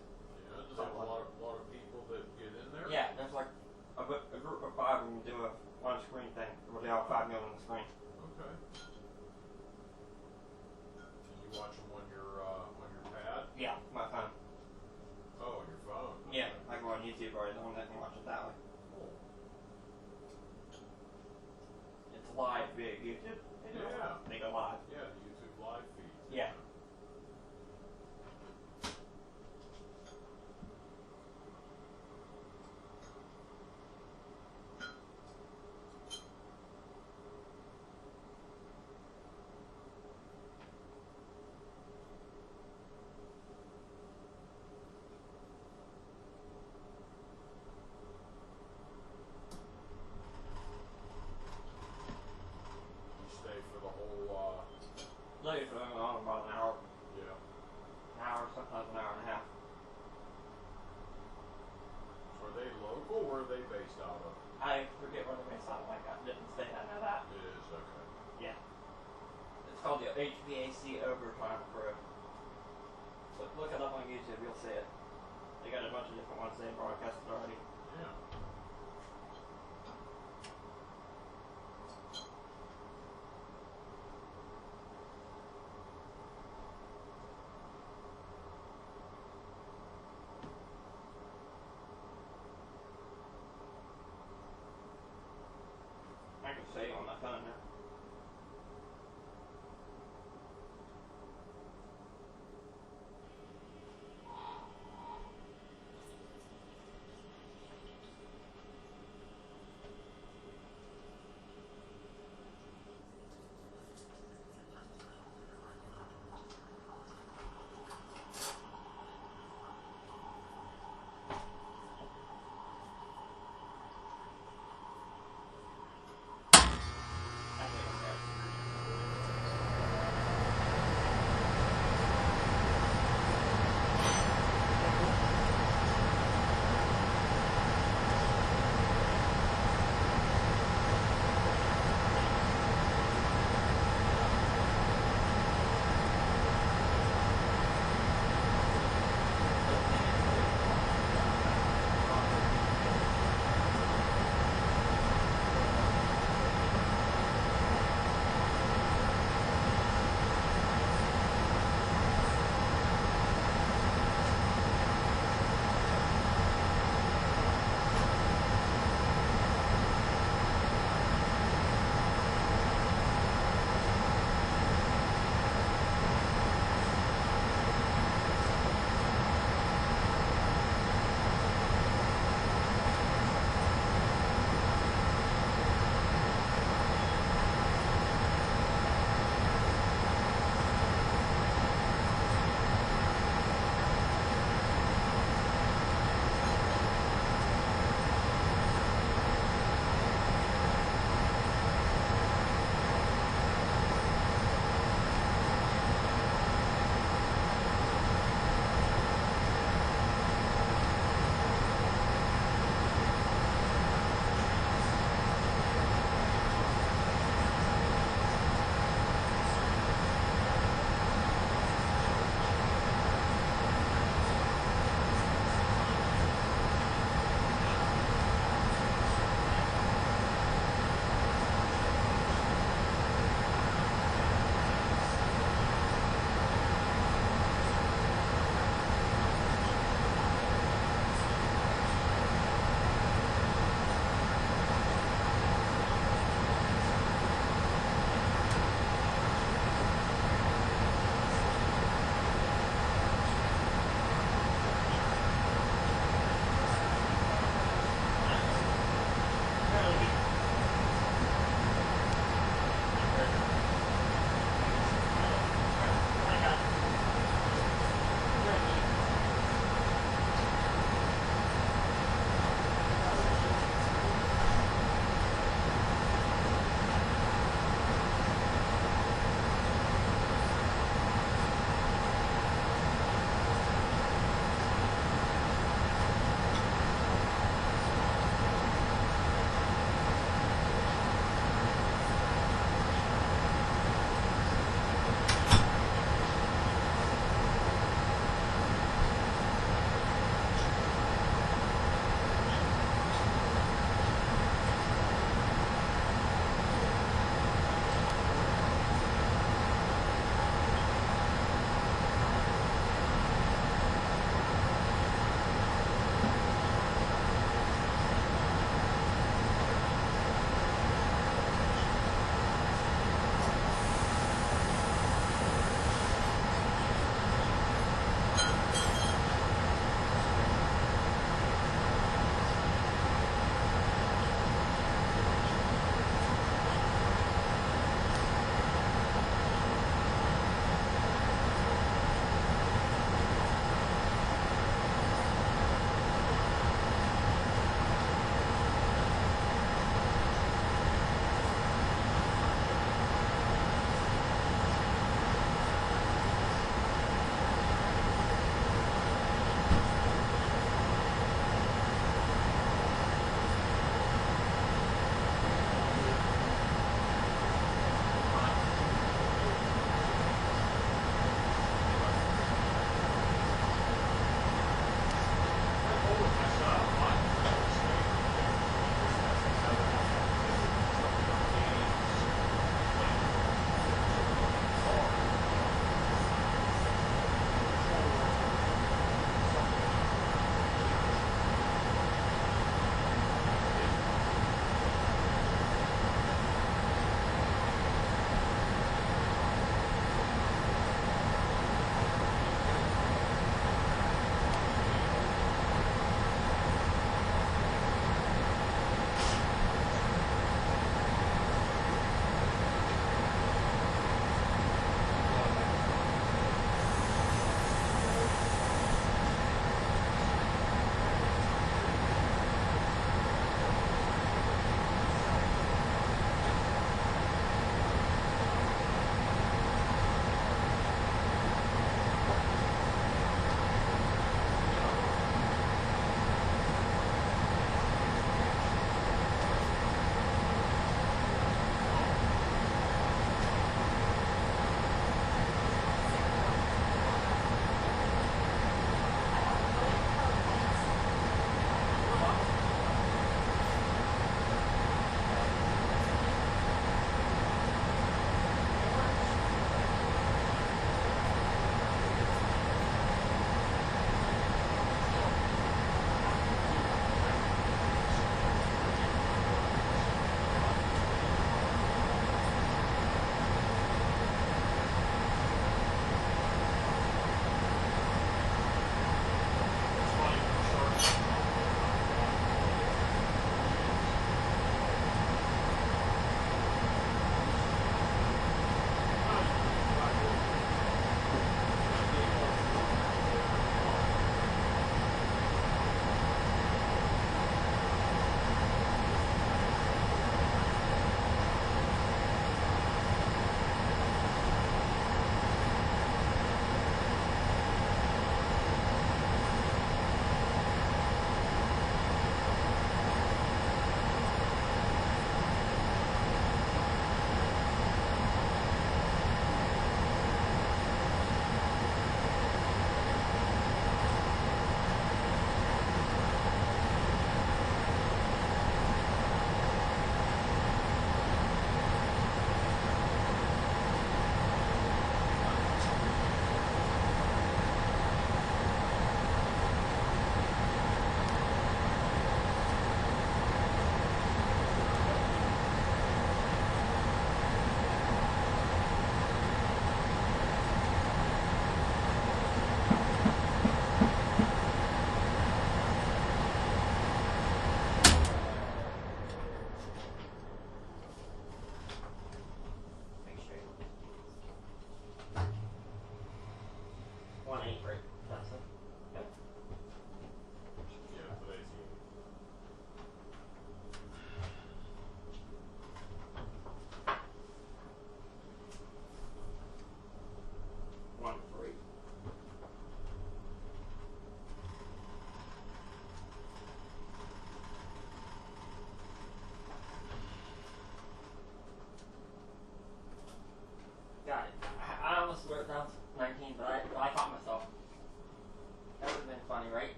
Yeah, does it have a lot of people that get in there? Yeah, there's like a group of 5 and we do a one screen thing. We'll do all 5 million on the screen. Okay. And you watch them on your pad? Yeah, my phone. Oh, on your phone. Yeah, Okay. I go on YouTube or the one that can watch it that way. Cool. It's live via YouTube. Yeah. They go live. Yeah, the YouTube live feed. Yeah. You stay for the whole. Literally for about an hour, Yeah. sometimes an hour and a half. Are they local? Where are they based out of? I forget where the base out of. Like I didn't say I know that. It is okay. Yeah. It's called the HVAC Overtime Crew. Look it up on YouTube, you'll see it. They got a bunch of different ones they broadcasted already. Yeah. I can see it on my phone now.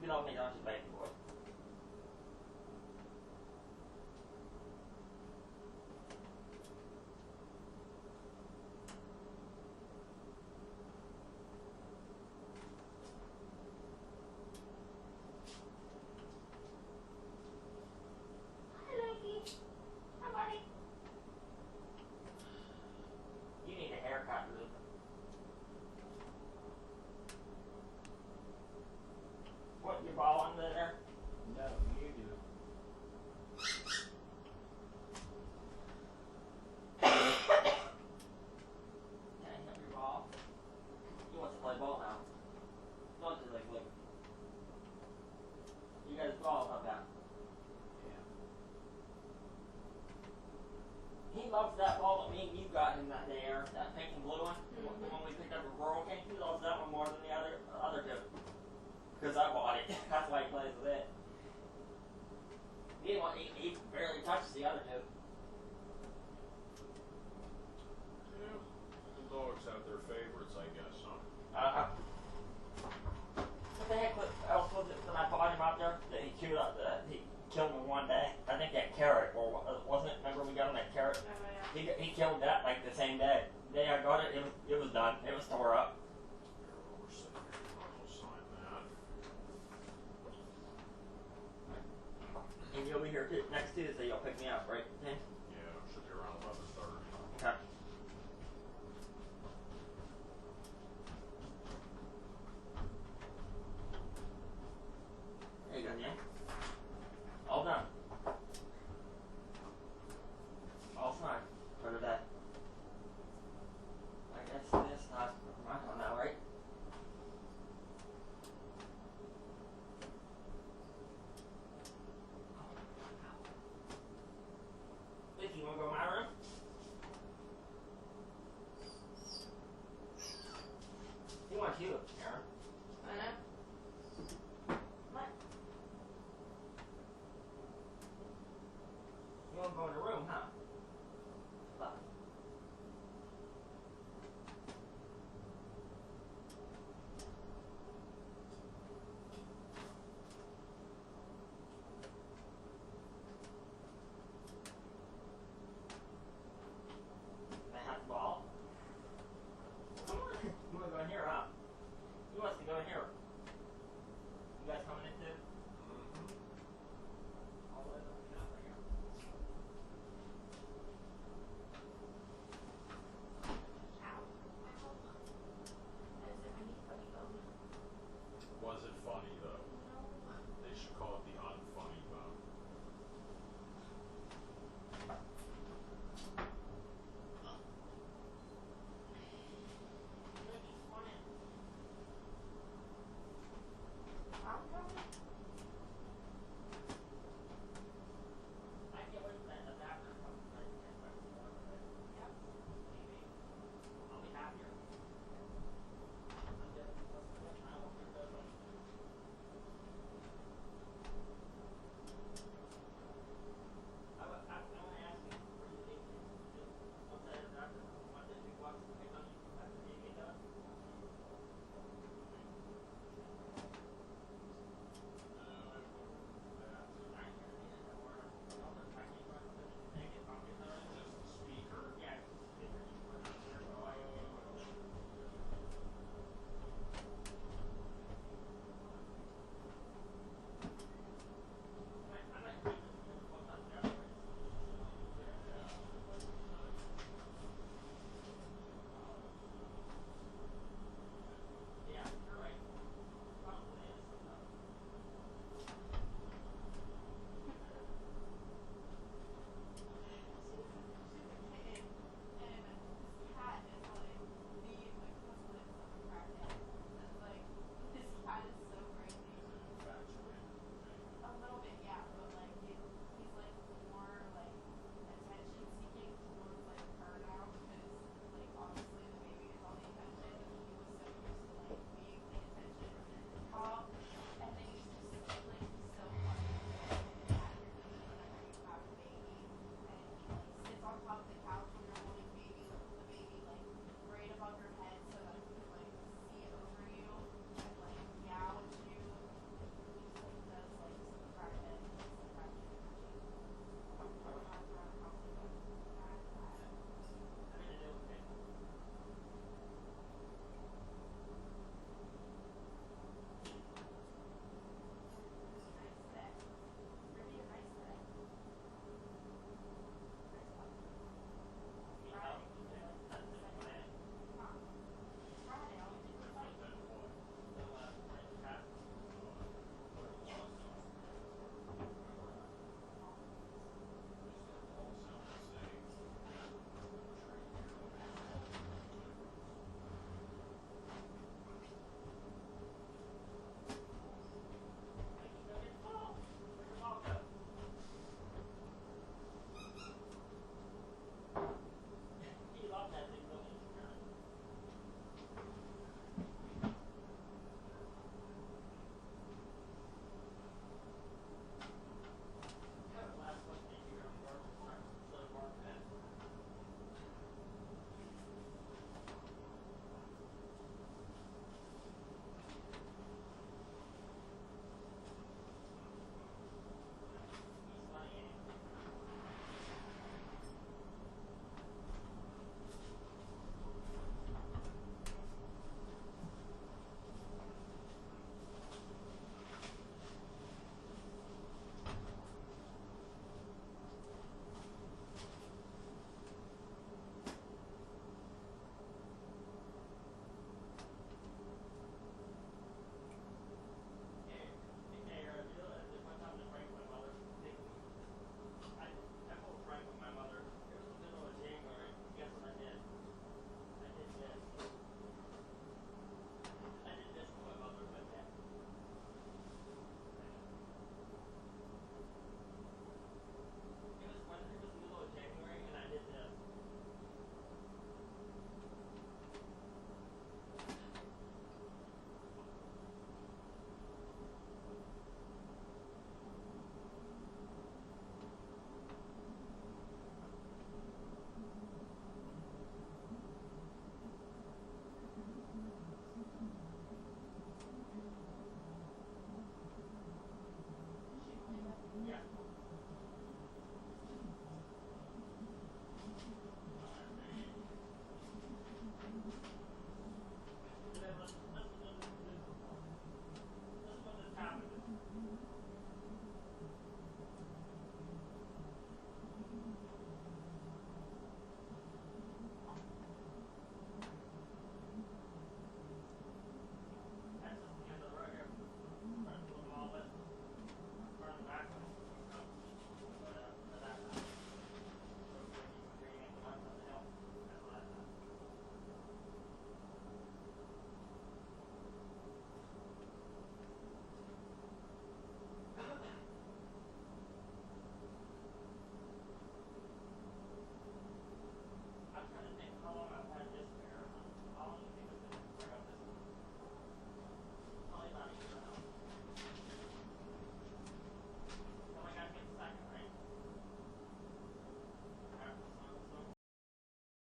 We don't think I'm just baby boy. Hi, Loki. Hi, buddy. You need a haircut, Luke. What, your ball under there? No, you do. Can I have your ball? He wants to play ball now. Don't do like Luke. You got his ball up there. Yeah. He loves that ball that me and you got him that day, Aaron. That pink and blue one. The one we picked up at Rural King. He loves that one more than the other two. Because I bought it. That's why he plays with it. He barely touched the other two. Yeah. The dogs have their favorites, I guess, huh? Uh-huh. What the heck else was it that I bought him out there? That he chewed up, he killed him one day? I think that carrot, or wasn't it? Remember we got him that carrot? Oh, yeah. He killed that like the same day. The day I got it, it was done. It was tore up. Here, while we're sitting here, I'll go sign that. And you'll be here next Tuesday. You'll pick me up, right, Tim? Yeah, it should be around 11:30. Okay. There you go, Jan. All done. All signed for today. I guess it is time for my one now, right? Vicky, you wanna go to my room? He wants you, Aaron. I know. What? You wanna go in the room, huh? Look. They have the ball. Come on. You wanna go in here, huh? He wants to go in here. You guys coming in too?